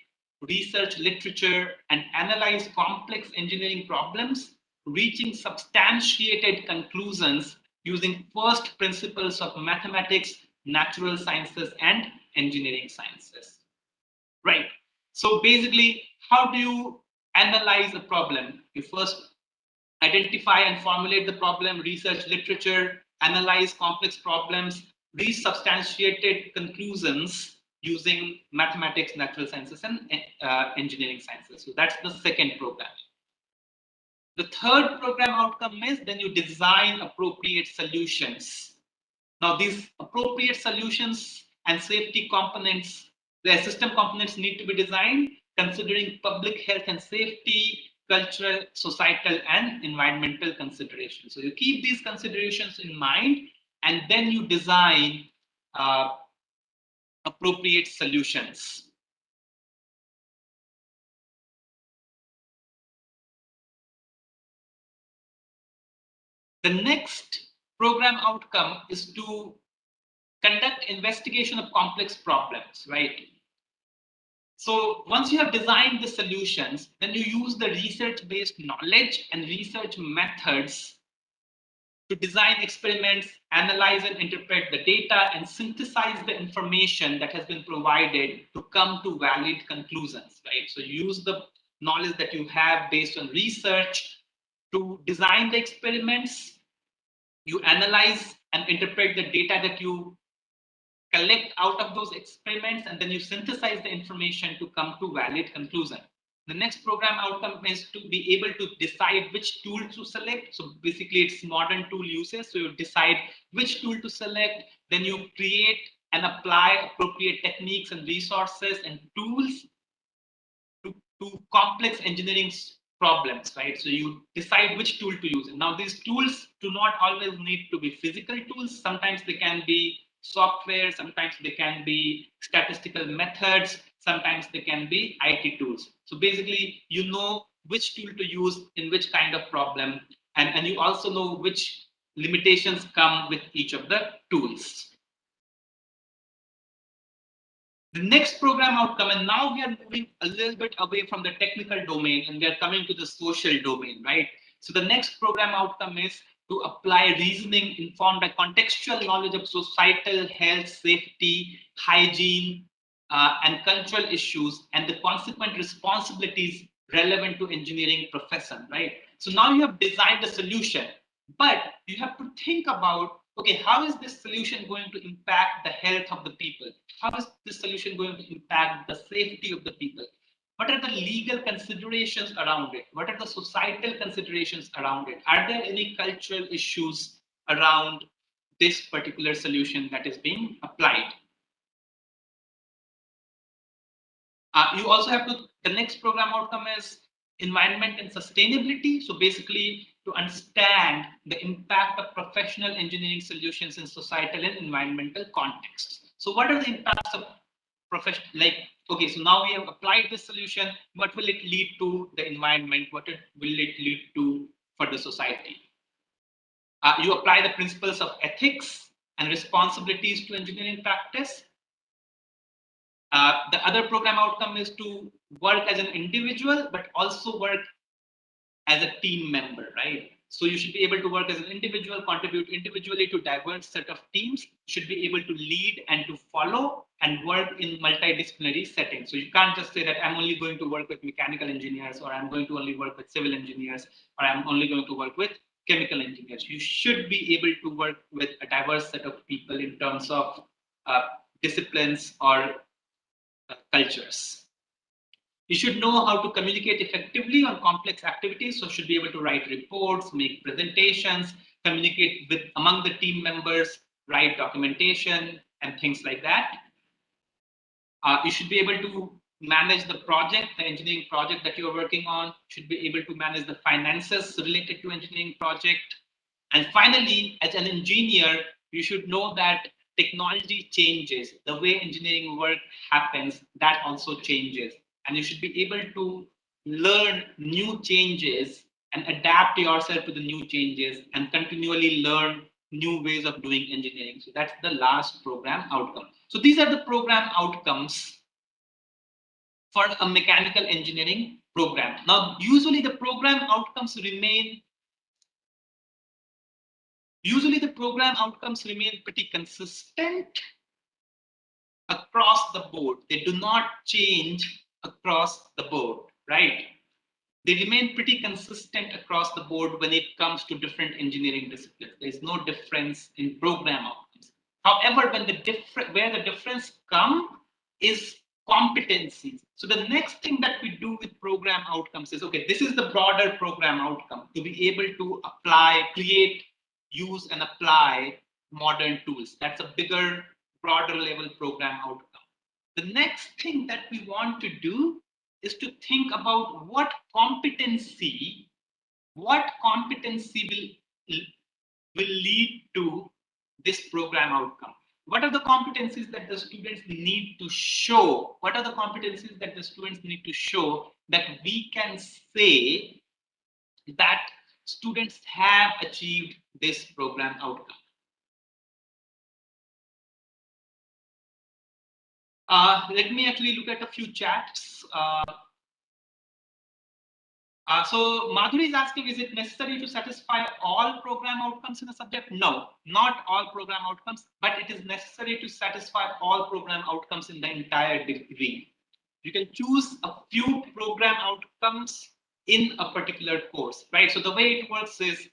research literature, and analyze complex engineering problems, reaching substantiated conclusions using first principles of mathematics, natural sciences, and engineering sciences. Right. So basically, how do you analyze a problem? You first identify and formulate the problem, research literature, analyze complex problems, reach substantiated conclusions using mathematics, natural sciences, and engineering sciences. So that's the second program. The third program outcome is then you design appropriate solutions. Now these appropriate solutions and safety components, the system components need to be designed considering public health and safety, cultural, societal, and environmental considerations. So you keep these considerations in mind, and then you design appropriate solutions. The next program outcome is to conduct investigation of complex problems, right? So once you have designed the solutions, then you use the research-based knowledge and research methods to design experiments, analyze and interpret the data, and synthesize the information that has been provided to come to valid conclusions, right? So use the knowledge that you have based on research to design the experiments. You analyze and interpret the data that you collect out of those experiments, and then you synthesize the information to come to valid conclusion. The next program outcome is to be able to decide which tool to select. So basically it's modern tool uses. So you decide which tool to select, then you create and apply appropriate techniques and resources and tools to complex engineering problems, right? So you decide which tool to use. And now these tools do not always need to be physical tools. Sometimes they can be software, sometimes they can be statistical methods, sometimes they can be IT tools. So basically, you know which tool to use in which kind of problem, and you also know which limitations come with each of the tools. The next program outcome, and now we are moving a little bit away from the technical domain and we are coming to the social domain, right? So the next program outcome is to apply reasoning informed by contextual knowledge of societal health, safety, hygiene, and cultural issues, and the consequent responsibilities relevant to engineering profession, right? So now you have designed a solution, but you have to think about, okay, how is this solution going to impact the health of the people? How is this solution going to impact the safety of the people? What are the legal considerations around it? What are the societal considerations around it? Are there any cultural issues around this particular solution that is being applied? You also have to, the next program outcome is environment and sustainability. So basically to understand the impact of professional engineering solutions in societal and environmental contexts. So what are the impacts of professional, like, okay, so now we have applied this solution, what will it lead to the environment? What will it lead to for the society? You apply the principles of ethics and responsibilities to engineering practice. The other program outcome is to work as an individual, but also work as a team member, right? So you should be able to work as an individual, contribute individually to diverse set of teams, should be able to lead and to follow and work in multidisciplinary settings. So you can't just say that I'm only going to work with mechanical engineers, or I'm going to only work with civil engineers, or I'm only going to work with chemical engineers. You should be able to work with a diverse set of people in terms of disciplines or cultures. You should know how to communicate effectively on complex activities. So should be able to write reports, make presentations, communicate with among the team members, write documentation and things like that. You should be able to manage the project, the engineering project that you're working on, should be able to manage the finances related to engineering project. And finally, as an engineer, you should know that technology changes. The way engineering work happens, that also changes. And you should be able to learn new changes and adapt yourself to the new changes and continually learn new ways of doing engineering. So that's the last program outcome. So these are the program outcomes for a mechanical engineering program. Now, usually the program outcomes remain pretty consistent across the board. They do not change across the board, right? They remain pretty consistent across the board when it comes to different engineering disciplines. There's no difference in program outcomes. However, where the difference comes is competencies. So the next thing that we do with program outcomes is, okay, this is the broader program outcome, to be able to apply, create, use and apply modern tools. That's a bigger, broader level program outcome. The next thing that we want to do is to think about what competency will lead to this program outcome. What are the competencies that the students need to show? What are the competencies that the students need to show that we can say that students have achieved this program outcome? Let me actually look at a few chats. So Madhuri is asking, is it necessary to satisfy all program outcomes in a subject? No, not all program outcomes, but it is necessary to satisfy all program outcomes in the entire degree. You can choose a few program outcomes in a particular course, right? So the way it works is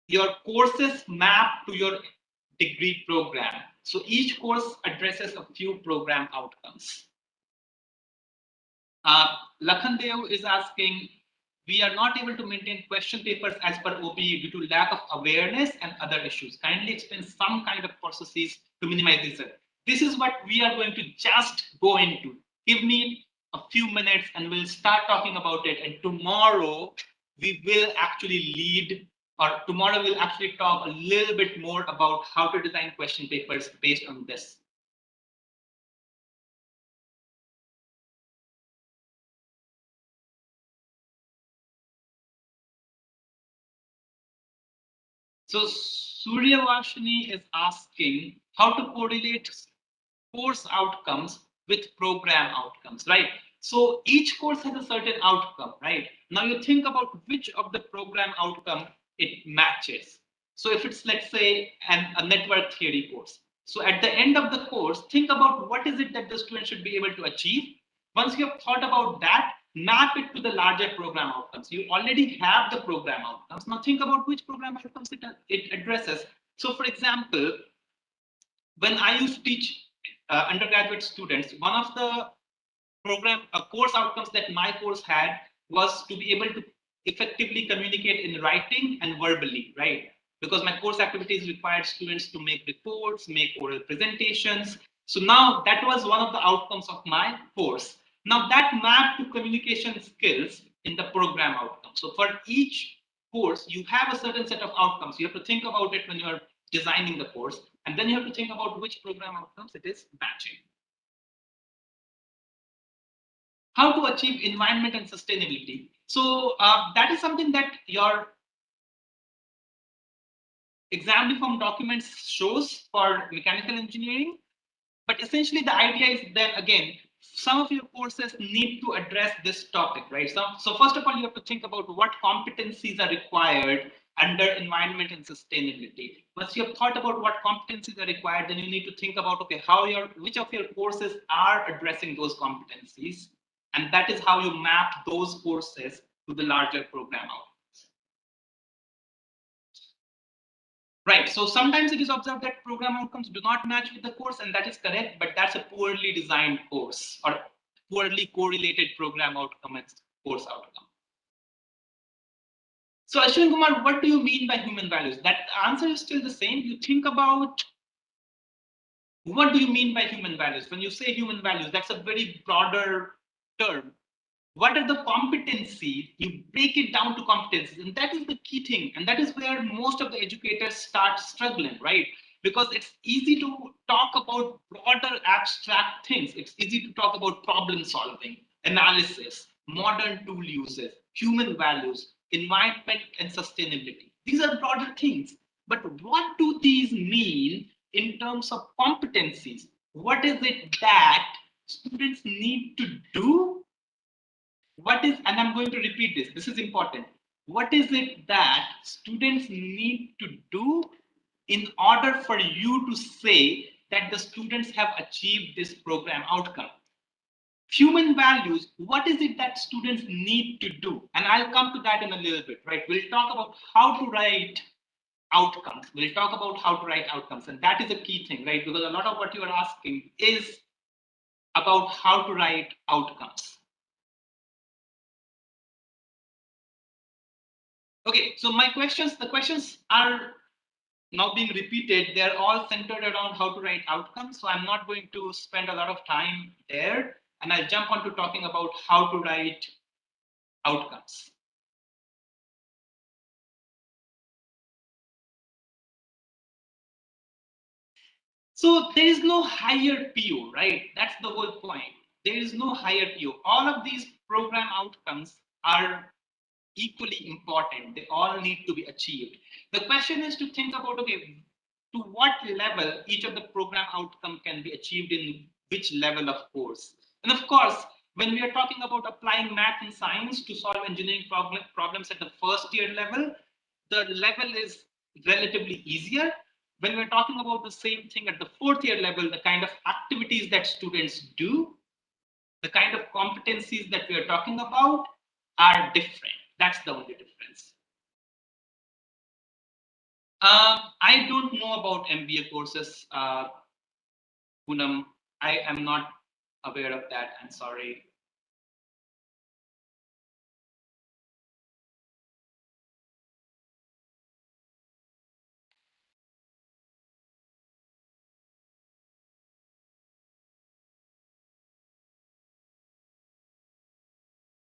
your courses map to your degree program. So each course addresses a few program outcomes. Lakhandev is asking, we are not able to maintain question papers as per OBE due to lack of awareness and other issues. Kindly explain some kind of processes to minimize this. This is what we are going to just go into. Give me a few minutes and we'll start talking about it. And tomorrow we will actually tomorrow we'll actually talk a little bit more about how to design question papers based on this. So Suryavashini is asking how to correlate course outcomes with program outcomes, right? So each course has a certain outcome, right? Now you think about which of the program outcome it matches. So if it's, let's say, a network theory course. So at the end of the course, think about what is it that the student should be able to achieve. Once you have thought about that, map it to the larger program outcomes. You already have the program outcomes. Now think about which program outcomes it addresses. So for example, when I used to teach undergraduate students, one of the course outcomes that my course had was to be able to effectively communicate in writing and verbally, right? Because my course activities required students to make reports, make oral presentations. So now that was one of the outcomes of my course. Now that mapped to communication skills in the program outcome. So for each course, you have a certain set of outcomes. You have to think about it when you're designing the course, and then you have to think about which program outcomes it is matching. How to achieve environment and sustainability. So that is something that your exam reform documents shows for mechanical engineering. But essentially the idea is then again, some of your courses need to address this topic, right? So first of all, you have to think about what competencies are required under environment and sustainability. Once you have thought about what competencies are required, then you need to think about, okay, which of your courses are addressing those competencies, and that is how you map those courses to the larger program outcomes. Right, so sometimes it is observed that program outcomes do not match with the course, and that is correct, but that's a poorly designed course or poorly correlated program outcome and course outcome. So Ashwin Kumar, what do you mean by human values? That answer is still the same. You think about what do you mean by human values? When you say human values, that's a very broader term. What are the competencies? You break it down to competencies, and that is the key thing. And that is where most of the educators start struggling, right? Because it's easy to talk about broader abstract things. It's easy to talk about problem solving, analysis, modern tool uses, human values, environment, and sustainability. These are broader things. But what do these mean in terms of competencies? What is it that students need to do? What is, and I'm going to repeat this is important. What is it that students need to do in order for you to say that the students have achieved this program outcome? Human values, what is it that students need to do? And I'll come to that in a little bit, right? We'll talk about how to write outcomes. We'll talk about how to write outcomes. And that is a key thing, right? Because a lot of what you are asking is about how to write outcomes. Okay, so the questions are now being repeated. They're all centered around how to write outcomes. So I'm not going to spend a lot of time there, and I'll jump on to talking about how to write outcomes. So there is no higher PO, right? That's the whole point. There is no higher PO. All of these program outcomes are equally important. They all need to be achieved. The question is to think about, okay, to what level each of the program outcome can be achieved in which level of course. And of course, when we are talking about applying math and science to solve engineering problems at the first year level, the level is relatively easier. When we're talking about the same thing at the fourth year level, the kind of activities that students do, the kind of competencies that we are talking about are different. That's the only difference. I don't know about MBA courses, Poonam. I am not aware of that. I'm sorry.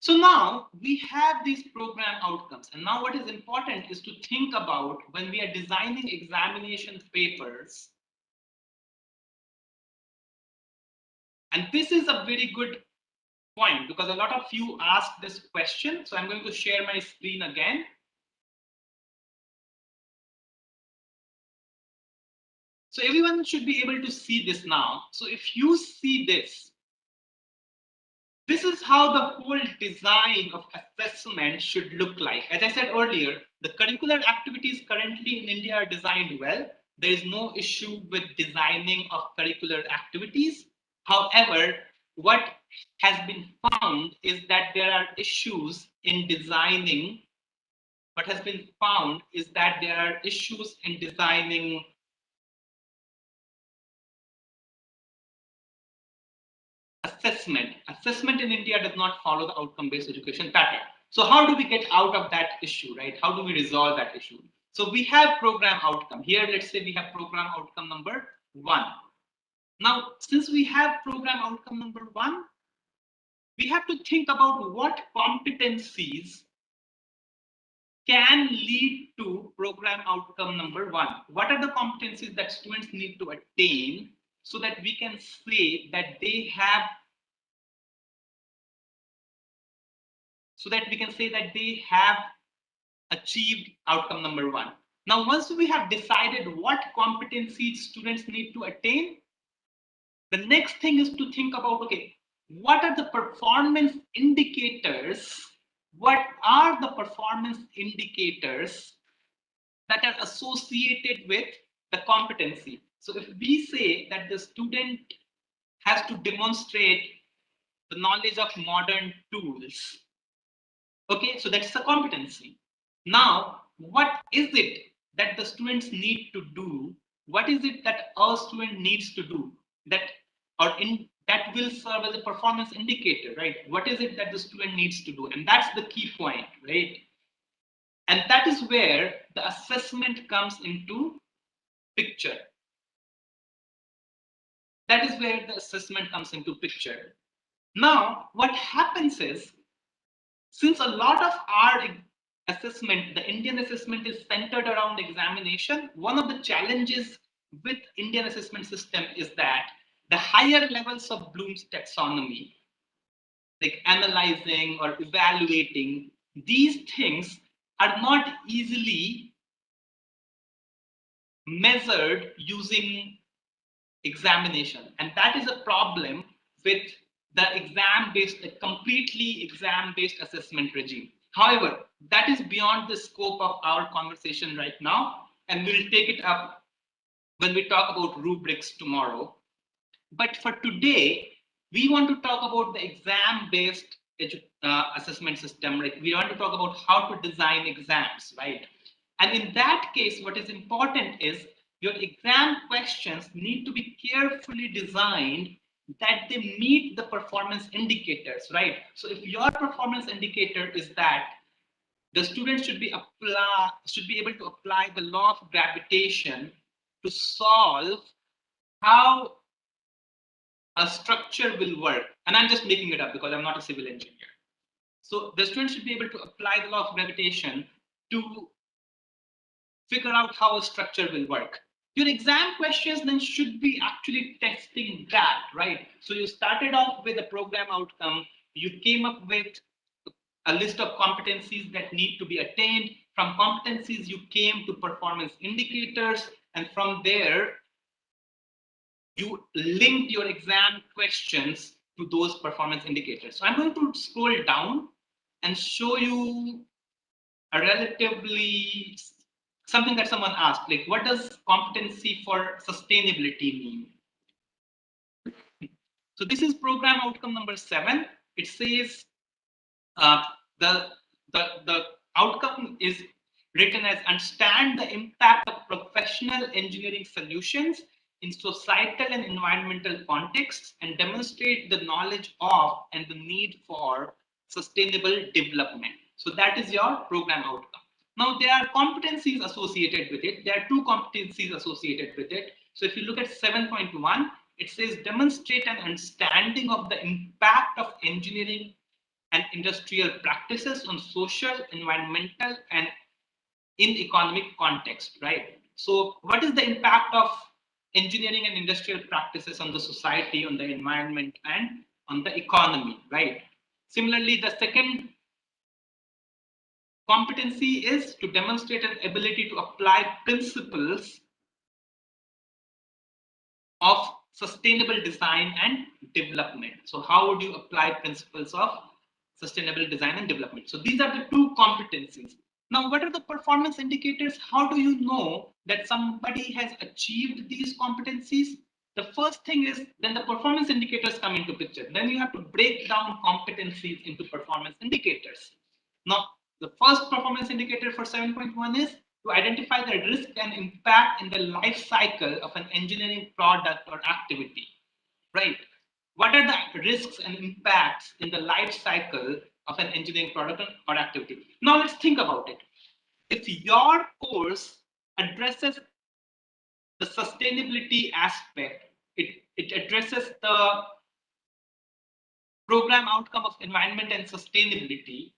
So now we have these program outcomes. And now what is important is to think about when we are designing examination papers. And this is a very good point because a lot of you asked this question. So I'm going to share my screen again. So everyone should be able to see this now. So if you see this is how the whole design of assessment should look like. As I said earlier, the curricular activities currently in India are designed well. There is no issue with designing of curricular activities. However, what has been found is that there are issues in designing. What has been found is that there are issues in designing assessment. Assessment in India does not follow the outcome-based education pattern. So how do we get out of that issue, right? How do we resolve that issue? So we have program outcome. Here, let's say we have program outcome number 1. Now, since we have program outcome number 1, we have to think about what competencies can lead to program outcome number 1. What are the competencies that students need to attain so that we can say that they have achieved outcome number 1. Now, once we have decided what competencies students need to attain, the next thing is to think about, okay, what are the performance indicators? What are the performance indicators that are associated with the competency? So if we say that the student has to demonstrate the knowledge of modern tools, okay, so that's the competency. Now, what is it that the students need to do? What is it that a student needs to do that that will serve as a performance indicator, right? What is it that the student needs to do? And that's the key point, right? And that is where the assessment comes into picture. That is where the assessment comes into picture. Now, what happens is, since a lot of our assessment, the Indian assessment is centered around examination, one of the challenges with Indian assessment system is that the higher levels of Bloom's taxonomy, like analyzing or evaluating, these things are not easily measured using examination. And that is a problem with the exam-based, a completely exam-based assessment regime. However, that is beyond the scope of our conversation right now, and we'll take it up when we talk about rubrics tomorrow. But for today, we want to talk about the exam-based assessment system. Right? We want to talk about how to design exams, right? And in that case, what is important is your exam questions need to be carefully designed that they meet the performance indicators, right? So if your performance indicator is that the student should be able to apply the law of gravitation to solve how a structure will work. And I'm just making it up because I'm not a civil engineer. So the student should be able to apply the law of gravitation to figure out how a structure will work. Your exam questions then should be actually testing that, right? So you started off with a program outcome, you came up with a list of competencies that need to be attained. From competencies, you came to performance indicators, and from there, you linked your exam questions to those performance indicators. So I'm going to scroll down and show you a relatively something that someone asked, like what does competency for sustainability mean? So this is program outcome number 7. It says the outcome is written as understand the impact of professional engineering solutions in societal and environmental contexts and demonstrate the knowledge of and the need for sustainable development. So that is your program outcome. Now there are competencies associated with it. There are 2 competencies associated with it. So if you look at 7.1, it says demonstrate an understanding of the impact of engineering and industrial practices on social, environmental, and in economic context, right? So what is the impact of engineering and industrial practices on the society, on the environment, and on the economy, right? Similarly, the second competency is to demonstrate an ability to apply principles of sustainable design and development. So how would you apply principles of sustainable design and development? So these are the 2 competencies. Now, what are the performance indicators? How do you know that somebody has achieved these competencies? The first thing is then the performance indicators come into picture. Then you have to break down competencies into performance indicators. Now, the first performance indicator for 7.1 is to identify the risk and impact in the life cycle of an engineering product or activity, right? What are the risks and impacts in the life cycle of an engineering product or activity? Now let's think about it. If your course addresses the sustainability aspect, it addresses the program outcome of environment and sustainability,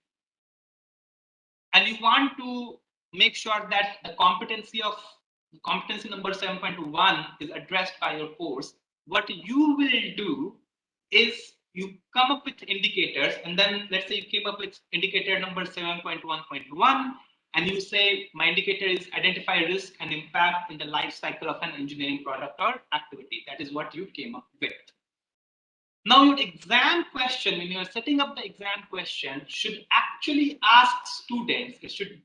and you want to make sure that the competency number 7.1 is addressed by your course, what you will do is you come up with indicators, and then let's say you came up with indicator number 7.1.1, and you say my indicator is identify risk and impact in the life cycle of an engineering product or activity. That is what you came up with. Now your exam question, when you are setting up the exam question, should actually ask students, it should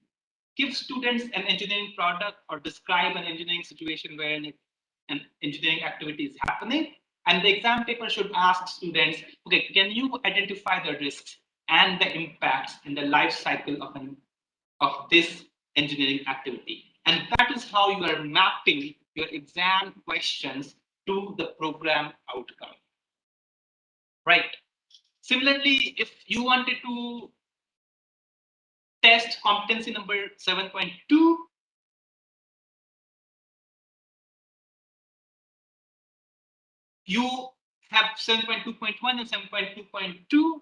give students an engineering product or describe an engineering situation where an engineering activity is happening. And the exam paper should ask students, okay, can you identify the risks and the impacts in the life cycle of this engineering activity? And that is how you are mapping your exam questions to the program outcome. Right. Similarly, if you wanted to test competency number 7.2, you have 7.2.1 and 7.2.2.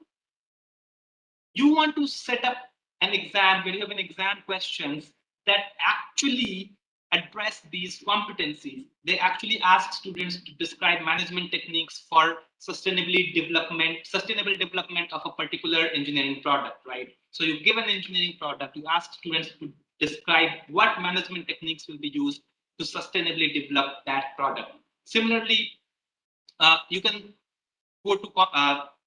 You want to set up an exam where you have an exam questions that actually address these competencies. They actually ask students to describe management techniques for sustainable development of a particular engineering product, right? So you give an engineering product, you ask students to describe what management techniques will be used to sustainably develop that product. Similarly, you can go to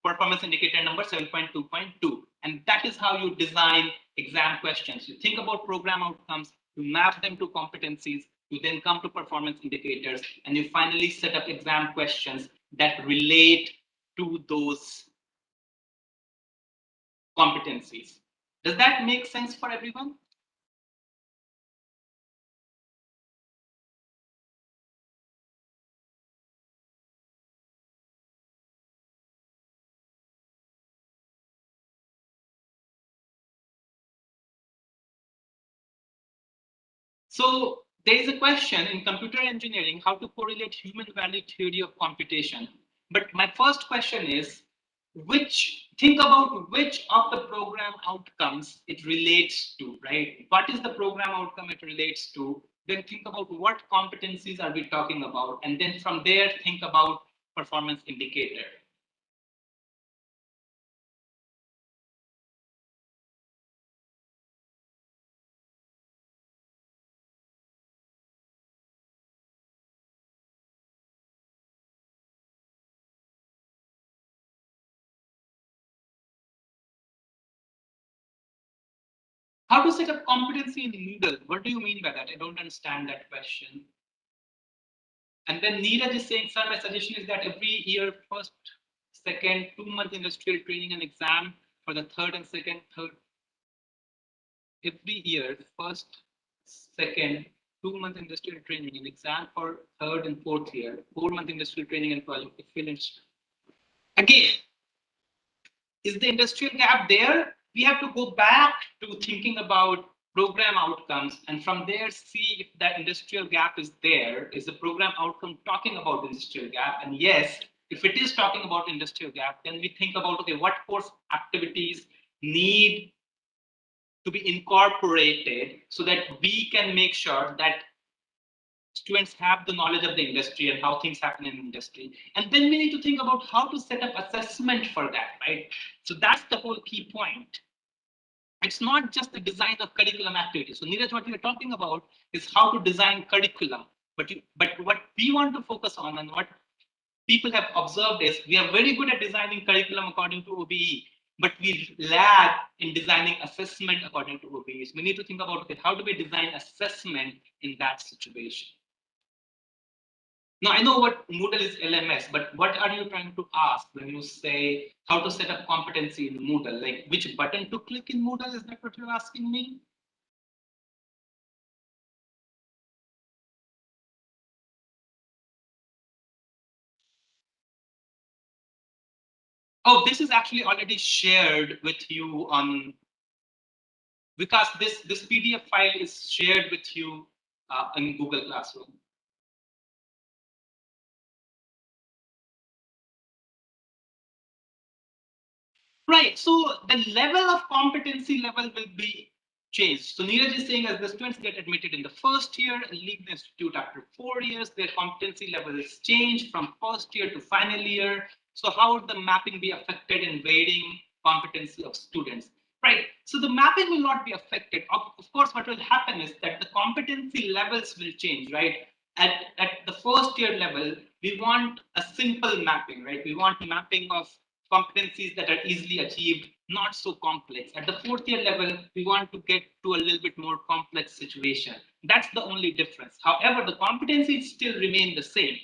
performance indicator number 7.2.2, and that is how you design exam questions. You think about program outcomes, you map them to competencies, you then come to performance indicators, and you finally set up exam questions that relate to those competencies. Does that make sense for everyone? So there is a question in computer engineering, how to correlate human value theory of computation. But my first question is, think about which of the program outcomes it relates to, right? What is the program outcome it relates to? Then think about what competencies are we talking about? And then from there, think about performance indicator. How to set up competency in Moodle? What do you mean by that? I don't understand that question. And then Neeraj is saying, sir, my suggestion is that every year, first, second, 2-month industrial training and exam for the third. Every year, first, second, 2-month industrial training and exam for third and fourth year, 4-month industrial training and project. Again, is the industrial gap there? We have to go back to thinking about program outcomes, and from there see if that industrial gap is there. Is the program outcome talking about the industrial gap? And yes, if it is talking about industrial gap, then we think about, okay, what course activities need to be incorporated so that we can make sure that students have the knowledge of the industry and how things happen in the industry. And then we need to think about how to set up assessment for that, right? So that's the whole key point. It's not just the design of curriculum activities. So Neeraj, what we are talking about is how to design curriculum. But what we want to focus on and what people have observed is we are very good at designing curriculum according to OBE, but we lag in designing assessment according to OBE. So we need to think about, okay, how do we design assessment in that situation? Now, I know what Moodle is LMS, but what are you trying to ask when you say how to set up competency in Moodle? Like which button to click in Moodle? Is that what you're asking me? Oh, this is actually already shared with you on, because this PDF file is shared with you in Google Classroom. Right, so the level of competency level will be changed. So Neeraj is saying as the students get admitted in the first year and leave the institute after 4 years, their competency level is changed from first year to final year. So how would the mapping be affected in weighting competency of students? Right, so the mapping will not be affected. Of course, what will happen is that the competency levels will change, right? At the first year level, we want a simple mapping, right? We want mapping of competencies that are easily achieved, not so complex. At the 4th year level, we want to get to a little bit more complex situation. That's the only difference. However, the competencies still remain the same.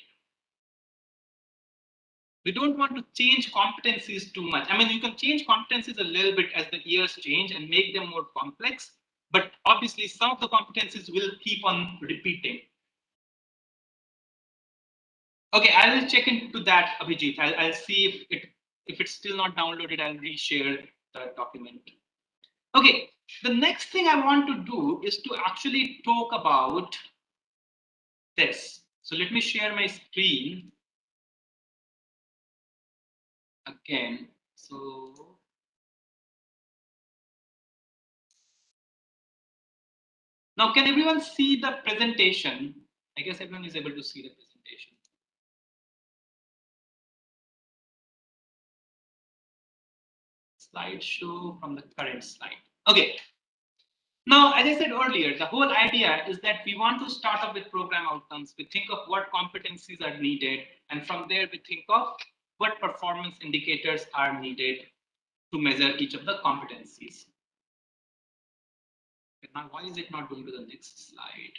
We don't want to change competencies too much. I mean, you can change competencies a little bit as the years change and make them more complex, but obviously some of the competencies will keep on repeating. Okay, I will check into that, Abhijit. I'll see if it's still not downloaded, I'll reshare the document. Okay, the next thing I want to do is to actually talk about this. So let me share my screen again. So now can everyone see the presentation? I guess everyone is able to see the presentation. Slideshow from the current slide. Okay. Now, as I said earlier, the whole idea is that we want to start off with program outcomes. We think of what competencies are needed, and from there we think of what performance indicators are needed to measure each of the competencies. Now, why is it not going to the next slide?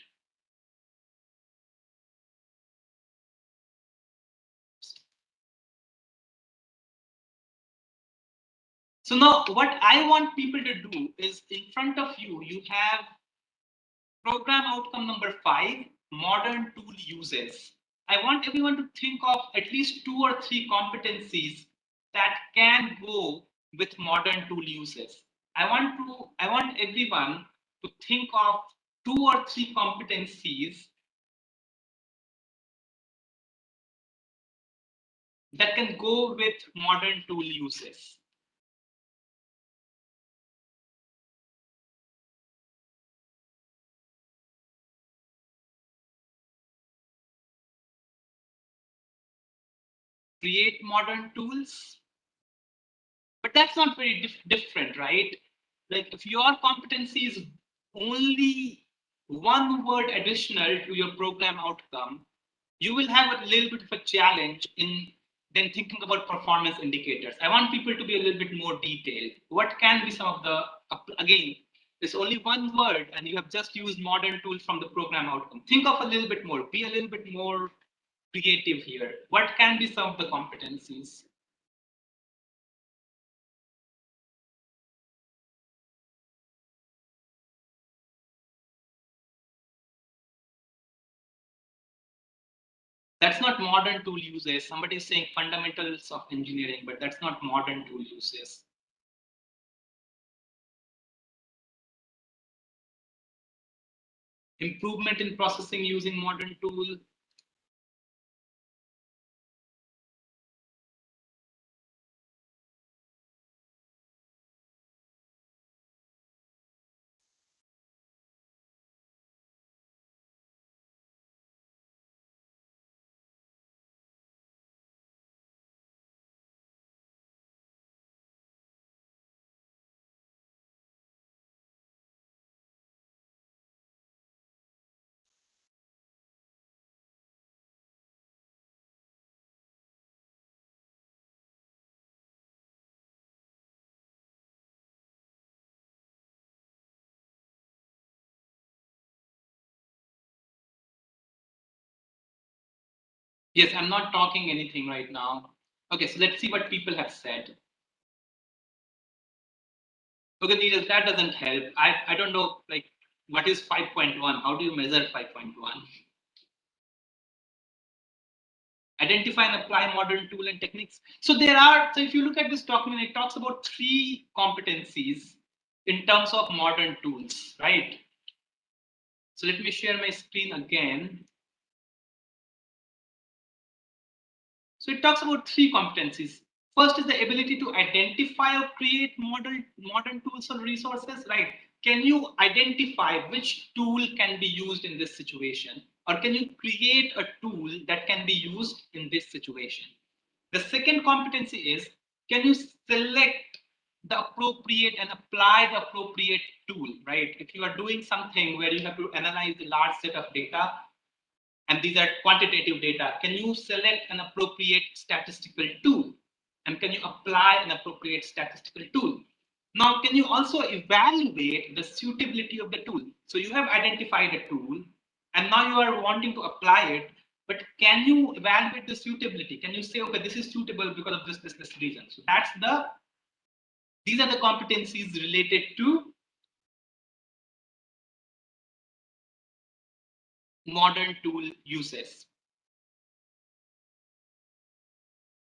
So now what I want people to do is in front of you, you have program outcome number 5, modern tool uses. I want everyone to think of at least 2 or 3 competencies that can go with modern tool uses. I want everyone to think of 2 or 3 competencies that can go with modern tool uses. Create modern tools. But that's not very different, right? Like if your competency is only one word additional to your program outcome, you will have a little bit of a challenge in then thinking about performance indicators. I want people to be a little bit more detailed. What can be some of the, again, there's only one word and you have just used modern tools from the program outcome. Think of a little bit more, be a little bit more creative here. What can be some of the competencies? That's not modern tool uses. Somebody is saying fundamentals of engineering, but that's not modern tool uses. Improvement in processing using modern tool. Yes, I'm not talking anything right now. Okay, so let's see what people have said. Okay, Neeraj, that doesn't help. I don't know, like, what is 5.1? How do you measure 5.1? Identify and apply modern tool and techniques. So so if you look at this document, it talks about 3 competencies in terms of modern tools, right? So let me share my screen again. So it talks about 3 competencies. First is the ability to identify or create modern tools or resources, right? Can you identify which tool can be used in this situation? Or can you create a tool that can be used in this situation? The second competency is, can you select the appropriate and apply the appropriate tool, right? If you are doing something where you have to analyze a large set of data, and these are quantitative data, can you select an appropriate statistical tool? And can you apply an appropriate statistical tool? Now, can you also evaluate the suitability of the tool? So you have identified a tool, and now you are wanting to apply it, but can you evaluate the suitability? Can you say, okay, this is suitable because of this reason? So these are the competencies related to modern tool uses.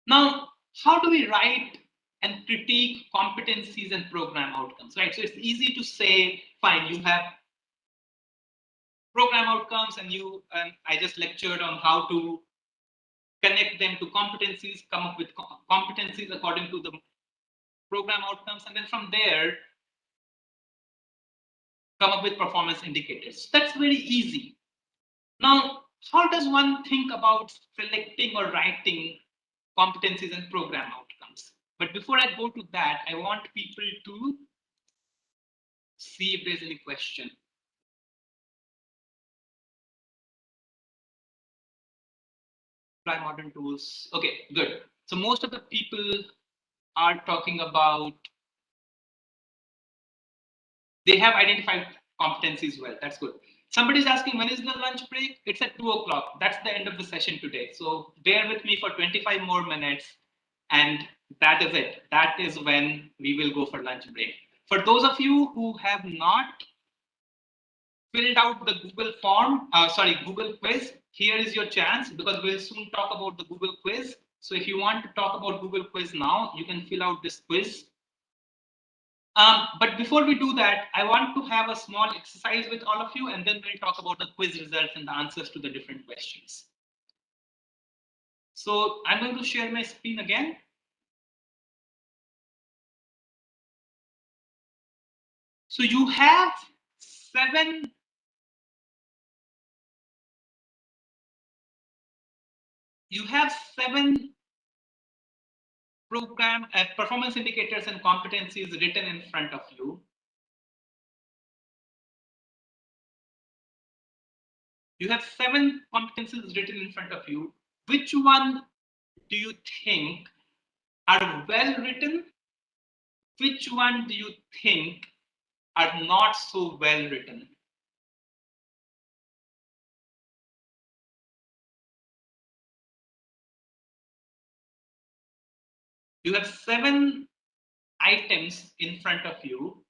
Now, how do we write and critique competencies and program outcomes, right? So it's easy to say, fine, you have program outcomes, and I just lectured on how to connect them to competencies, come up with competencies according to the program outcomes, and then from there, come up with performance indicators. That's very easy. Now, how does one think about selecting or writing competencies and program outcomes? But before I go to that, I want people to see if there's any question. Apply modern tools. Okay, good. So most of the people are talking about, they have identified competencies well. That's good. Somebody's asking, when is the lunch break? It's at 2 o'clock. That's the end of the session today. So bear with me for 25 more minutes. And that is it. That is when we will go for lunch break. For those of you who have not filled out the Google form, Google quiz, here is your chance, because we'll soon talk about the Google quiz. So if you want to talk about Google quiz now, you can fill out this quiz. But before we do that, I want to have a small exercise with all of you, and then we'll talk about the quiz results and the answers to the different questions. So I'm going to share my screen again. So you have seven program performance indicators and competencies written in front of you. You have 7 competencies written in front of you. Which one do you think are well written? Which one do you think are not so well written? You have 7 items in front of you.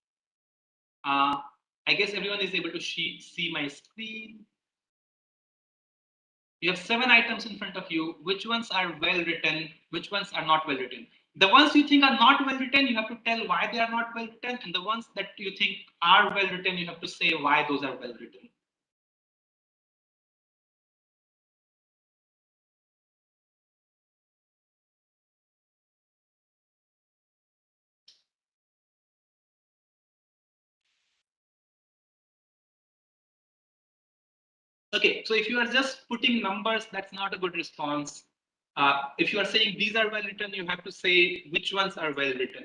I guess everyone is able to see my screen. You have 7 items in front of you. Which ones are well written? Which ones are not well written? The ones you think are not well written, you have to tell why they are not well written. And the ones that you think are well written, you have to say why those are well written. Okay, so if you are just putting numbers, that's not a good response. If you are saying these are well written, you have to say which ones are well written.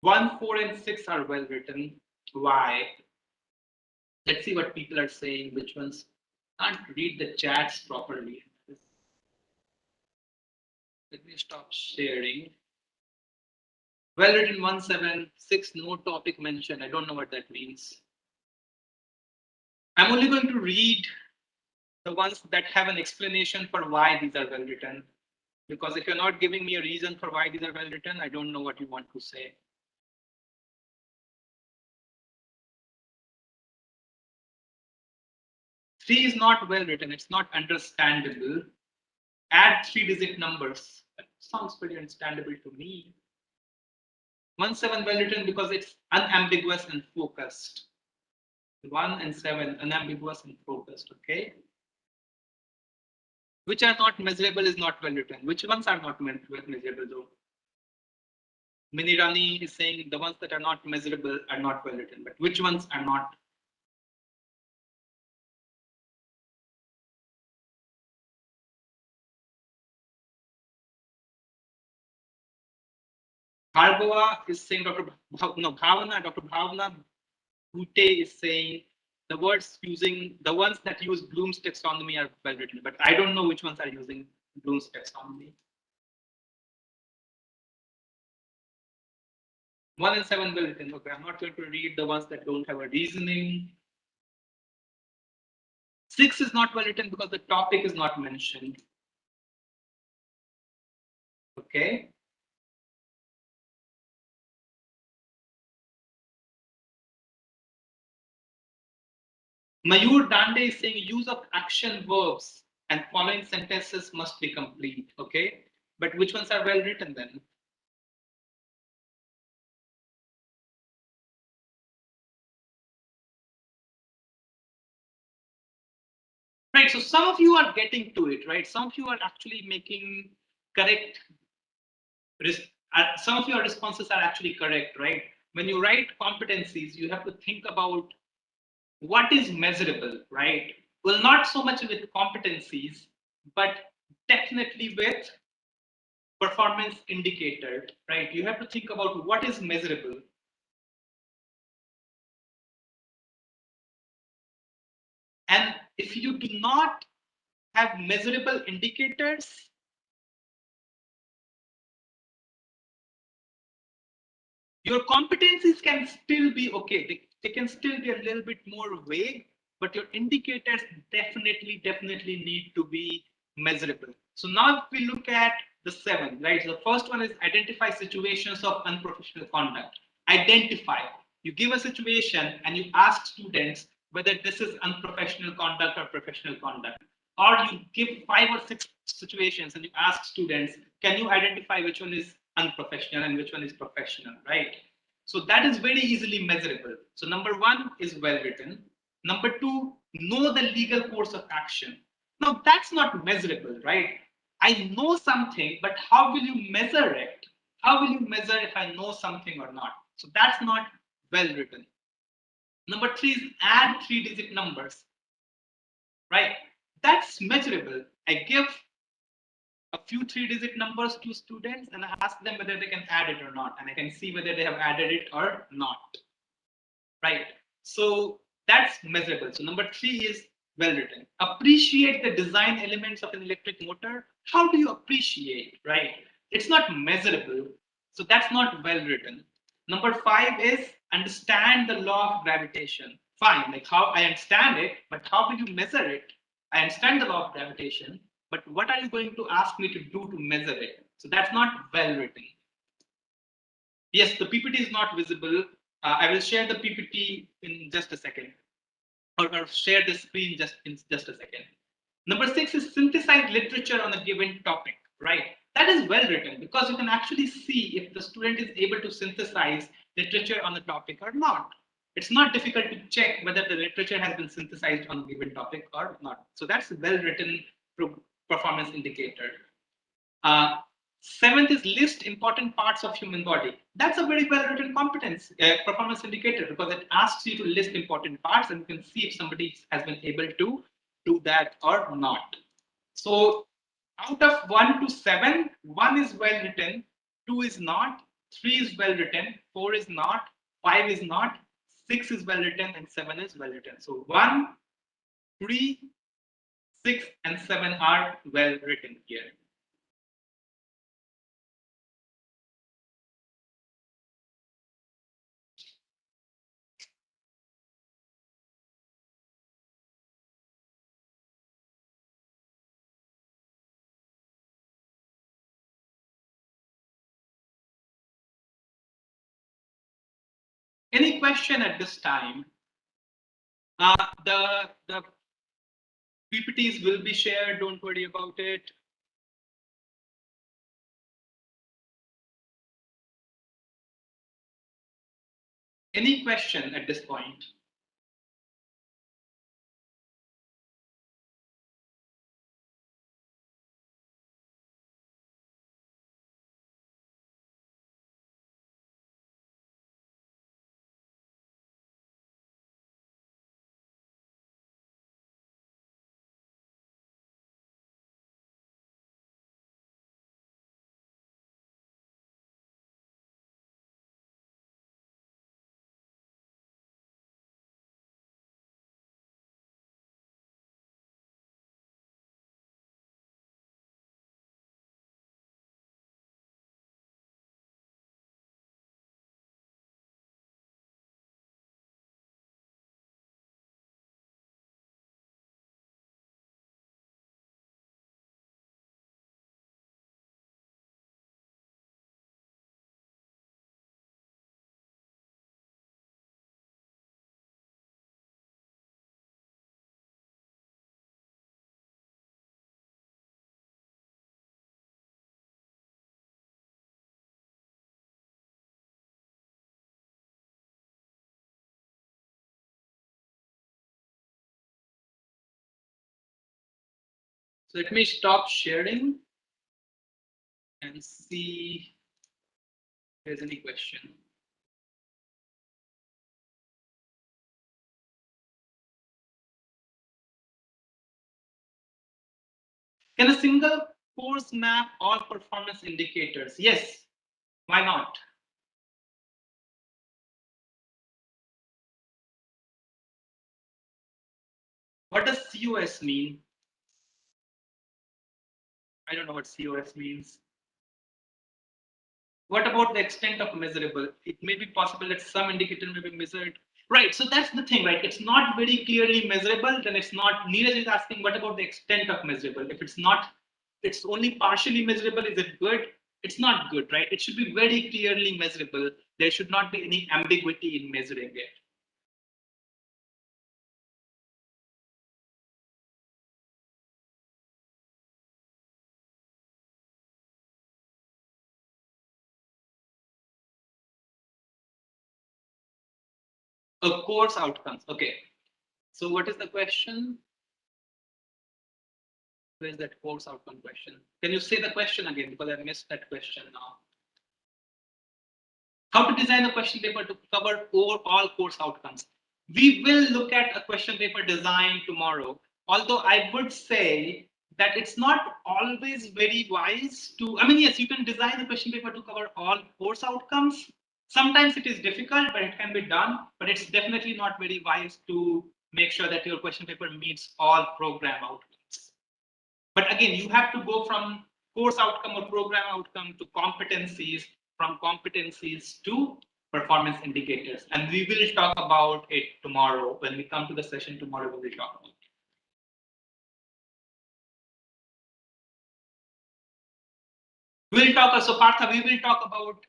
One, 4, and 6 are well written. Why? Let's see what people are saying. Which ones? Can't read the chats properly. Let me stop sharing. Well written 1, 7, 6, no topic mentioned. I don't know what that means. I'm only going to read the ones that have an explanation for why these are well written. Because if you're not giving me a reason for why these are well written, I don't know what you want to say. Three is not well written. It's not understandable. Add 3-digit numbers. sounds pretty understandable to me. 1-7 well written because it's unambiguous and focused. 1 and 7 unambiguous and focused. Okay. Which are not measurable is not well written. Which ones are not measurable though? Minirani is saying the ones that are not measurable are not well written, but which ones are not? Bhargava is saying Dr. Bhavana Bhute is saying the words using the ones that use Bloom's taxonomy are well written, but I don't know which ones are using Bloom's taxonomy. 1 and 7 well written. Okay, I'm not going to read the ones that don't have a reasoning. 6 is not well written because the topic is not mentioned. Okay. Mayur Dande is saying use of action verbs and following sentences must be complete. Okay, but which ones are well written then? Right, so some of you are getting to it, right? Some of you are actually making correct. Some of your responses are actually correct, right? When you write competencies, you have to think about what is measurable, right? Well, not so much with competencies, but definitely with performance indicator, right? You have to think about what is measurable. And if you do not have measurable indicators, your competencies can still be okay. They can still be a little bit more vague, but your indicators definitely need to be measurable. So now if we look at the 7, right? So the first one is identify situations of unprofessional conduct. Identify. You give a situation and you ask students whether this is unprofessional conduct or professional conduct. Or you give 5 or 6 situations and you ask students, can you identify which one is unprofessional and which one is professional, right? So that is very easily measurable. So number 1 is well written. Number 2, know the legal course of action. Now that's not measurable, right? I know something, but how will you measure it? How will you measure if I know something or not? So that's not well written. Number 3 is add 3-digit numbers, right? That's measurable. I give a few 3-digit numbers to students and I ask them whether they can add it or not, and I can see whether they have added it or not, right? So that's measurable. So number 3 is well written. Appreciate the design elements of an electric motor. How do you appreciate, right? It's not measurable, so that's not well written. Number 5 is understand the law of gravitation. Fine, like how I understand it, but how will you measure it? I understand the law of gravitation, but what are you going to ask me to do to measure it? So that's not well written. Yes, the PPT is not visible. I will share the PPT in just a second, or share the screen in just a second. Number 6 is synthesize literature on a given topic, right? That is well written because you can actually see if the student is able to synthesize literature on the topic or not. It's not difficult to check whether the literature has been synthesized on a given topic or not. So that's a well written performance indicator. 7th is list important parts of human body. That's a very well written competence performance indicator because it asks you to list important parts and you can see if somebody has been able to do that or not. So out of 1 to 7, 1 is well written, 2 is not, 3 is well written, 4 is not, 5 is not, 6 is well written, and 7 is well written. So 1, 3, 6, and 7 are well written here. Any question at this time? The PPTs will be shared. Don't worry about it. Any question at this point? So let me stop sharing and see if there's any question. Can a single course map all performance indicators? Yes. Why not? What does COS mean? I don't know what COS means. What about the extent of measurable? It may be possible that some indicator may be measured. Right, so that's the thing, right? It's not very clearly measurable, then it's not. Neeraj is asking, what about the extent of measurable? If it's not, it's only partially measurable, is it good? It's not good, right? It should be very clearly measurable. There should not be any ambiguity in measuring it. A course outcomes. Okay. So what is the question? Where is that course outcome question? Can you say the question again? Because I missed that question now. How to design a question paper to cover all course outcomes. We will look at a question paper design tomorrow. Although I would say that it's not always very wise to, I mean, yes, you can design a question paper to cover all course outcomes. Sometimes it is difficult, but it can be done. But it's definitely not very wise to make sure that your question paper meets all program outcomes. But again, you have to go from course outcome or program outcome to competencies, from competencies to performance indicators. And we will talk about it tomorrow. When we come to the session tomorrow, we will talk about it. We'll talk, so Partha, we will talk about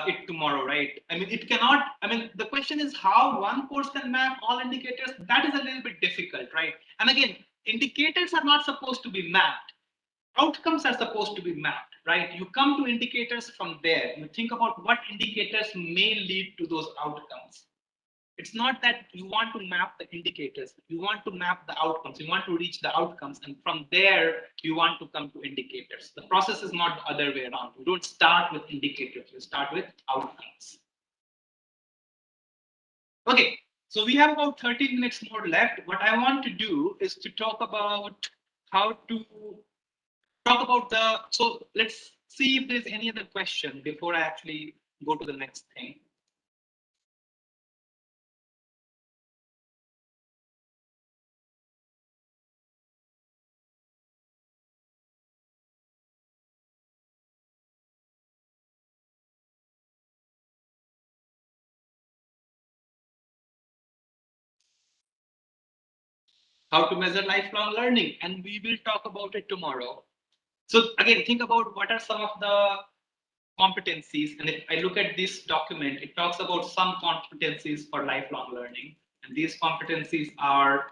it tomorrow, right? I mean, it cannot, I mean, the question is how one course can map all indicators. That is a little bit difficult, right? And again, indicators are not supposed to be mapped. Outcomes are supposed to be mapped, right? You come to indicators from there. You think about what indicators may lead to those outcomes. It's not that you want to map the indicators. You want to map the outcomes. You want to reach the outcomes. And from there, you want to come to indicators. The process is not the other way around. You don't start with indicators. You start with outcomes. Okay, so we have about 13 minutes more left. What I want to do is to talk about how to talk about the, so let's see if there's any other question before I actually go to the next thing. How to measure lifelong learning, and we will talk about it tomorrow. So again, think about what are some of the competencies, and if I look at this document, it talks about some competencies for lifelong learning, and these competencies are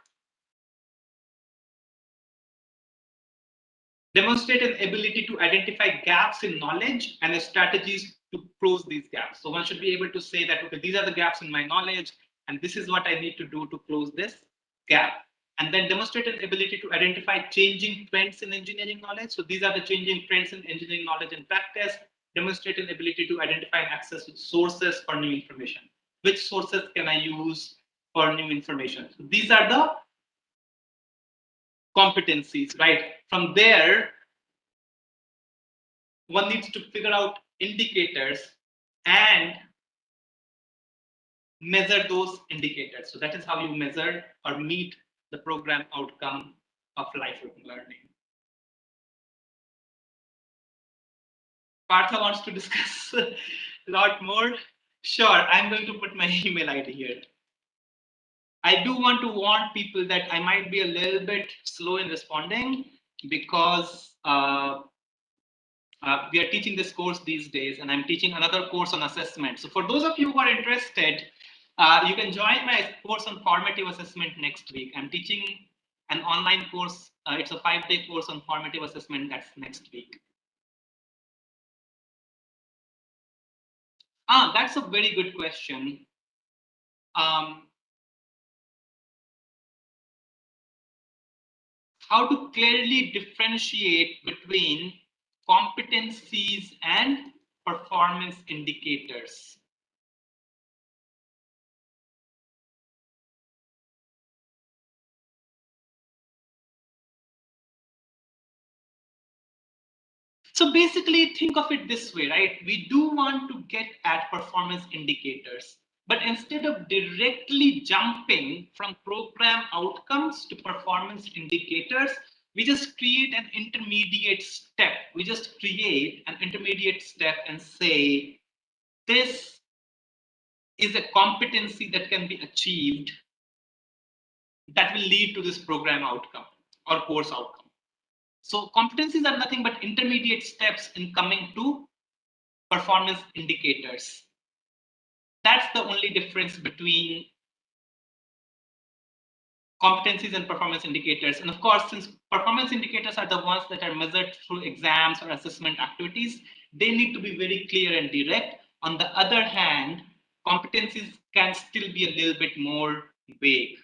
demonstrate an ability to identify gaps in knowledge and strategies to close these gaps. So one should be able to say that, okay, these are the gaps in my knowledge, and this is what I need to do to close this gap. And then demonstrate an ability to identify changing trends in engineering knowledge. So these are the changing trends in engineering knowledge and practice. Demonstrate an ability to identify and access sources for new information. Which sources can I use for new information? So these are the competencies, right? From there, one needs to figure out indicators and measure those indicators. So that is how you measure or meet the program outcome of lifelong learning. Partha wants to discuss a lot more. Sure, I'm going to put my email ID here. I do want to warn people that I might be a little bit slow in responding because we are teaching this course these days, and I'm teaching another course on assessment. So for those of you who are interested, you can join my course on formative assessment next week. I'm teaching an online course. It's a 5-day course on formative assessment. That's next week. That's a very good question. How to clearly differentiate between competencies and performance indicators. So basically, think of it this way, right? We do want to get at performance indicators, but instead of directly jumping from program outcomes to performance indicators, we just create an intermediate step. We just create an intermediate step and say, this is a competency that can be achieved that will lead to this program outcome or course outcome. So competencies are nothing but intermediate steps in coming to performance indicators. That's the only difference between competencies and performance indicators. And of course, since performance indicators are the ones that are measured through exams or assessment activities, they need to be very clear and direct. On the other hand, competencies can still be a little bit more vague.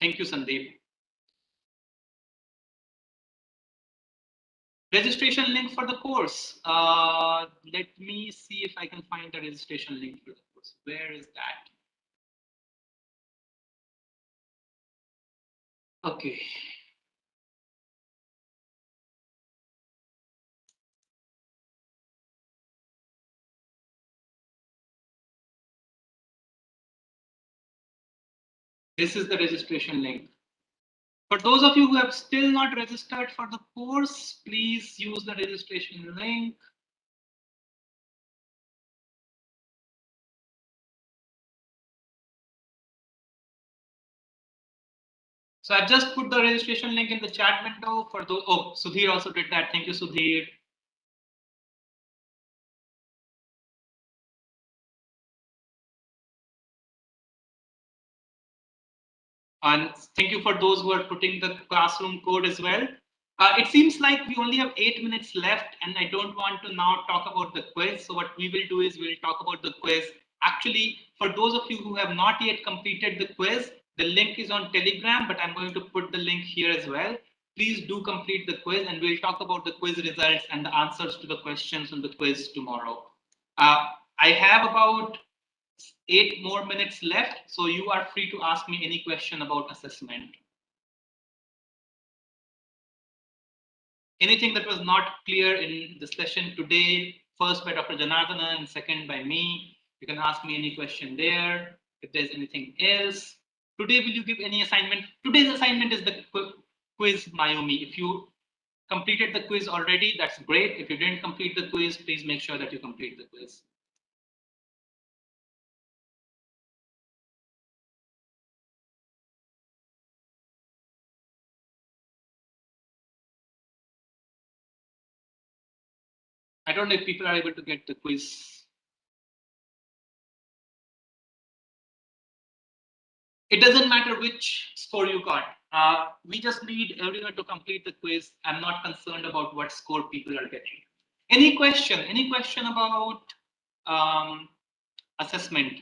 Thank you, Sandeep. Registration link for the course. Let me see if I can find the registration link for the course. Where is that? Okay. This is the registration link. For those of you who have still not registered for the course, please use the registration link. So I've just put the registration link in the chat window for those. Oh, Sudhir also did that. Thank you, Sudhir. And thank you for those who are putting the classroom code as well. It seems like we only have 8 minutes left, and I don't want to now talk about the quiz. So what we will do is we'll talk about the quiz. Actually, for those of you who have not yet completed the quiz, the link is on Telegram, but I'm going to put the link here as well. Please do complete the quiz, and we'll talk about the quiz results and the answers to the questions on the quiz tomorrow. I have about 8 more minutes left, so you are free to ask me any question about assessment. Anything that was not clear in the session today, first by Dr. Janardana and second by me, you can ask me any question there. If there's anything else. Today, will you give any assignment? Today's assignment is the quiz Mayumi. If you completed the quiz already, that's great. If you didn't complete the quiz, please make sure that you complete the quiz. I don't know if people are able to get the quiz. It doesn't matter which score you got. We just need everyone to complete the quiz. I'm not concerned about what score people are getting. Any question? Any question about assessment?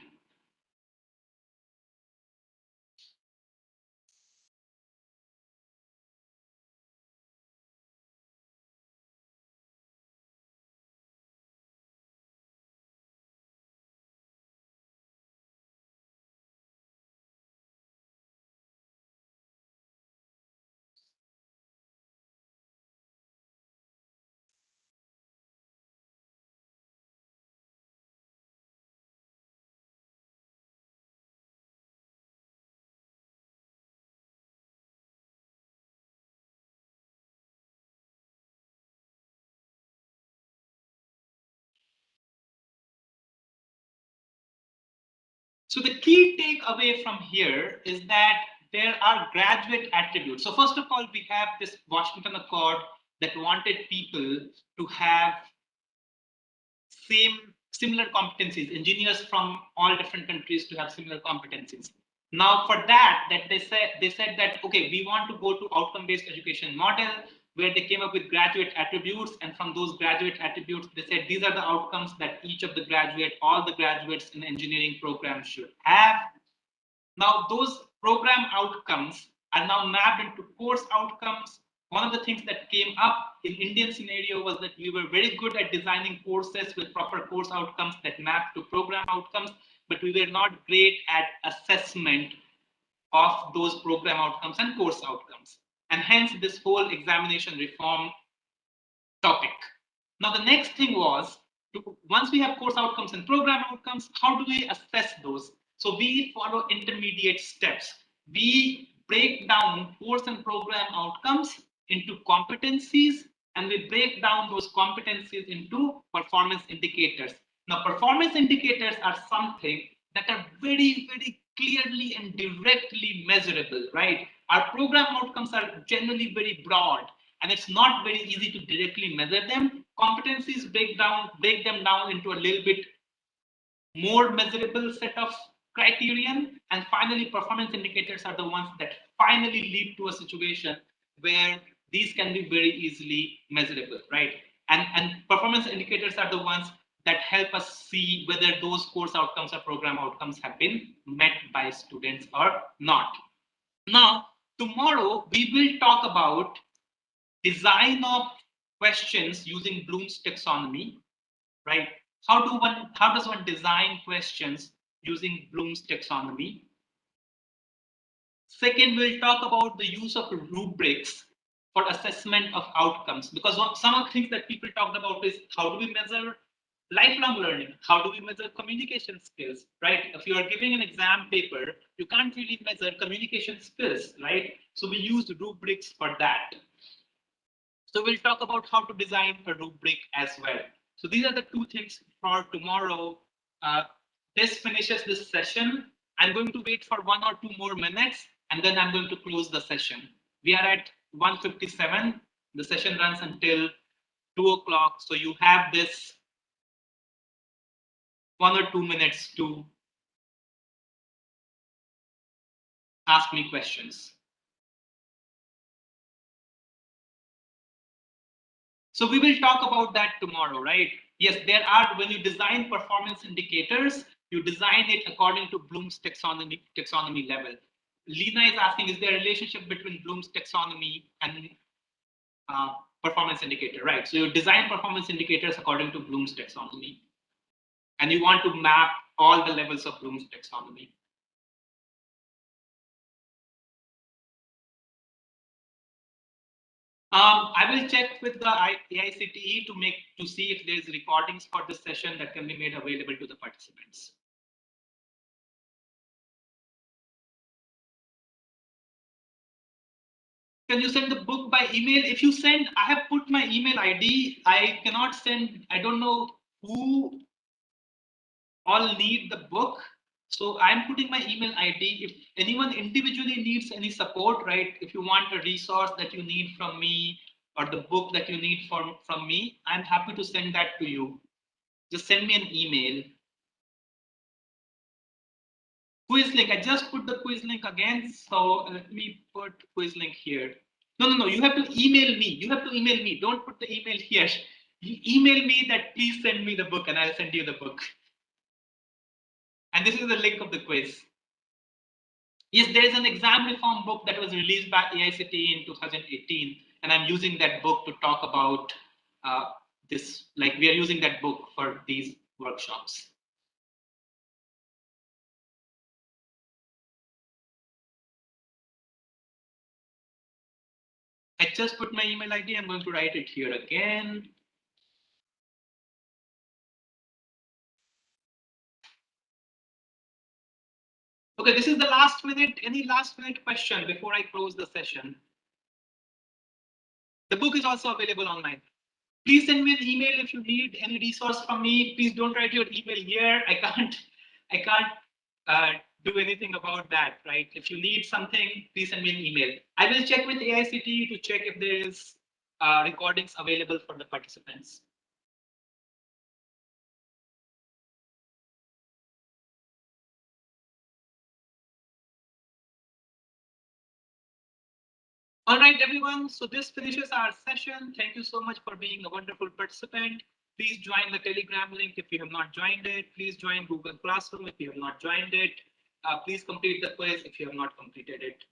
So the key takeaway from here is that there are graduate attributes. So first of all, we have this Washington Accord that wanted people to have similar competencies, engineers from all different countries to have similar competencies. Now for that they said that, okay, we want to go to outcome-based education model, where they came up with graduate attributes, and from those graduate attributes, they said these are the outcomes that each of the all the graduates in engineering programs should have. Now those program outcomes are now mapped into course outcomes. One of the things that came up in Indian scenario was that we were very good at designing courses with proper course outcomes that map to program outcomes, but we were not great at assessment of those program outcomes and course outcomes. And hence this whole examination reform topic. Now the next thing was, once we have course outcomes and program outcomes, how do we assess those? So we follow intermediate steps. We break down course and program outcomes into competencies, and we break down those competencies into performance indicators. Now, performance indicators are something that are very, very clearly and directly measurable, right? Our program outcomes are generally very broad, and it's not very easy to directly measure them. Competencies break them down into a little bit more measurable set of criterion, and finally performance indicators are the ones that finally lead to a situation where these can be very easily measurable, right? And performance indicators are the ones that help us see whether those course outcomes or program outcomes have been met by students or not. Now, tomorrow we will talk about design of questions using Bloom's taxonomy, right? How does one design questions using Bloom's taxonomy? Second, we'll talk about the use of rubrics for assessment of outcomes, because some of the things that people talked about is how do we measure lifelong learning? How do we measure communication skills, right? If you are giving an exam paper, you can't really measure communication skills, right? So we use rubrics for that. So we'll talk about how to design a rubric as well. So these are the two things for tomorrow. This finishes this session. I'm going to wait for 1 or 2 more minutes, and then I'm going to close the session. We are at 1:57. The session runs until 2 o'clock. So you have this 1 or 2 minutes to ask me questions. So we will talk about that tomorrow, right? Yes, there are, when you design performance indicators, you design it according to Bloom's taxonomy level. Lena is asking, is there a relationship between Bloom's taxonomy and performance indicator, right? So you design performance indicators according to Bloom's taxonomy, and you want to map all the levels of Bloom's taxonomy. I will check with the AICTE to see if there's recordings for this session that can be made available to the participants. Can you send the book by email? If you send, I have put my email ID. I cannot send, I don't know who all need the book. So I'm putting my email ID. If anyone individually needs any support, right? If you want a resource that you need from me or the book that you need from me, I'm happy to send that to you. Just send me an email. quiz link. I just put the quiz link again. So let me put quiz link here. No. You have to email me. You have to email me. Don't put the email here. You email me that please send me the book and I'll send you the book. And this is the link of the quiz. Yes, there is an exam reform book that was released by AICTE in 2018, and I'm using that book to talk about this. Like we are using that book for these workshops. I just put my email ID. I'm going to write it here again. Okay, this is the last minute. Any last minute question before I close the session? The book is also available online. Please send me an email if you need any resource from me. Please don't write your email here. I can't do anything about that, right? If you need something, please send me an email. I will check with AICTE to check if there is recordings available for the participants. All right, everyone. So this finishes our session. Thank you so much for being a wonderful participant. Please join the Telegram link if you have not joined it. Please join Google Classroom if you have not joined it. Please complete the quiz if you have not completed it.